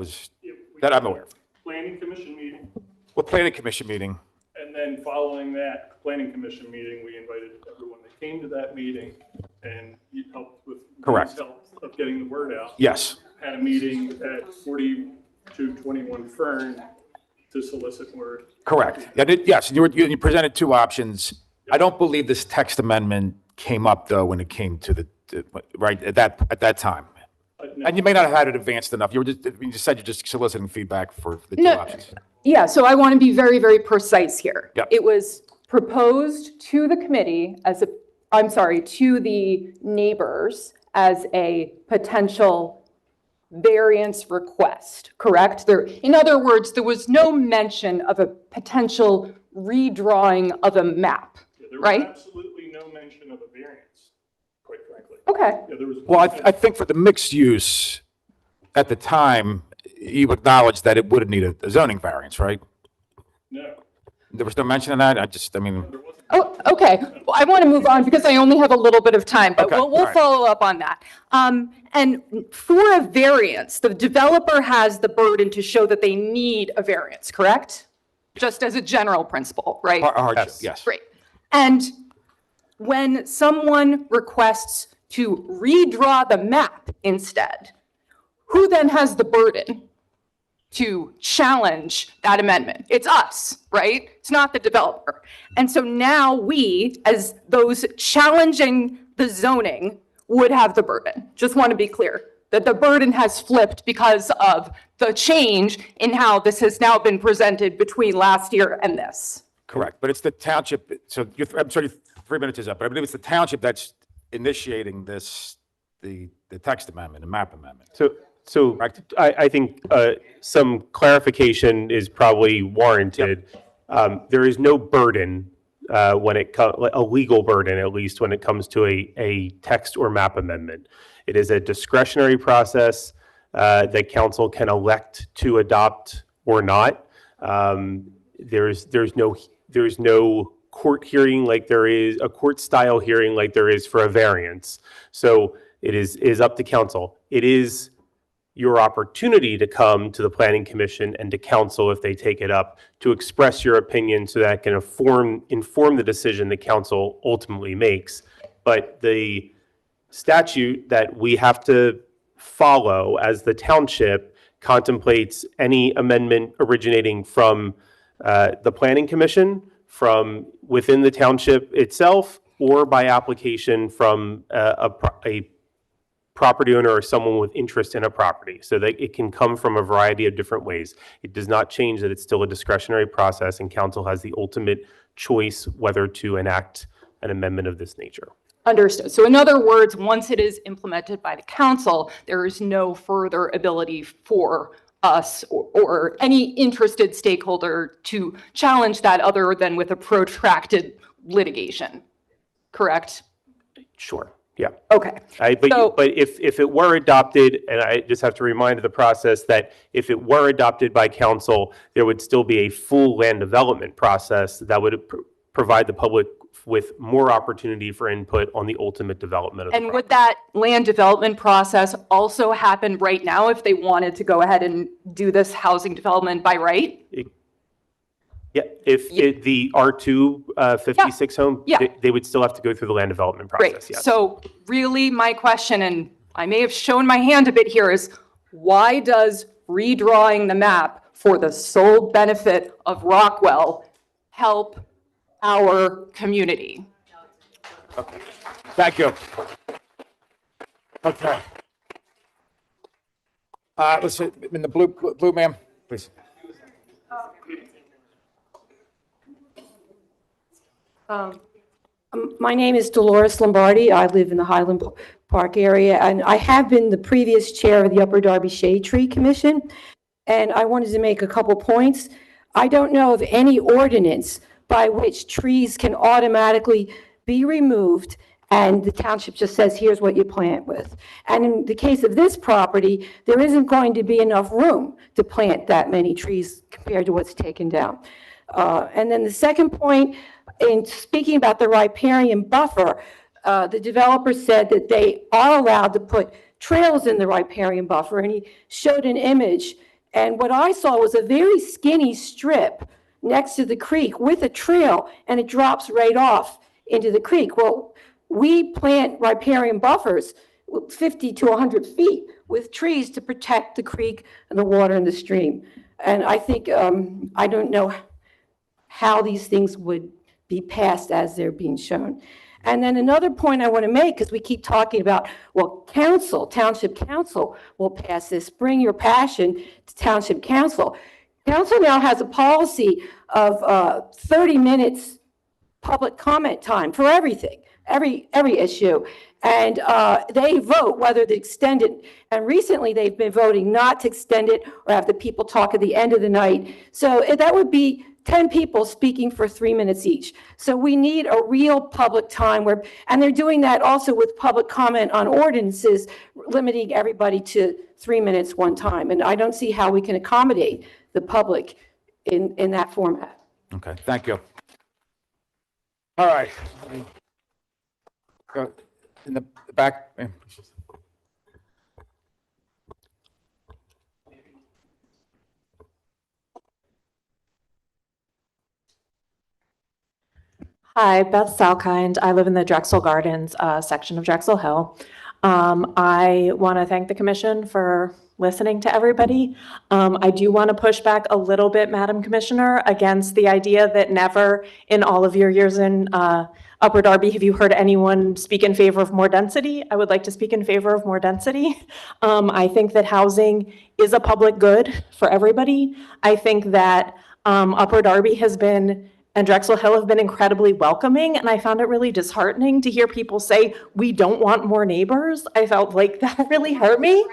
I'm aware of. Planning commission meeting. Well, planning commission meeting. And then following that planning commission meeting, we invited everyone that came to that meeting, and you helped with Correct. help of getting the word out. Yes. Had a meeting at 4221 Fern to solicit word. Correct. Yes, you presented two options. I don't believe this text amendment came up, though, when it came to right at that time. And you may not have had it advanced enough. You just said you're just soliciting feedback for the two options. Yeah, so I want to be very, very precise here. Yep. It was proposed to the committee to the neighbors as a potential variance request, correct? In other words, there was no mention of a potential redrawing of a map, right? There was absolutely no mention of a variance, quite frankly. Okay. Yeah, there was Well, I think for the mixed use, at the time, you acknowledged that it would need a zoning variance, right? No. There was no mention of that? Oh, okay. Well, I want to move on because I only have a little bit of time, but Okay, we'll all right. follow up on that. And for a variance, the developer has the burden to show that they need a variance, correct? Just as a general principle, right? Hardship, yes. Great. And when someone requests to redraw the map instead, who then has the burden to challenge that amendment? It's us, right? It's not the developer. And so now we, as those challenging the zoning, would have the burden. Just want to be clear that the burden has flipped because of the change in how this has now been presented between last year and this. Correct, but it's the township, I'm sorry, 3 minutes is up, but I believe it's the township that's initiating the text amendment, the map amendment. So So I think some clarification is probably warranted. There is no burden when it comes, a legal burden at least, when it comes to a text or map amendment. It is a discretionary process that council can elect to adopt or not. There's no court hearing like there is a court style hearing like there is for a variance. So it is up to council. It is your opportunity to come to the planning commission and to council if they take it up, to express your opinion so that it can inform the decision that council ultimately makes. But the statute that we have to follow as the township contemplates any amendment originating from the planning commission, from within the township itself, or by application from a property owner or someone with interest in a property. So that it can come from a variety of different ways. It does not change that it's still a discretionary process, and council has the ultimate choice whether to enact an amendment of this nature. Understood. So in other words, once it is implemented by the council, there is no further ability for us or any interested stakeholder to challenge that other than with a protracted litigation, correct? Sure, yeah. Okay. But if it were adopted, and I just have to remind of the process that if it were adopted by council, there would still be a full land development process that would provide the public with more opportunity for input on the ultimate development of the And would that land development process also happen right now if they wanted to go ahead and do this housing development by right? Yeah, if the R2 56 home, they would still have to go through the land development process, Great. yes. So really my question, and I may have shown my hand a bit here, is why does redrawing the map for the sole benefit of Rockwell help our community? Okay. Thank you. Okay. Let's see, in the blue ma'am, please. My name is Dolores Lombardi. I live in the Highland Park area, and I have been the previous chair of the Upper Darby Shade Tree Commission, and I wanted to make a couple points. I don't know of any ordinance by which trees can automatically be removed and the township just says, here's what you plant with. And in the case of this property, there isn't going to be enough room to plant that many trees compared to what's taken down. And then the second point, in speaking about the riparian buffer, the developer said that they are allowed to put trails in the riparian buffer, and he showed an image. And what I saw was a very skinny strip next to the creek with a trail, and it drops right off into the creek. Well, we plant riparian buffers 50 to 100 feet with trees to protect the creek and the water in the stream. And I think, I don't know how these things would be passed as they're being shown. And then another point I want to make, because we keep talking about, well, council, township council will pass this. Bring your passion to township council. Council now has a policy of 30 minutes public comment time for everything, every issue. And they vote whether to extend it. And recently they've been voting not to extend it or have the people talk at the end of the night. So that would be 10 people speaking for 3 minutes each. So we need a real public time where, and they're doing that also with public comment on ordinances, limiting everybody to 3 minutes one time. And I don't see how we can accommodate the public in that format. Okay, thank you. All right. Go in the back. Hi, Beth Salkind. I live in the Drexel Gardens section of Drexel Hill. I want to thank the commission for listening to everybody. I do want to push back a little bit, Madam Commissioner, against the idea that never in all of your years in Upper Darby have you heard anyone speak in favor of more density. I would like to speak in favor of more density. I think that housing is a public good for everybody. I think that Upper Darby has been and Drexel Hill have been incredibly welcoming, and I found it really disheartening to hear people say, we don't want more neighbors. I felt like that really hurt me.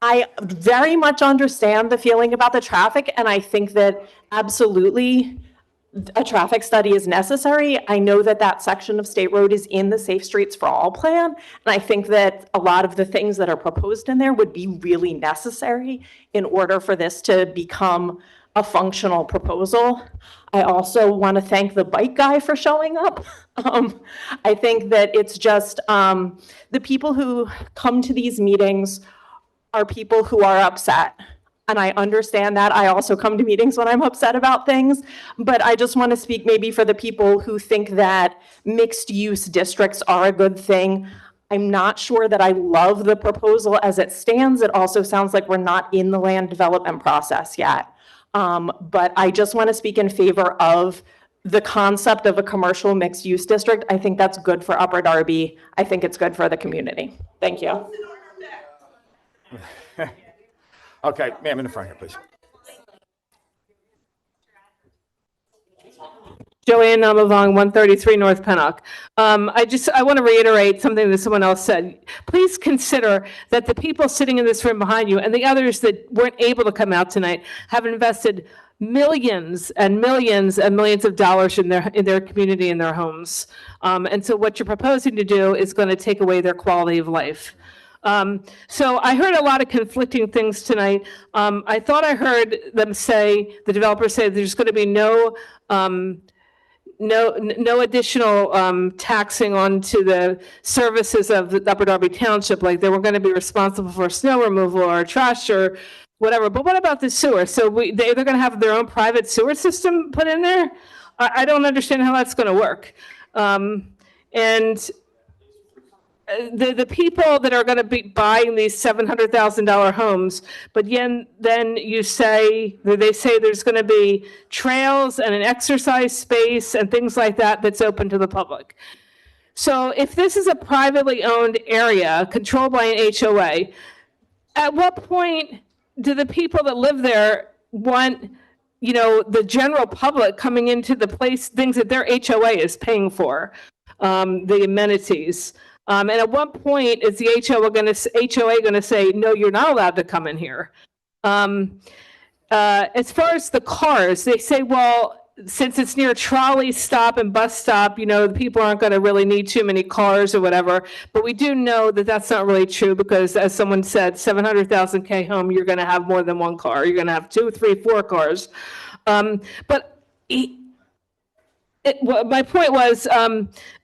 I very much understand the feeling about the traffic, and I think that absolutely a traffic study is necessary. I know that that section of State Road is in the Safe Streets for All plan, and I think that a lot of the things that are proposed in there would be really necessary in order for this to become a functional proposal. I also want to thank the bike guy for showing up. I think that it's just the people who come to these meetings are people who are upset. And I understand that. I also come to meetings when I'm upset about things. But I just want to speak maybe for the people who think that mixed use districts are a good thing. I'm not sure that I love the proposal as it stands. It also sounds like we're not in the land development process yet. But I just want to speak in favor of the concept of a commercial mixed use district. I think that's good for Upper Darby. I think it's good for the community. Thank you. Okay, ma'am, in the front here, please. Joanne Namavong, 133 North Pennock. I want to reiterate something that someone else said. Please consider that the people sitting in this room behind you and the others that weren't able to come out tonight have invested millions and millions and millions of dollars in their community and their homes. And so what you're proposing to do is going to take away their quality of life. So I heard a lot of conflicting things tonight. I thought I heard them say, the developers say there's going to be no additional taxing onto the services of the Upper Darby Township, like they were going to be responsible for snow removal or trash or whatever. But what about the sewer? So they're going to have their own private sewer system put in there? I don't understand how that's going to work. And the people that are going to be buying these $700,000 homes, but then you say, they say there's going to be trails and an exercise space and things like that that's open to the public. So if this is a privately owned area controlled by an HOA, at what point do the people that live there want, the general public coming into the place, things that their HOA is paying for, the amenities? And at what point is the HOA going to say, no, you're not allowed to come in here? As far as the cars, they say, well, since it's near a trolley stop and bus stop, the people aren't going to really need too many cars or whatever. But we do know that that's not really true because, as someone said, 700,000 K home, you're going to have more than one car. You're going to have 2, 3, 4 cars. But my point was,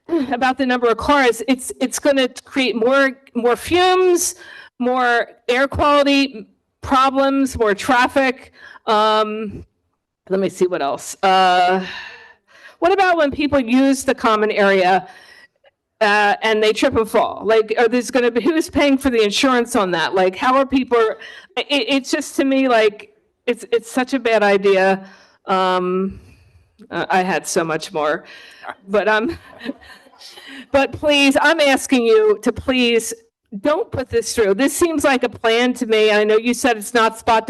about the number of cars, it's going to create more fumes, more air quality problems, more traffic. Let me see what else. What about when people use the common area and they trip and fall? Like, who's paying for the insurance on that? Like, how are people? It's just, to me, like it's such a bad idea. I had so much more, but please, I'm asking you to please don't put this through. This seems like a plan to me. I know you said it's not spot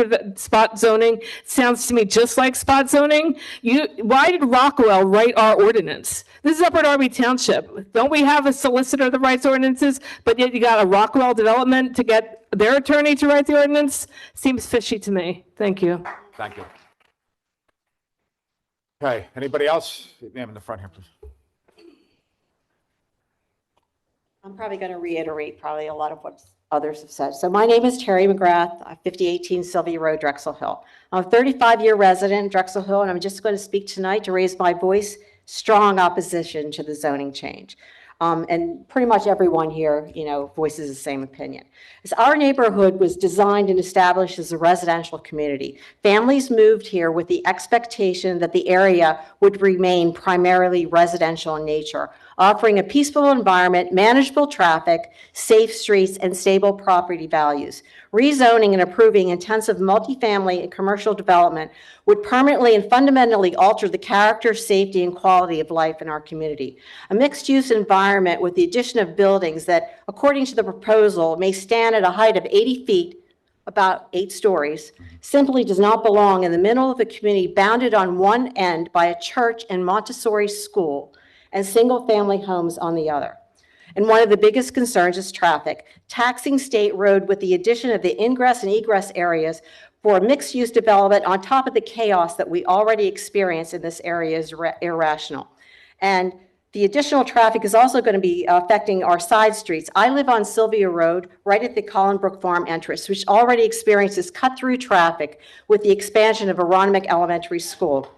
zoning. It sounds to me just like spot zoning. Why did Rockwell write our ordinance? This is Upper Darby Township. Don't we have a solicitor that writes ordinances? But yet you got a Rockwell development to get their attorney to write the ordinance? Seems fishy to me. Thank you. Thank you. Okay, anybody else? Ma'am, in the front here, please. I'm probably going to reiterate a lot of what others have said. So my name is Terry McGrath, 5018 Sylvia Road, Drexel Hill. I'm a 35-year resident in Drexel Hill, and I'm just going to speak tonight to raise my voice, strong opposition to the zoning change. And pretty much everyone here, voices the same opinion. As our neighborhood was designed and established as a residential community, families moved here with the expectation that the area would remain primarily residential in nature, offering a peaceful environment, manageable traffic, safe streets, and stable property values. Rezoning and approving intensive multifamily and commercial development would permanently and fundamentally alter the character, safety, and quality of life in our community. A mixed-use environment with the addition of buildings that, according to the proposal, may stand at a height of 80 feet, about 8 stories, simply does not belong in the middle of a community bounded on one end by a church and Montessori school and single-family homes on the other. And one of the biggest concerns is traffic. Taxing State Road with the addition of the ingress and egress areas for mixed-use development on top of the chaos that we already experience in this area is irrational. And the additional traffic is also going to be affecting our side streets. I live on Sylvia Road, right at the Collinbrook Farm entrance, which already experiences cut-through traffic with the expansion of Aronimink Elementary School.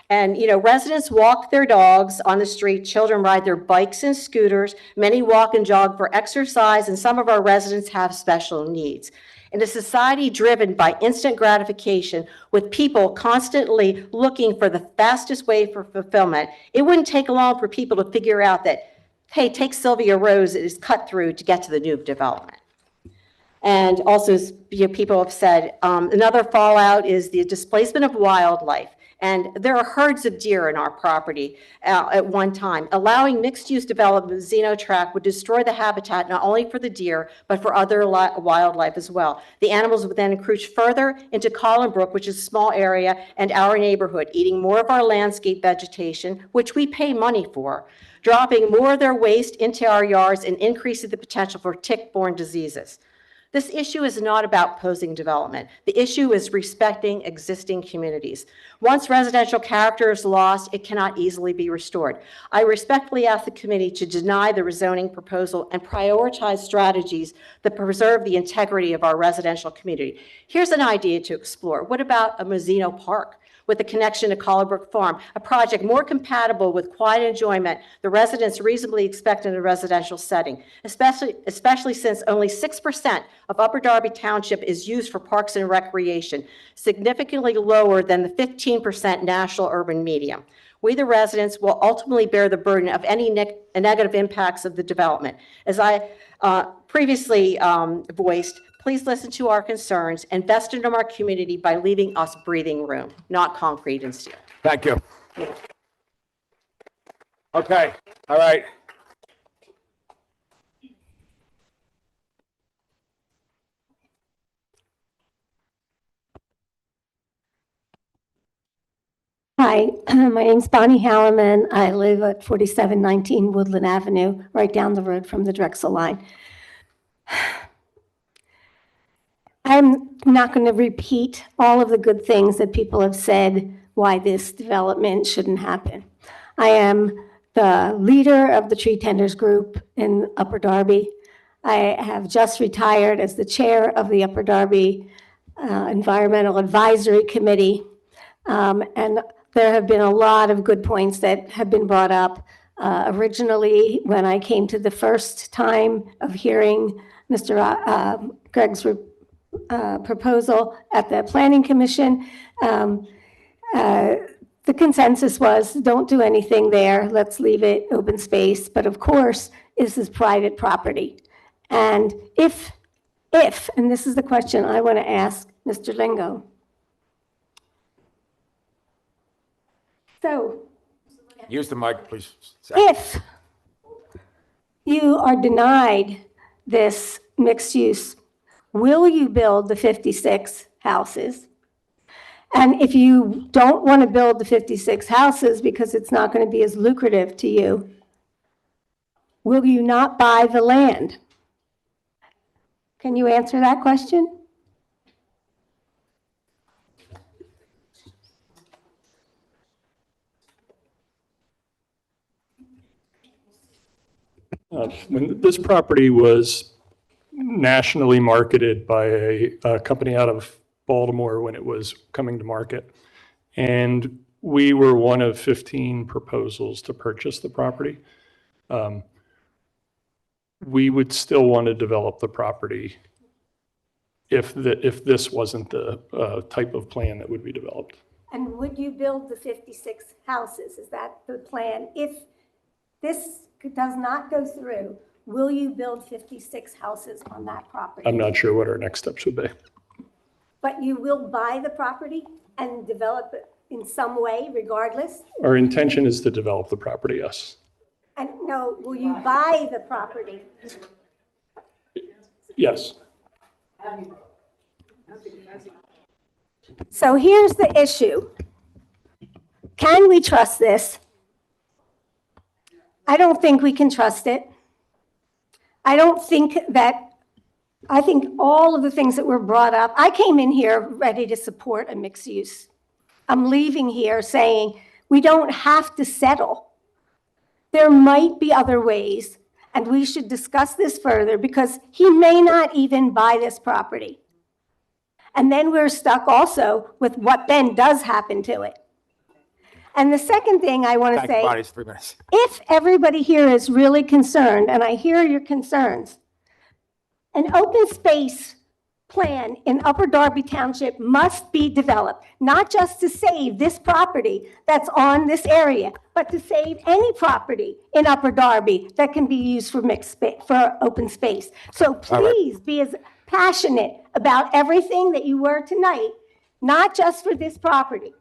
And, you know, residents walk their dogs on the street, children ride their bikes and scooters, many walk and jog for exercise, and some of our residents have special needs. In a society driven by instant gratification, with people constantly looking for the fastest way for fulfillment, it wouldn't take long for people to figure out that, hey, take Sylvia Rose, it is cut through to get to the new development. And also, you know, people have said, another fallout is the displacement of wildlife. And there are herds of deer in our property at one time. Allowing mixed-use development of Xenotrack would destroy the habitat not only for the deer, but for other wildlife as well. The animals would then encroach further into Collinbrook, which is a small area, and our neighborhood, eating more of our landscape vegetation, which we pay money for, dropping more of their waste into our yards and increasing the potential for tick-borne diseases. This issue is not about opposing development. The issue is respecting existing communities. Once residential character is lost, it cannot easily be restored. I respectfully ask the committee to deny the rezoning proposal and prioritize strategies that preserve the integrity of our residential community. Here's an idea to explore. What about a Mazzino Park with a connection to Collinbrook Farm, a project more compatible with quiet enjoyment the residents reasonably expect in a residential setting, especially since only 6% of Upper Darby Township is used for parks and recreation, significantly lower than the 15% national urban median. We, the residents, will ultimately bear the burden of any negative impacts of the development. As I previously voiced, please listen to our concerns, invest in our community by leaving us breathing room, not concrete and steel. Thank you. Okay, all right. Hi, my name's Bonnie Halliman. I live at 4719 Woodland Avenue, right down the road from the Drexel line. I'm not going to repeat all of the good things that people have said why this development shouldn't happen. I am the leader of the tree tenders group in Upper Darby. I have just retired as the chair of the Upper Darby Environmental Advisory Committee. And there have been a lot of good points that have been brought up. Originally, when I came to the first time of hearing Mr. Gregg's proposal at the Planning Commission, the consensus was don't do anything there, let's leave it open space. But of course, this is private property. And if, and this is the question I want to ask Mr. Lingo. So, Use the mic, please. if you are denied this mixed use, will you build the 56 houses? And if you don't want to build the 56 houses because it's not going to be as lucrative to you, will you not buy the land? Can you answer that question? When this property was nationally marketed by a company out of Baltimore when it was coming to market, and we were one of 15 proposals to purchase the property, we would still want to develop the property if this wasn't the type of plan that would be developed. And would you build the 56 houses? Is that the plan? If this does not go through, will you build 56 houses on that property? I'm not sure what our next steps would be. But you will buy the property and develop it in some way regardless? Our intention is to develop the property, yes. And no, will you buy the property? Yes. So here's the issue. Can we trust this? I don't think we can trust it. I don't think that, I think all of the things that were brought up, I came in here ready to support a mixed use. I'm leaving here saying we don't have to settle. There might be other ways, and we should discuss this further because he may not even buy this property. And then we're stuck also with what then does happen to it. And the second thing I want to say, Bonnie's 3 minutes. if everybody here is really concerned, and I hear your concerns, an open space plan in Upper Darby Township must be developed, not just to save this property that's on this area, but to save any property in Upper Darby that can be used for for open space. So please be as passionate about everything that you were tonight, not just for this property,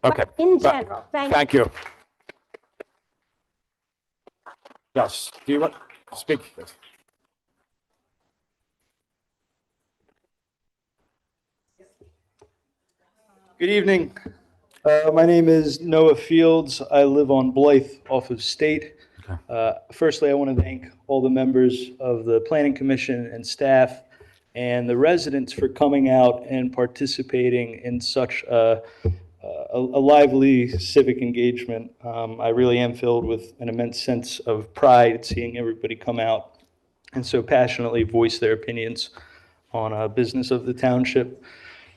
Okay. but in general. Thank you. Yes, do you want to speak? Good evening. My name is Noah Fields. I live on Blythe off of State. Firstly, I want to thank all the members of the Planning Commission and staff and the residents for coming out and participating in such a lively civic engagement. I really am filled with an immense sense of pride seeing everybody come out and so passionately voice their opinions on business of the township.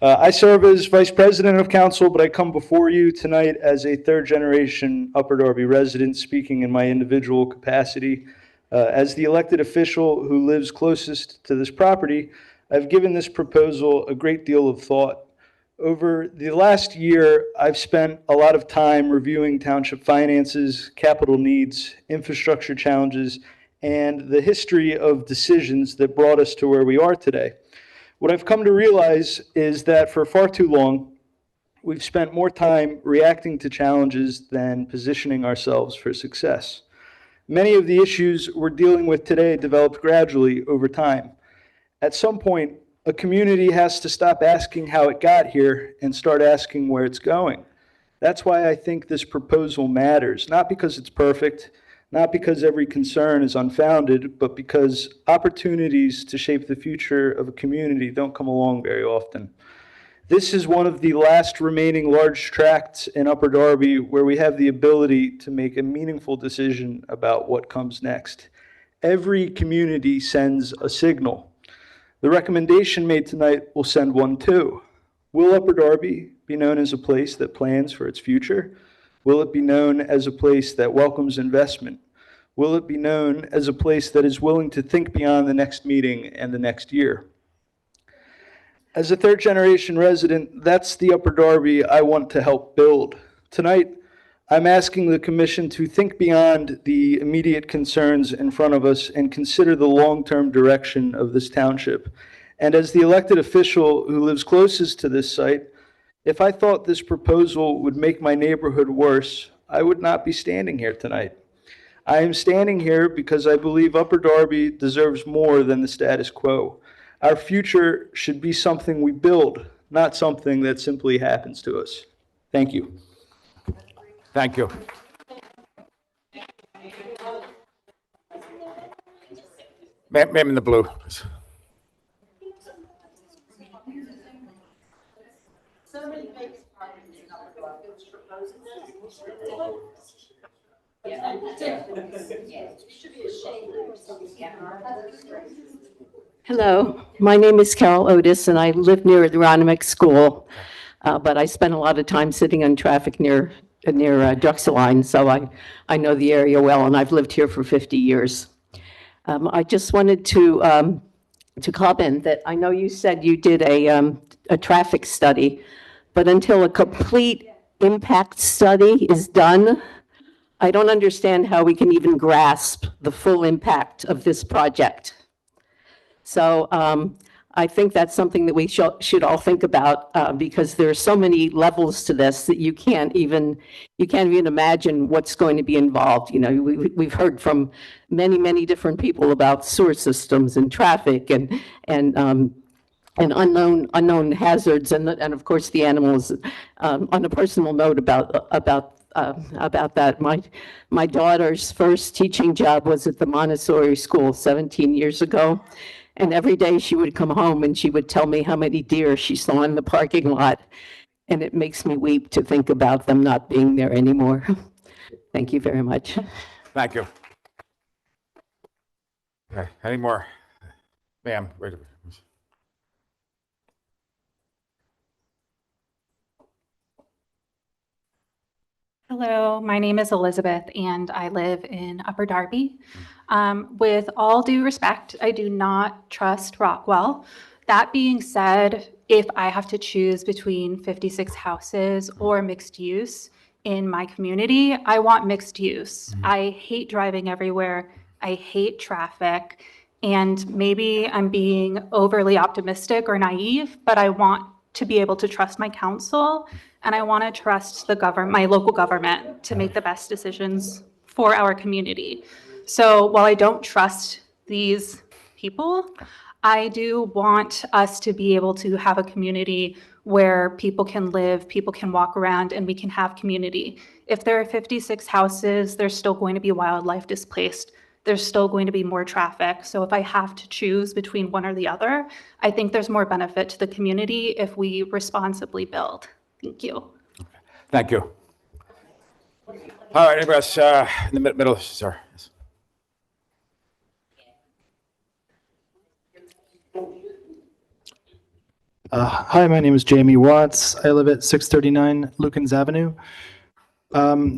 I serve as Vice President of Council, but I come before you tonight as a third-generation Upper Darby resident, speaking in my individual capacity. As the elected official who lives closest to this property, I've given this proposal a great deal of thought. Over the last year, I've spent a lot of time reviewing township finances, capital needs, infrastructure challenges, and the history of decisions that brought us to where we are today. What I've come to realize is that for far too long, we've spent more time reacting to challenges than positioning ourselves for success. Many of the issues we're dealing with today developed gradually over time. At some point, a community has to stop asking how it got here and start asking where it's going. That's why I think this proposal matters, not because it's perfect, not because every concern is unfounded, but because opportunities to shape the future of a community don't come along very often. This is one of the last remaining large tracts in Upper Darby where we have the ability to make a meaningful decision about what comes next. Every community sends a signal. The recommendation made tonight will send one too. Will Upper Darby be known as a place that plans for its future? Will it be known as a place that welcomes investment? Will it be known as a place that is willing to think beyond the next meeting and the next year? As a third-generation resident, that's the Upper Darby I want to help build. Tonight, I'm asking the commission to think beyond the immediate concerns in front of us and consider the long-term direction of this township. And as the elected official who lives closest to this site, if I thought this proposal would make my neighborhood worse, I would not be standing here tonight. I am standing here because I believe Upper Darby deserves more than the status quo. Our future should be something we build, not something that simply happens to us. Thank you. Thank you. Ma'am in the blue. Hello, my name is Carol Otis, and I live near the Aronimink School, but I spend a lot of time sitting on traffic near Drexeline, so I know the area well, and I've lived here for 50 years. I just wanted to comment that I know you said you did a traffic study, but until a complete impact study is done, I don't understand how we can even grasp the full impact of this project. So I think that's something that we should all think about because there are so many levels to this that you can't even imagine what's going to be involved. You know, we've heard from many different people about sewer systems and traffic and unknown hazards and of course the animals. On a personal note about about that. My daughter's first teaching job was at the Montessori school 17 years ago. And every day she would come home and she would tell me how many deer she saw in the parking lot. And it makes me weep to think about them not being there anymore. Thank you very much. Thank you. Okay, any more? Ma'am, wait a minute. Hello, my name is Elizabeth and I live in Upper Darby. With all due respect, I do not trust Rockwell. That being said, if I have to choose between 56 houses or mixed use in my community, I want mixed use. I hate driving everywhere. I hate traffic. And maybe I'm being overly optimistic or naive, but I want to be able to trust my council and I want to trust my local government to make the best decisions for our community. So while I don't trust these people, I do want us to be able to have a community where people can live, people can walk around, and we can have community. If there are 56 houses, there's still going to be wildlife displaced. There's still going to be more traffic. So if I have to choose between one or the other, I think there's more benefit to the community if we responsibly build. Thank you. Thank you. All right, anybody else in the middle, sir? Yes. Hi, my name is Jamie Watts. I live at 639 Lukens Avenue.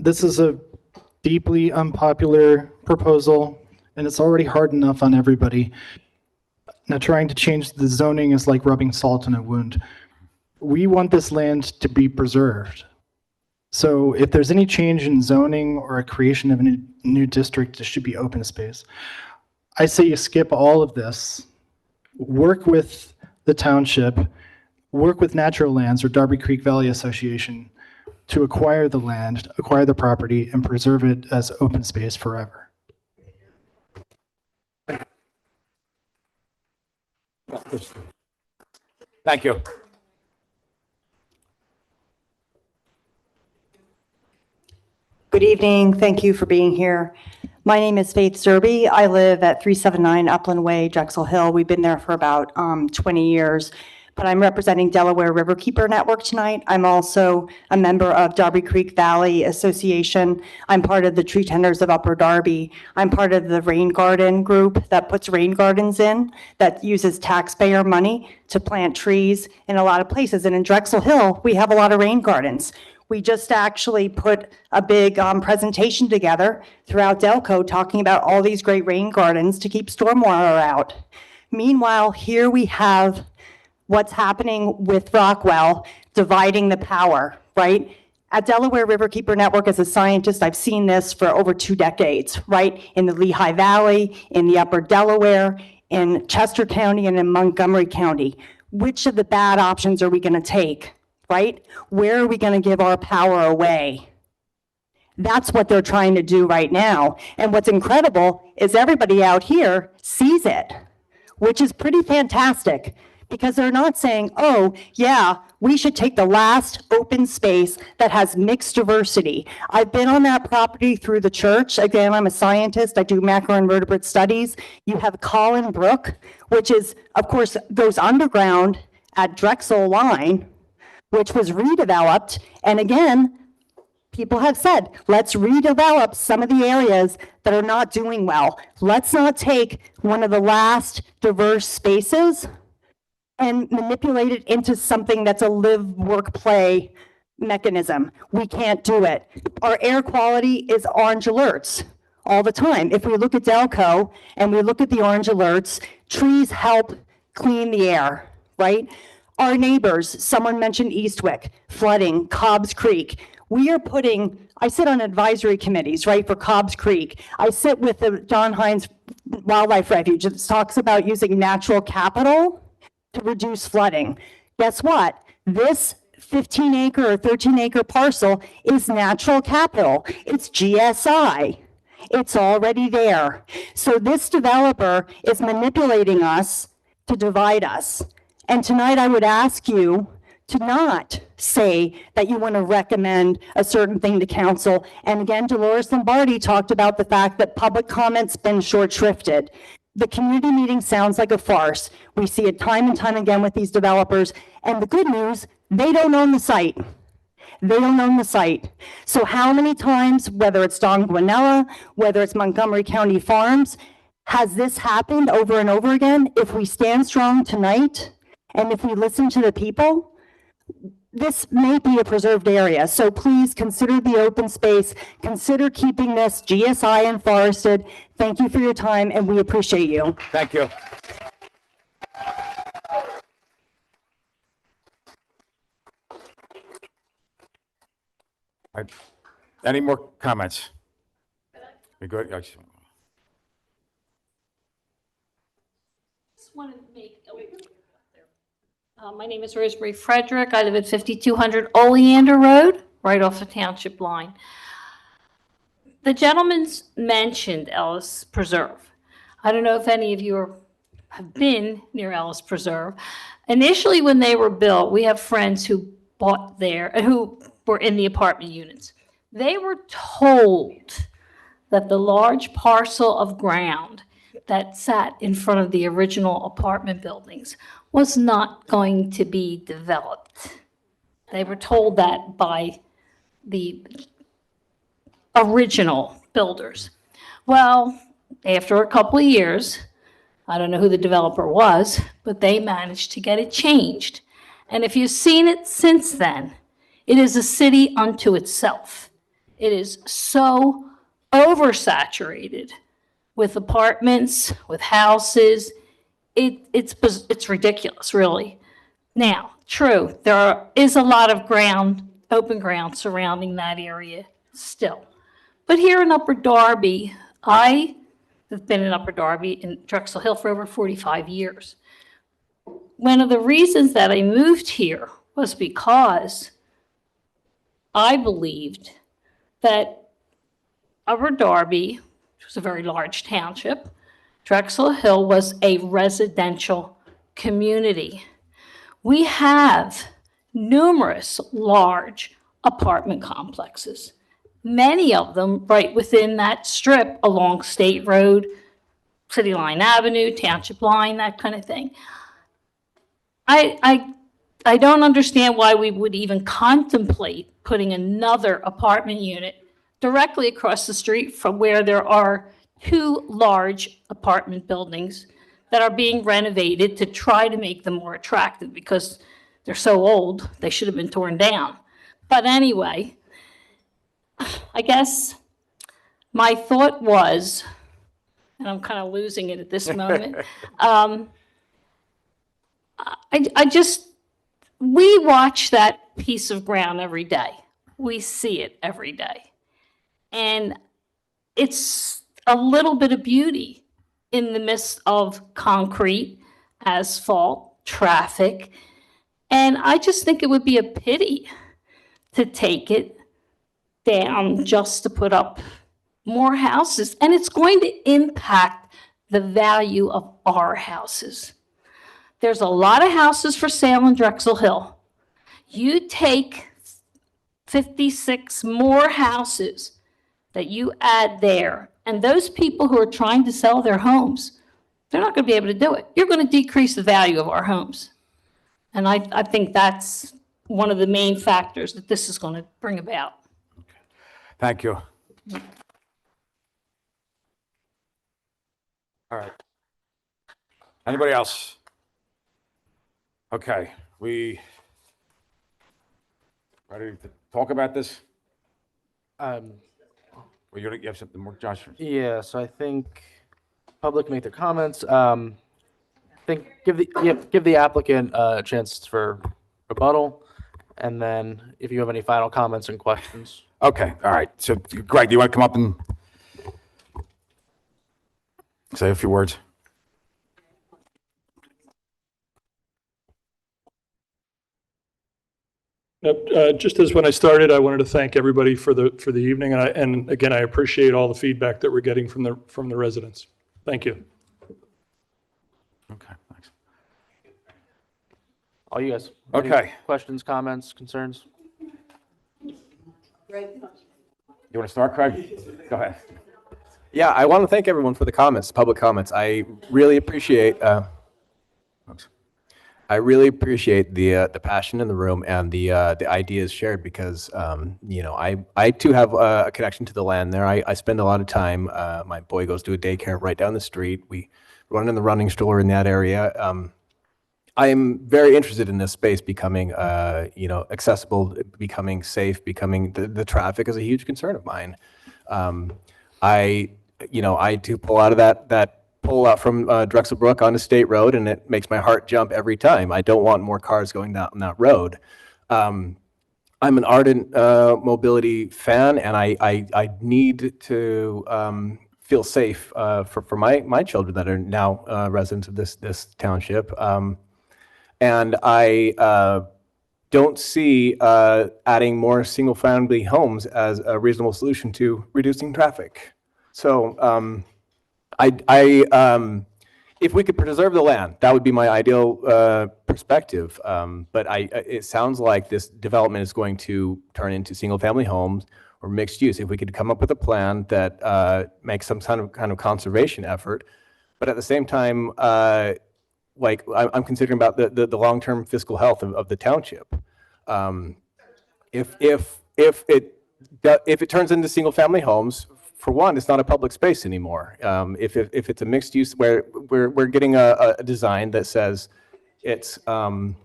This is a deeply unpopular proposal, and it's already hard enough on everybody. Now, trying to change the zoning is like rubbing salt in a wound. We want this land to be preserved. So if there's any change in zoning or a creation of a new district, it should be open space. I say you skip all of this, work with the township, work with Natural Lands or Darby Creek Valley Association to acquire the land, acquire the property, and preserve it as open space forever. Thank you. Good evening. Thank you for being here. My name is Faith Derby. I live at 379 Upland Way, Drexel Hill. We've been there for about 20 years, but I'm representing Delaware Riverkeeper Network tonight. I'm also a member of Darby Creek Valley Association. I'm part of the Tree Tenders of Upper Darby. I'm part of the rain garden group that puts rain gardens in, that uses taxpayer money to plant trees in a lot of places. And in Drexel Hill, we have a lot of rain gardens. We just actually put a big presentation together throughout Delco talking about all these great rain gardens to keep stormwater out. Meanwhile, here we have what's happening with Rockwell dividing the power, right? At Delaware Riverkeeper Network, as a scientist, I've seen this for over 2 decades, right? In the Lehigh Valley, in the Upper Delaware, in Chester County, and in Montgomery County. Which of the bad options are we going to take? Right? Where are we going to give our power away? That's what they're trying to do right now. And what's incredible is everybody out here sees it, which is pretty fantastic because they're not saying, oh, yeah, we should take the last open space that has mixed diversity. I've been on that property through the church. Again, I'm a scientist. I do macroinvertebrate studies. You have Collin Brook, which is, of course, goes underground at Drexel Line, which was redeveloped. And again, people have said, let's redevelop some of the areas that are not doing well. Let's not take one of the last diverse spaces and manipulate it into something that's a live, work, play mechanism. We can't do it. Our air quality is orange alerts all the time. If we look at Delco and we look at the orange alerts, trees help clean the air, right? Our neighbors, someone mentioned Eastwick, flooding, Cobb's Creek. We are putting, I sit on advisory committees, right, for Cobb's Creek. I sit with the John Hines Wildlife Refuge that talks about using natural capital to reduce flooding. Guess what? This 15-acre or 13-acre parcel is natural capital. It's GSI. It's already there. So this developer is manipulating us to divide us. And tonight I would ask you to not say that you want to recommend a certain thing to council. And again, Dolores Lombardi talked about the fact that public comment's been short shrifted. The community meeting sounds like a farce. We see it time and time again with these developers. And the good news, they don't own the site. They don't own the site. So how many times, whether it's Don Guanella, whether it's Montgomery County Farms, has this happened over and over again? If we stand strong tonight, and if we listen to the people, this may be a preserved area. So please consider the open space, consider keeping this GSI and forested. Thank you for your time, and we appreciate you. Thank you. All right. Any more comments? We good? Yes. Just wanted to make, my name is Rosemary Frederick. I live at 5200 Oleander Road, right off the township line. The gentleman's mentioned Ellis Preserve. I don't know if any of you have been near Ellis Preserve. Initially, when they were built, we have friends who bought there, who were in the apartment units. They were told that the large parcel of ground that sat in front of the original apartment buildings was not going to be developed. They were told that by the original builders. Well, after a couple of years, I don't know who the developer was, but they managed to get it changed. And if you've seen it since then, it is a city unto itself. It is so oversaturated with apartments, with houses. It's ridiculous, really. Now, true, there is a lot of ground, open ground surrounding that area still. But here in Upper Darby, I have been in Upper Darby in Drexel Hill for over 45 years. One of the reasons that I moved here was because I believed that Upper Darby, which was a very large township, Drexel Hill was a residential community. We have numerous large apartment complexes, many of them right within that strip along State Road, City Line Avenue, Township Line, that kind of thing. I don't understand why we would even contemplate putting another apartment unit directly across the street from where there are two large apartment buildings that are being renovated to try to make them more attractive because they're so old, they should have been torn down. But anyway, I guess my thought was, and I'm kind of losing it at this moment, we watch that piece of ground every day. We see it every day. And it's a little bit of beauty in the midst of concrete, asphalt, traffic. And I just think it would be a pity to take it down just to put up more houses. And it's going to impact the value of our houses. There's a lot of houses for sale in Drexel Hill. You take 56 more houses that you add there, and those people who are trying to sell their homes, they're not going to be able to do it. You're going to decrease the value of our homes. And I think that's one of the main factors that this is going to bring about. Thank you. All right. Anybody else? Okay, we ready to talk about this? Well, you have something more, Josh? Yeah, so I think public make their comments. Think give the applicant a chance for rebuttal, and then if you have any final comments and questions. Okay, all right. So, Greg, do you want to come up and say a few words? Just as when I started, I wanted to thank everybody for the evening, and again, I appreciate all the feedback that we're getting from the residents. Thank you. Okay, thanks. All you guys. Any Okay. questions, comments, concerns? You want to start, Craig? Go ahead. Yeah, I want to thank everyone for the comments, public comments. I really appreciate the passion in the room and the ideas shared because I too have a connection to the land there. I spend a lot of time. My boy goes to a daycare right down the street. We run in the running store in that area. I'm very interested in this space becoming accessible, becoming safe, becoming the traffic is a huge concern of mine. I do pull out of that pull out from Drexel Brook onto State Road, and it makes my heart jump every time. I don't want more cars going down that road. I'm an ardent mobility fan, and I need to feel safe for my children that are now residents of this township. And I don't see adding more single-family homes as a reasonable solution to reducing traffic. So if we could preserve the land, that would be my ideal perspective. But it sounds like this development is going to turn into single-family homes or mixed use. If we could come up with a plan that makes some kind of conservation effort, but at the same time, like I'm considering about the long-term fiscal health of the township. If it turns into single-family homes, for one, it's not a public space anymore. If it's a mixed use where we're getting a design that says it's open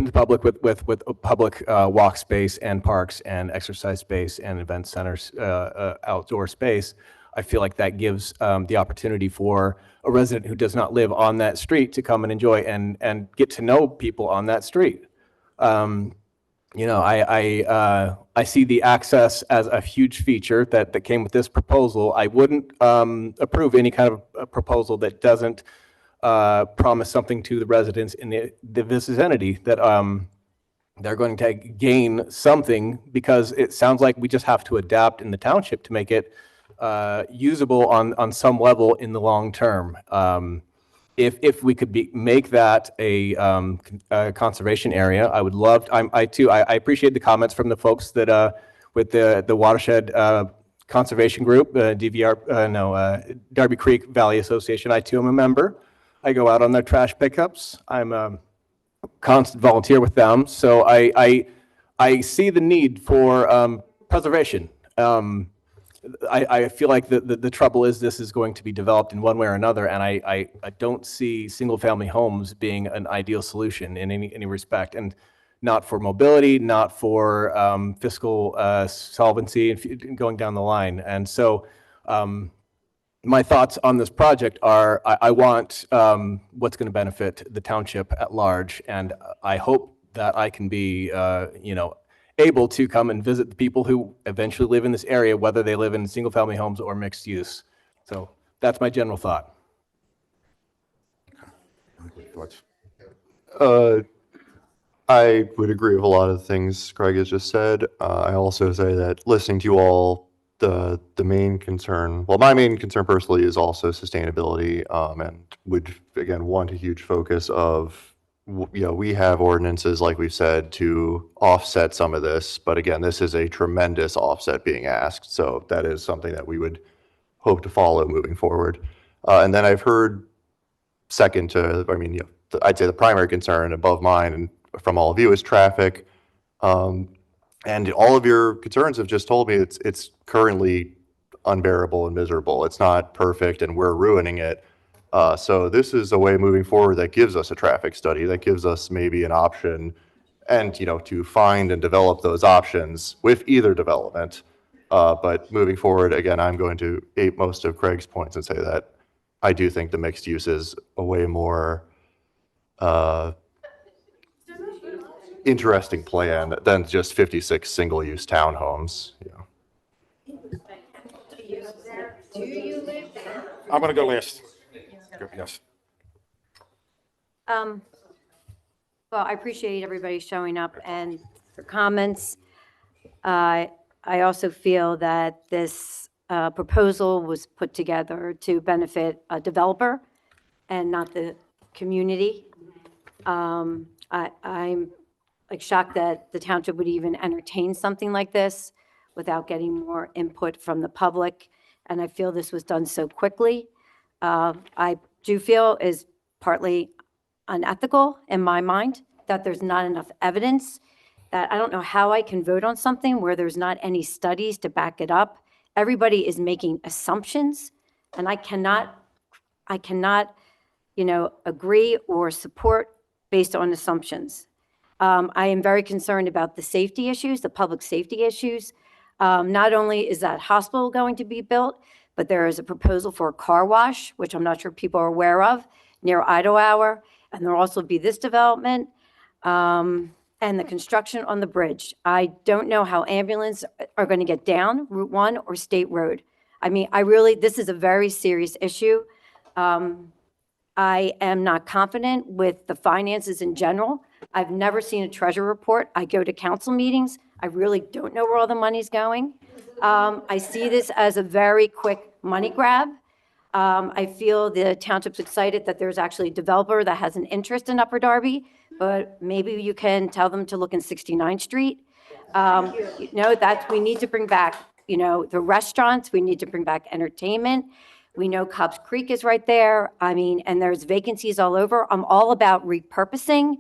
to public with a public walk space and parks and exercise space and event centers, outdoor space, I feel like that gives the opportunity for a resident who does not live on that street to come and enjoy and get to know people on that street. I see the access as a huge feature that came with this proposal. I wouldn't approve any kind of a proposal that doesn't promise something to the residents in the vicinity that they're going to gain something, because it sounds like we just have to adapt in the township to make it usable on some level in the long term. If we could make that a conservation area, I would love. I appreciate the comments from the folks that with the watershed conservation group, Darby Creek Valley Association. I too am a member. I go out on their trash pickups. I'm a constant volunteer with them, so I see the need for preservation. I feel like the trouble is this is going to be developed in one way or another, and I don't see single-family homes being an ideal solution in any respect, and not for mobility, not for fiscal solvency, and going down the line. And so my thoughts on this project are I want what's going to benefit the township at large, and I hope that I can be able to come and visit the people who eventually live in this area, whether they live in single-family homes or mixed use. So that's my general thought. I would agree with a lot of the things Craig has just said. I also say that listening to you all, the main concern, well, my main concern personally is also sustainability, and would, again, want a huge focus of, we have ordinances, like we've said, to offset some of this, but again, this is a tremendous offset being asked, so that is something that we would hope to follow moving forward. And then I've heard second to, I'd say the primary concern above mine and from all of you is traffic, and all of your concerns have just told me it's currently unbearable and miserable. It's not perfect, and we're ruining it. So this is a way moving forward that gives us a traffic study, that gives us maybe an option, and to find and develop those options with either development. But moving forward, again, I'm going to ape most of Craig's points and say that I do think the mixed use is a way more interesting plan than just 56 single-use townhomes. I'm going to go last. Yes. Well, I appreciate everybody showing up and for comments. I also feel that this proposal was put together to benefit a developer and not the community. I'm like shocked that the township would even entertain something like this without getting more input from the public. And I feel this was done so quickly. I do feel is partly unethical in my mind, that there's not enough evidence, that I don't know how I can vote on something where there's not any studies to back it up. Everybody is making assumptions, and I cannot, agree or support based on assumptions. I am very concerned about the safety issues, the public safety issues. Not only is that hospital going to be built, but there is a proposal for a car wash, which I'm not sure people are aware of, near Idle Hour. And there'll also be this development and the construction on the bridge. I don't know how ambulance are going to get down Route 1 or State Road. I mean, this is a very serious issue. I am not confident with the finances in general. I've never seen a treasury report. I go to council meetings. I really don't know where all the money's going. I see this as a very quick money grab. I feel the township's excited that there's actually a developer that has an interest in Upper Darby, but maybe you can tell them to look in 69th Street. That we need to bring back, the restaurants. We need to bring back entertainment. We know Cobb's Creek is right there. I mean, and there's vacancies all over. I'm all about repurposing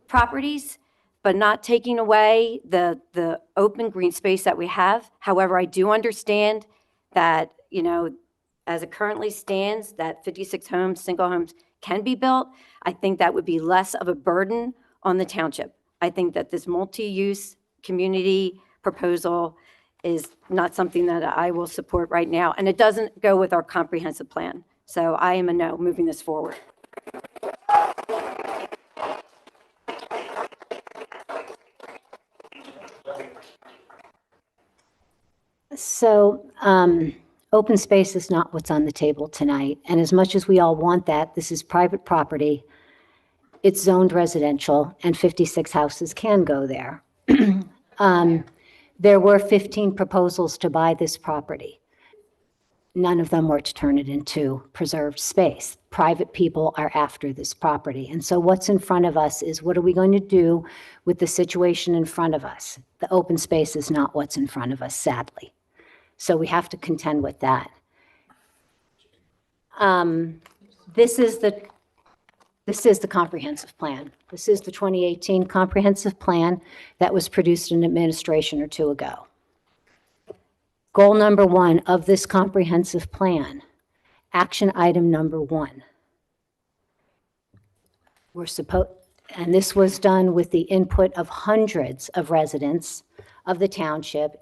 properties, but not taking away the open green space that we have. However, I do understand that, as it currently stands, that 56 homes, single homes can be built. I think that would be less of a burden on the township. I think that this multi-use community proposal is not something that I will support right now, and it doesn't go with our comprehensive plan. So I am a no, moving this forward. So open space is not what's on the table tonight. And as much as we all want that, this is private property. It's zoned residential, and 56 houses can go there. There were 15 proposals to buy this property. None of them were to turn it into preserved space. Private people are after this property. And so what's in front of us is, what are we going to do with the situation in front of us? The open space is not what's in front of us, sadly. So we have to contend with that. This is the comprehensive plan. This is the 2018 comprehensive plan that was produced an administration or two ago. Goal number 1 of this comprehensive plan, action item number 1. And this was done with the input of hundreds of residents of the township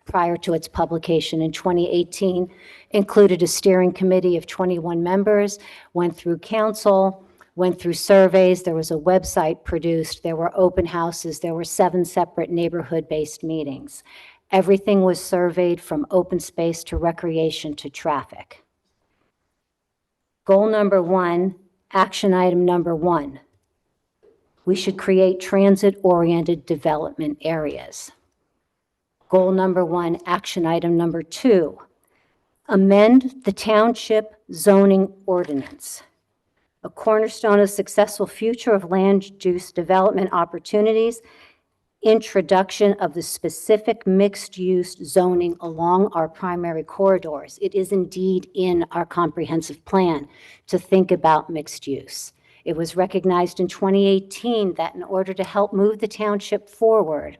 prior to its publication in 2018, included a steering committee of 21 members, went through council, went through surveys, there was a website produced, there were open houses, there were 7 separate neighborhood-based meetings. Everything was surveyed from open space to recreation to traffic. Goal number 1, action item number 1. We should create transit-oriented development areas. Goal number 1, action item number 2, amend the township zoning ordinance. A cornerstone of successful future of land use development opportunities, introduction of the specific mixed-use zoning along our primary corridors. It is indeed in our comprehensive plan to think about mixed use. It was recognized in 2018 that in order to help move the township forward,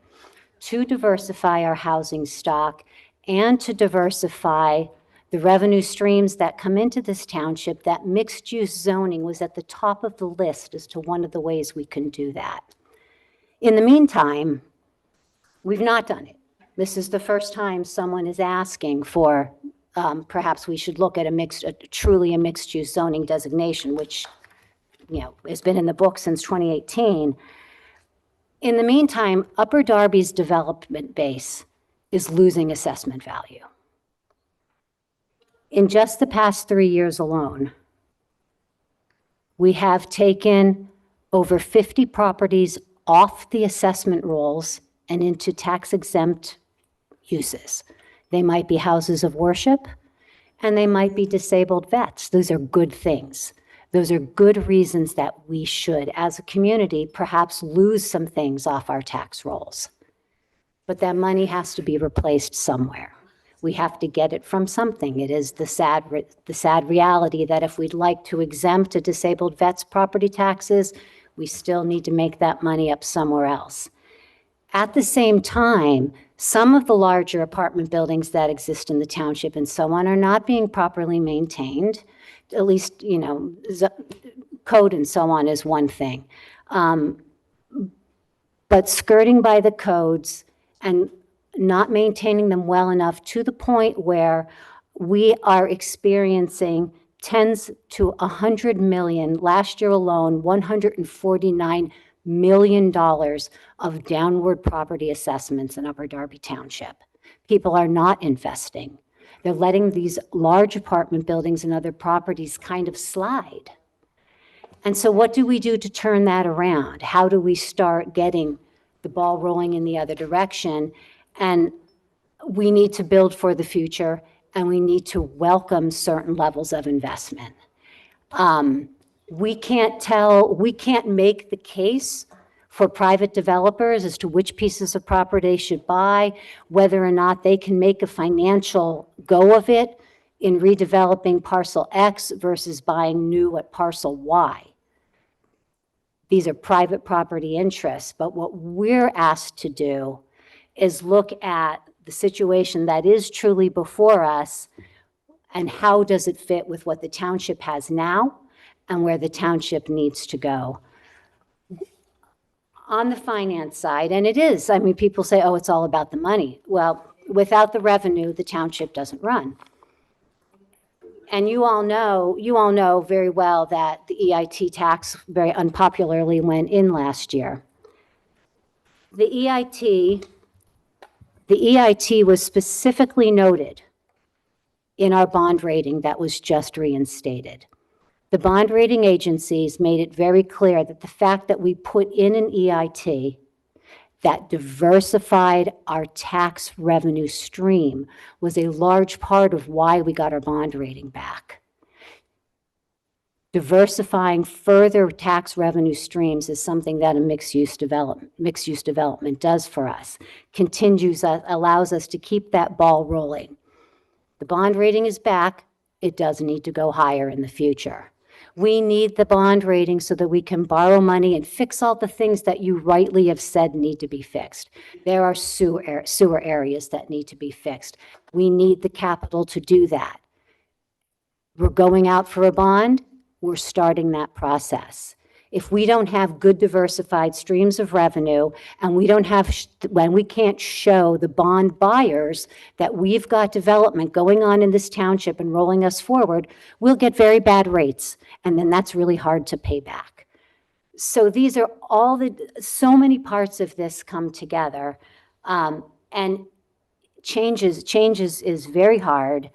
to diversify our housing stock and to diversify the revenue streams that come into this township, that mixed-use zoning was at the top of the list as to one of the ways we can do that. In the meantime, we've not done it. This is the first time someone is asking for, perhaps we should look at truly a mixed-use zoning designation, which, has been in the book since 2018. In the meantime, Upper Darby's development base is losing assessment value. In just the past 3 years alone, we have taken over 50 properties off the assessment rolls and into tax-exempt uses. They might be houses of worship, and they might be disabled vets. Those are good things. Those are good reasons that we should, as a community, perhaps lose some things off our tax rolls. But that money has to be replaced somewhere. We have to get it from something. It is the sad reality that if we'd like to exempt a disabled vet's property taxes, we still need to make that money up somewhere else. At the same time, some of the larger apartment buildings that exist in the township and so on are not being properly maintained. At least, you know, code and so on is one thing. But skirting by the codes and not maintaining them well enough to the point where we are experiencing tens to 100 million, last year alone, $149 million of downward property assessments in Upper Darby Township. People are not investing. They're letting these large apartment buildings and other properties kind of slide. And so what do we do to turn that around? How do we start getting the ball rolling in the other direction? And we need to build for the future, and we need to welcome certain levels of investment. We can't make the case for private developers as to which pieces of property they should buy, whether or not they can make a financial go of it in redeveloping parcel X versus buying new at parcel Y. These are private property interests, but what we're asked to do is look at the situation that is truly before us and how does it fit with what the township has now and where the township needs to go. On the finance side, and it is, I mean, people say, oh, it's all about the money. Well, without the revenue, the township doesn't run. And you all know very well that the EIT tax very unpopularly went in last year. The EIT was specifically noted in our bond rating that was just reinstated. The bond rating agencies made it very clear that the fact that we put in an EIT that diversified our tax revenue stream was a large part of why we got our bond rating back. Diversifying further tax revenue streams is something that a mixed-use development does for us. Allows us to keep that ball rolling. The bond rating is back. It does need to go higher in the future. We need the bond rating so that we can borrow money and fix all the things that you rightly have said need to be fixed. There are sewer areas that need to be fixed. We need the capital to do that. We're going out for a bond. We're starting that process. If we don't have good diversified streams of revenue and we don't have, when we can't show the bond buyers that we've got development going on in this township and rolling us forward, we'll get very bad rates. And then that's really hard to pay back. So these are so many parts of this come together. And changes is very hard.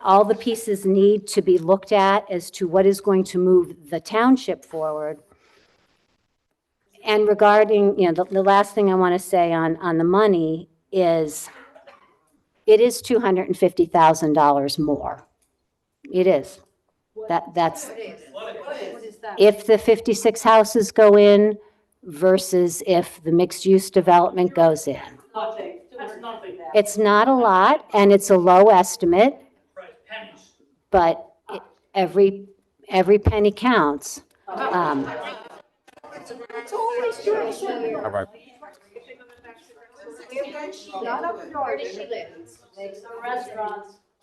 All the pieces need to be looked at as to what is going to move the township forward. And regarding, you know, the last thing I want to say on the money is it is $250,000 more. It is. That's if the 56 houses go in versus if the mixed-use development goes in. It's not a lot, and it's a low estimate. But every penny counts. All right.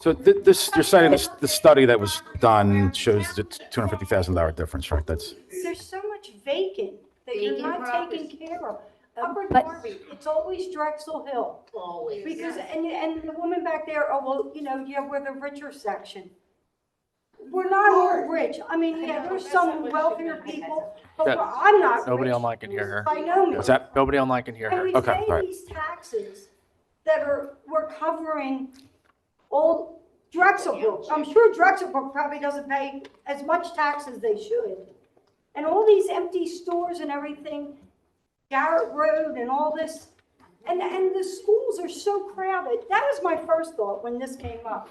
So this, you're citing the study that was done shows the $250,000 difference, right? That's. There's so much vacant that you're not taking care of. Upper Darby, it's always Drexel Hill. Always. Because, and the woman back there, oh, well, you know, yeah, we're the richer section. We're not all rich. I mean, yeah, there's some wealthier people, but I'm not Nobody rich. online can hear her. By no means. What's that? Nobody online can hear And her. we Okay, pay all right. these taxes that we're covering old Drexelbrook. I'm sure Drexelbrook probably doesn't pay as much tax as they should. And all these empty stores and everything, Garrett Road and all this, and the schools are so crowded. That was my first thought when this came up,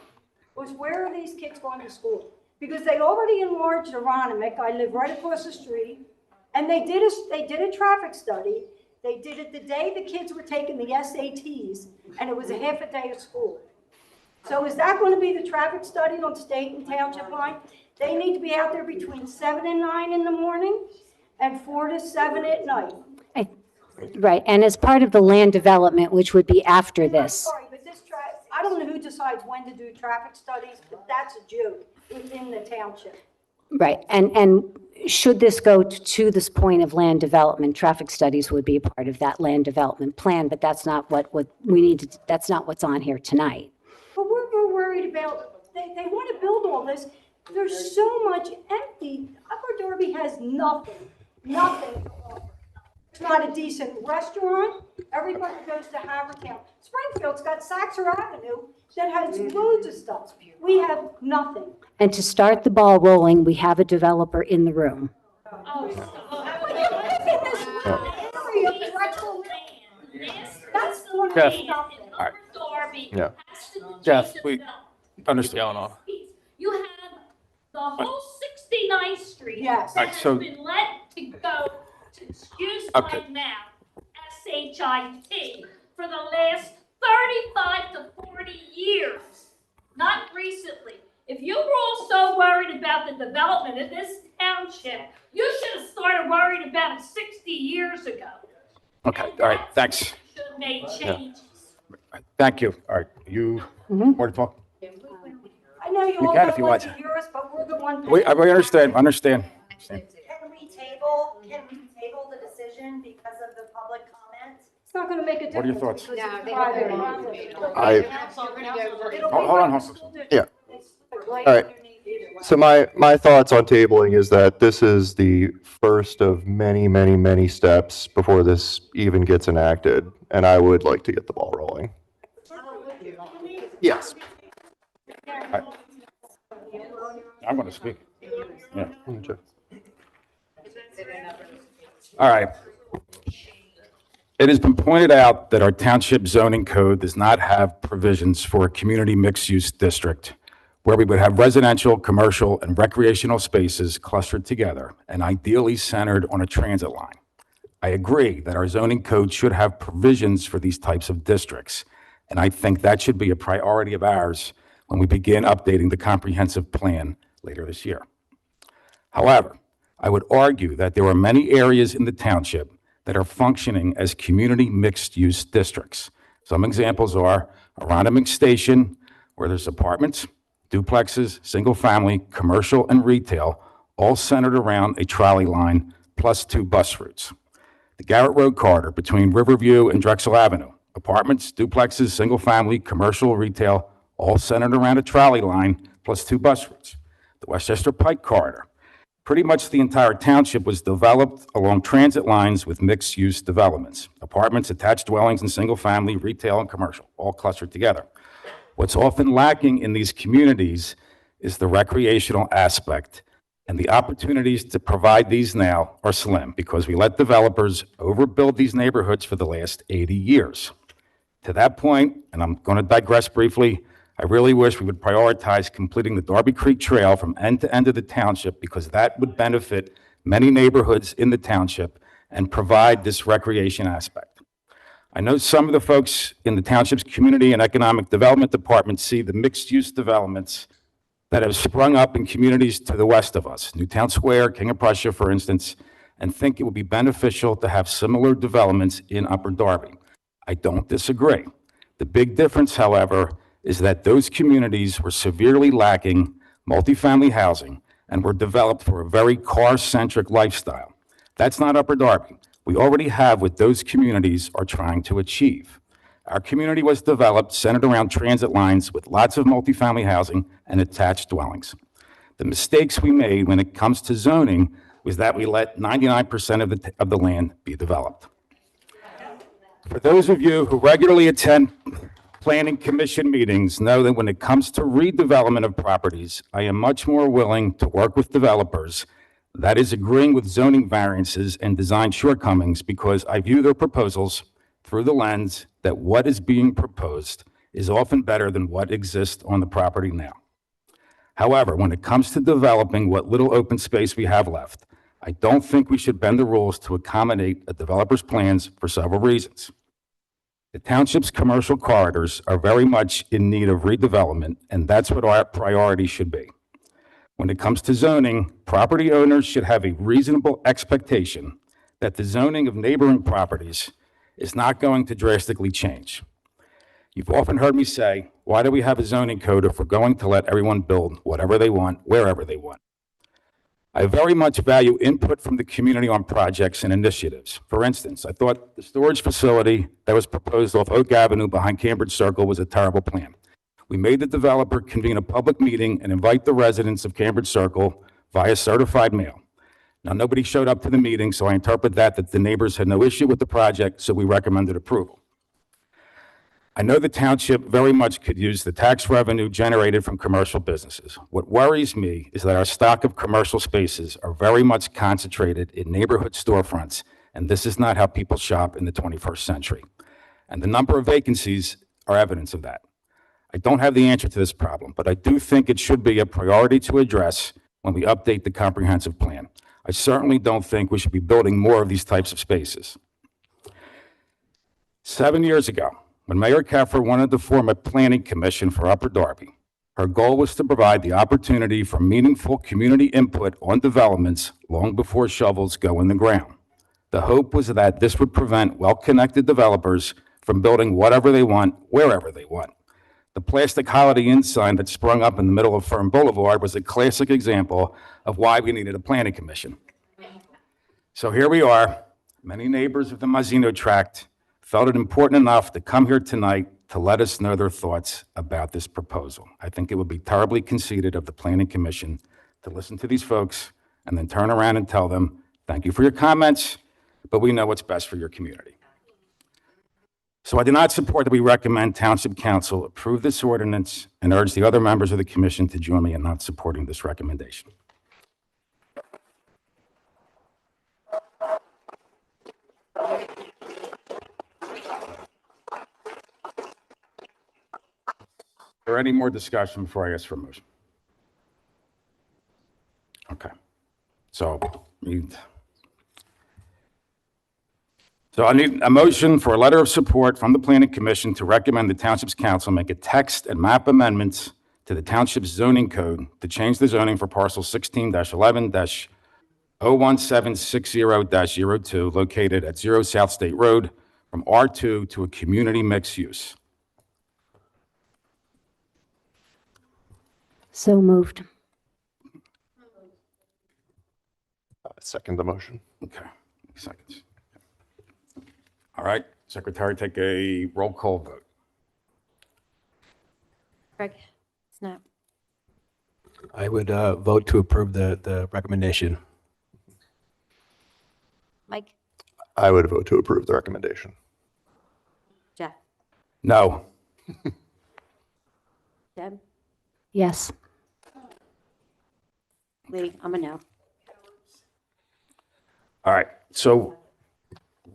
was where are these kids going to school? because they already enlarged Aronimink. I live right across the street. And they did a traffic study. They did it the day the kids were taking the SATs, and it was a half a day of school. So is that going to be the traffic study on state and township line? They need to be out there between 7 and 9 in the morning and 4 to 7 at night. Right, and as part of the land development, which would be after this. Sorry, but I don't know who decides when to do traffic studies, but that's a joke within the township. Right, and should this go to this point of land development, traffic studies would be a part of that land development plan, but that's not what we need to, that's not what's on here tonight. But we're worried about, they want to build all this. There's so much empty. Upper Darby has nothing to offer. It's not a decent restaurant. Everybody goes to Havertown. Springfield's got Saxer Avenue that has loads of stuff. We have nothing. And to start the ball rolling, we have a developer in the room. That's the one Jeff. nothing. All right. Yeah. Jeff, we understand. You have the whole 69th Street Yes. that Right, so- has been let to go to, excuse Okay. my mouth, SHIT for the last 35 to 40 years, not recently. If you were all so worried about the development of this township, you should have started worrying about it 60 years ago. Okay, all right, thanks. Should have made changes. Thank you. All right, you want to talk? I know you You all can don't if you like want. to hear us, but we're the one. We understand. Can we table the decision because of the public comments? It's not going to make a difference. What are your thoughts? because it's No, private. Hold on, hold on. Yeah. All right. So my thoughts on tabling is that this is the first of many, many, many steps before this even gets enacted, and I would like to get the ball rolling. Yes. I'm going to speak. Yeah. All right. It has been pointed out that our township zoning code does not have provisions for a community mixed-use district where we would have residential, commercial, and recreational spaces clustered together and ideally centered on a transit line. I agree that our zoning code should have provisions for these types of districts, and I think that should be a priority of ours when we begin updating the comprehensive plan later this year. However, I would argue that there are many areas in the township that are functioning as community mixed-use districts. Some examples are Aronimink Station, where there's apartments, duplexes, single-family, commercial, and retail, all centered around a trolley line plus 2 bus routes. The Garrett Road corridor between Riverview and Drexel Avenue, apartments, duplexes, single-family, commercial, retail, all centered around a trolley line plus 2 bus routes. The Westchester Pike corridor. Pretty much the entire township was developed along transit lines with mixed-use developments, apartments, attached dwellings, and single-family, retail, and commercial, all clustered together. What's often lacking in these communities is the recreational aspect, and the opportunities to provide these now are slim because we let developers overbuild these neighborhoods for the last 80 years. To that point, and I'm going to digress briefly, I really wish we would prioritize completing the Darby Creek Trail from end to end of the township because that would benefit many neighborhoods in the township and provide this recreation aspect. I know some of the folks in the township's community and economic development department see the mixed-use developments that have sprung up in communities to the west of us, Newtown Square, King of Prussia, for instance, and think it would be beneficial to have similar developments in Upper Darby. I don't disagree. The big difference, however, is that those communities were severely lacking multifamily housing and were developed for a very car-centric lifestyle. That's not Upper Darby. We already have what those communities are trying to achieve. Our community was developed centered around transit lines with lots of multifamily housing and attached dwellings. The mistakes we made when it comes to zoning was that we let 99% of the land be developed. For those of you who regularly attend Planning Commission meetings know that when it comes to redevelopment of properties, I am much more willing to work with developers, that is agreeing with zoning variances and design shortcomings, because I view their proposals through the lens that what is being proposed is often better than what exists on the property now. However, when it comes to developing what little open space we have left, I don't think we should bend the rules to accommodate a developer's plans for several reasons. The township's commercial corridors are very much in need of redevelopment, and that's what our priority should be. When it comes to zoning, property owners should have a reasonable expectation that the zoning of neighboring properties is not going to drastically change. You've often heard me say, why do we have a zoning code if we're going to let everyone build whatever they want, wherever they want? I very much value input from the community on projects and initiatives. For instance, I thought the storage facility that was proposed off Oak Avenue behind Cambridge Circle was a terrible plan. We made the developer convene a public meeting and invite the residents of Cambridge Circle via certified mail. Now, nobody showed up to the meeting, so I interpret that the neighbors had no issue with the project, so we recommended approval. I know the township very much could use the tax revenue generated from commercial businesses. What worries me is that our stock of commercial spaces are very much concentrated in neighborhood storefronts, and this is not how people shop in the 21st century. And the number of vacancies are evidence of that. I don't have the answer to this problem, but I do think it should be a priority to address when we update the comprehensive plan. I certainly don't think we should be building more of these types of spaces. 7 years ago, when Mayor Keffer wanted to form a planning commission for Upper Darby, her goal was to provide the opportunity for meaningful community input on developments long before shovels go in the ground. The hope was that this would prevent well-connected developers from building whatever they want, wherever they want. The plastic Holiday Inn sign that sprung up in the middle of Fern Boulevard was a classic example of why we needed a planning commission. So here we are. Many neighbors of the Mazzino tract felt it important enough to come here tonight to let us know their thoughts about this proposal. I think it would be terribly conceited of the Planning Commission to listen to these folks and then turn around and tell them, thank you for your comments, but we know what's best for your community. So I do not support that we recommend Township Council approve this ordinance and urge the other members of the commission to join me in not supporting this recommendation. Is there any more discussion before I ask for a motion? Okay. So I need a motion for a letter of support from the Planning Commission to recommend the Township's Council make a text and map amendments to the Township's zoning code to change the zoning for parcel 16-11-01760-02 located at 0 South State Road from R2 to a community mixed use. So moved. Second the motion. Okay, seconds. All right, Secretary, take a roll call vote. Craig, Snap. I would vote to approve the recommendation. Mike, I would vote to approve the recommendation. Jeff, No. Deb, Yes. Lee, I'm a no. All right, so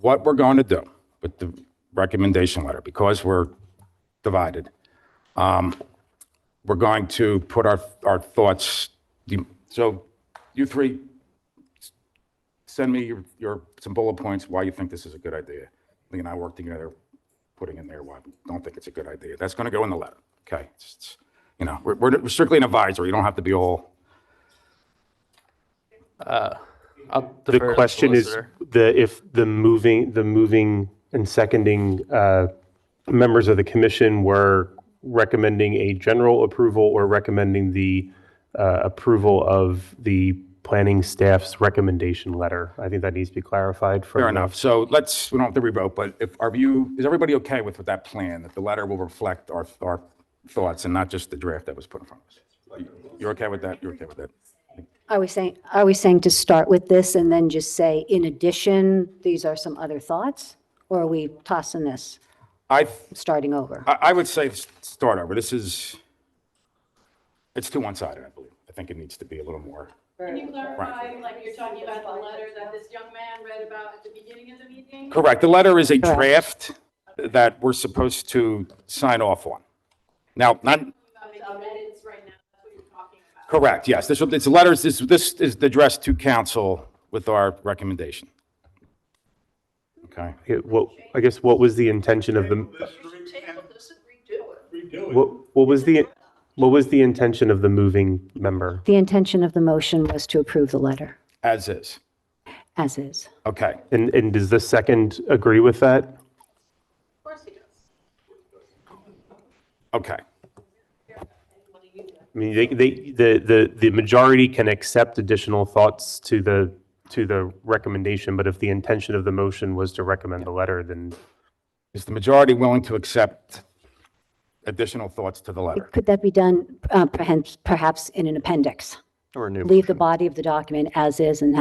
what we're going to do with the recommendation letter, because we're divided, we're going to put our thoughts, so you three, send me some bullet points why you think this is a good idea. Lee and I work together, putting in there why we don't think it's a good idea. That's going to go in the letter, okay? You know, we're strictly an advisory. You don't have to be all. The question is if the moving and seconding members of the commission were recommending a general approval or recommending the approval of the planning staff's recommendation letter. I think that needs to be clarified. Fair enough. So we don't have to revote, but is everybody okay with that plan, that the letter will reflect our thoughts and not just the draft that was put in front of us? You're okay with that? You're okay with that? Are we saying to start with this and then just say, in addition, these are some other thoughts? Or are we tossing this, starting over? I would say start over. It's too one-sided, I believe. I think it needs to be a little more. Can you clarify, like you're talking about the letter that this young man read about at the beginning of the meeting? Correct. The letter is a draft that we're supposed to sign off on. Now, not. Minutes right now, that's what you're talking Correct, yes. It's letters, this is addressed to council with our recommendation. Okay. I guess what was the intention of the? What was the intention of the moving member? The intention of the motion was to approve the letter, As is. as is. Okay. And does the second agree with that? Okay. I mean, the majority can accept additional thoughts to the recommendation, but if the intention of the motion was to recommend the letter, then Is the majority willing to accept additional thoughts to the letter? Could that be done perhaps in an appendix? Or a new Leave the body of the document as is and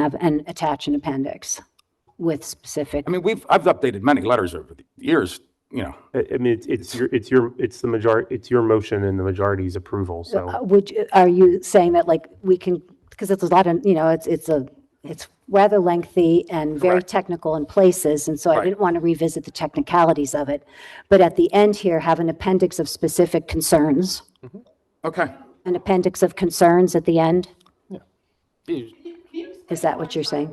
attach an appendix with specific. I mean, I've updated many letters over the years, you know. I mean, it's the majority, it's your motion and the majority's approval, so. Are you saying that like we can, because it's a lot of, it's rather lengthy and very technical in places, and so I didn't want to revisit the technicalities of it. But at the end here, have an appendix of specific concerns. Okay. An appendix of concerns at the end? Yeah. Is that what you're saying?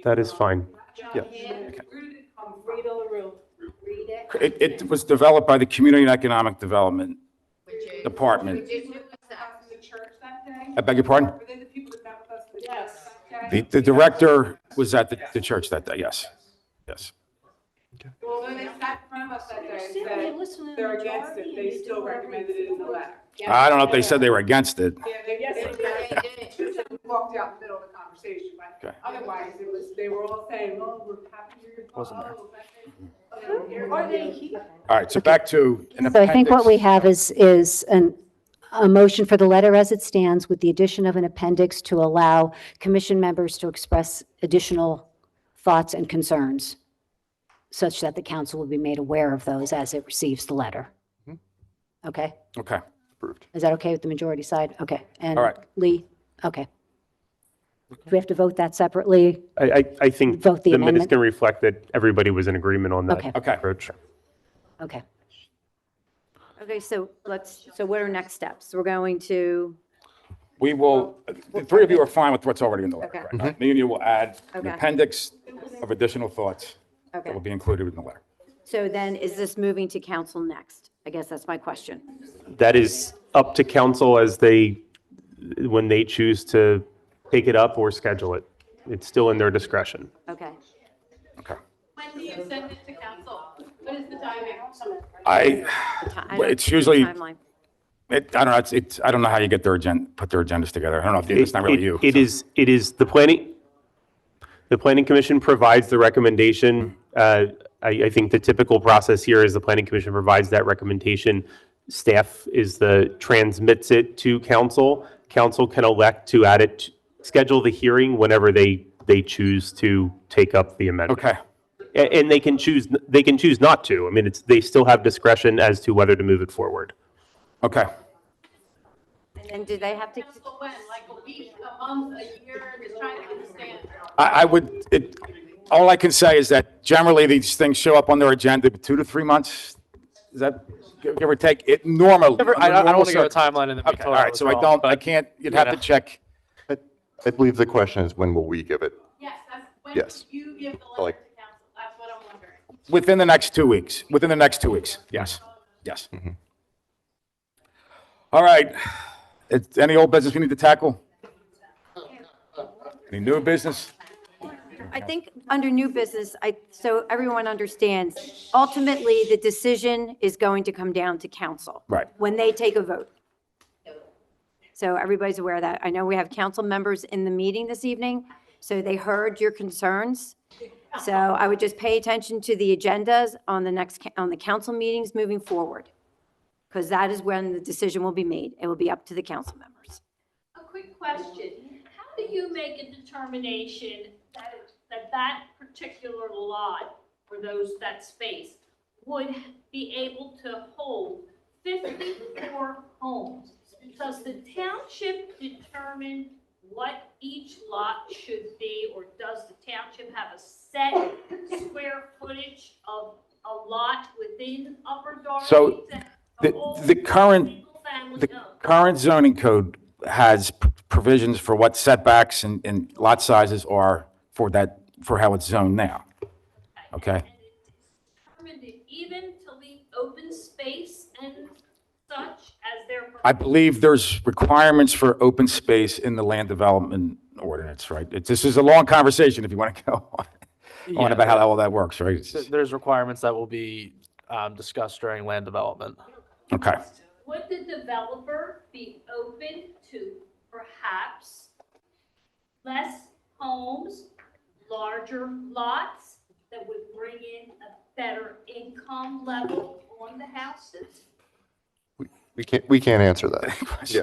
That is fine. Yeah. It was developed by the Community and Economic Development Department. I beg your pardon? The director was at the church that day, yes. Yes. Well, when they sat in front of us that day and said they're against it, they still recommended it in the letter. I don't know if they said they were against it. Yeah, they walked out in the middle of the conversation, but otherwise they were all saying, oh, we're happy to hear your thoughts. All right, so back to an So I think what appendix. we have is a motion for the letter as it stands with the addition of an appendix to allow commission members to express additional thoughts and concerns such that the council will be made aware of those as it receives the letter. Okay? Okay. Approved. Is that okay with the majority side? Okay. And All right. Lee? Okay. Do we have to vote that separately? I think Vote the the minutes amendment? can reflect that everybody was in agreement on that Okay. approach. Okay. Okay, so what are next steps? We're going to, We will, the three of you are fine with what's already in the letter, Okay. correct? Me and you will add an Okay. appendix of additional thoughts Okay. that will be included in the letter. so then is this moving to council next? I guess that's my question. That is up to council when they choose to take it up or schedule it. It's still in their discretion. Okay. When do you send it to council? What is the timing? It's usually, Timeline. I don't know, I don't know how you get put their agendas together. I don't know if it's not really you. It is the planning commission provides the recommendation. I think the typical process here is the planning commission provides that recommendation. Staff transmits it to council. Council can elect to add it, schedule the hearing whenever they choose to take up the amendment. Okay. And they can choose not to. I mean, they still have discretion as to whether to move it forward. Okay. And then do they have to? When, like a week, a month, a year, just trying to understand. All I can say is that generally these things show up on their agenda 2 to 3 months. Is that give or take? It normally. I don't want to go a timeline in the. Okay, all right, so I can't, you'd have to check. I believe the question is, when will we give it? Yes, that's when Yes. you give the letter Like- to council. That's what I'm wondering. Within the next 2 weeks. Within the next 2 weeks. Yes. Yes. All right. Any old business we need to tackle? Any new business? I think under new business, so everyone understands, ultimately, the decision is going to come down to council. Right. When they take a vote. So everybody's aware of that. I know we have council members in the meeting this evening, so they heard your concerns. So I would just pay attention to the agendas on the council meetings moving forward, because that is when the decision will be made. It will be up to the council members. A quick question. How do you make a determination that particular lot or that space would be able to hold 54 homes? Does the township determine what each lot should be, or does the township have a set square footage of a lot within Upper Darby? So the current zoning code has provisions for what setbacks and lot sizes are for that, for how it's zoned now. Okay? Even to leave open space and such as their. I believe there's requirements for open space in the land development ordinance, right? This is a long conversation if you want to go on about how all that works, right? There's requirements that will be discussed during land development. Okay. Would the developer be open to perhaps less homes, larger lots that would bring in a better income level on the houses? We can't answer that. Yeah.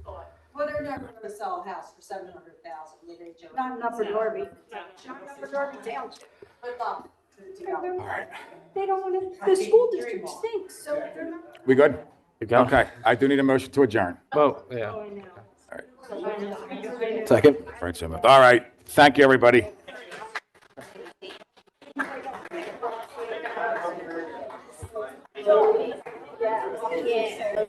Well, they're never gonna sell a house for 700,000, would they, Joe? Not in Upper Darby. Not in Upper Darby Township. Good luck to the developer. They don't want to, the school district stinks, so they're not. We good? Keep going. Okay. I do need a motion to adjourn. Oh, yeah. Second. Right, so moved. All right. Thank you, everybody. Yeah.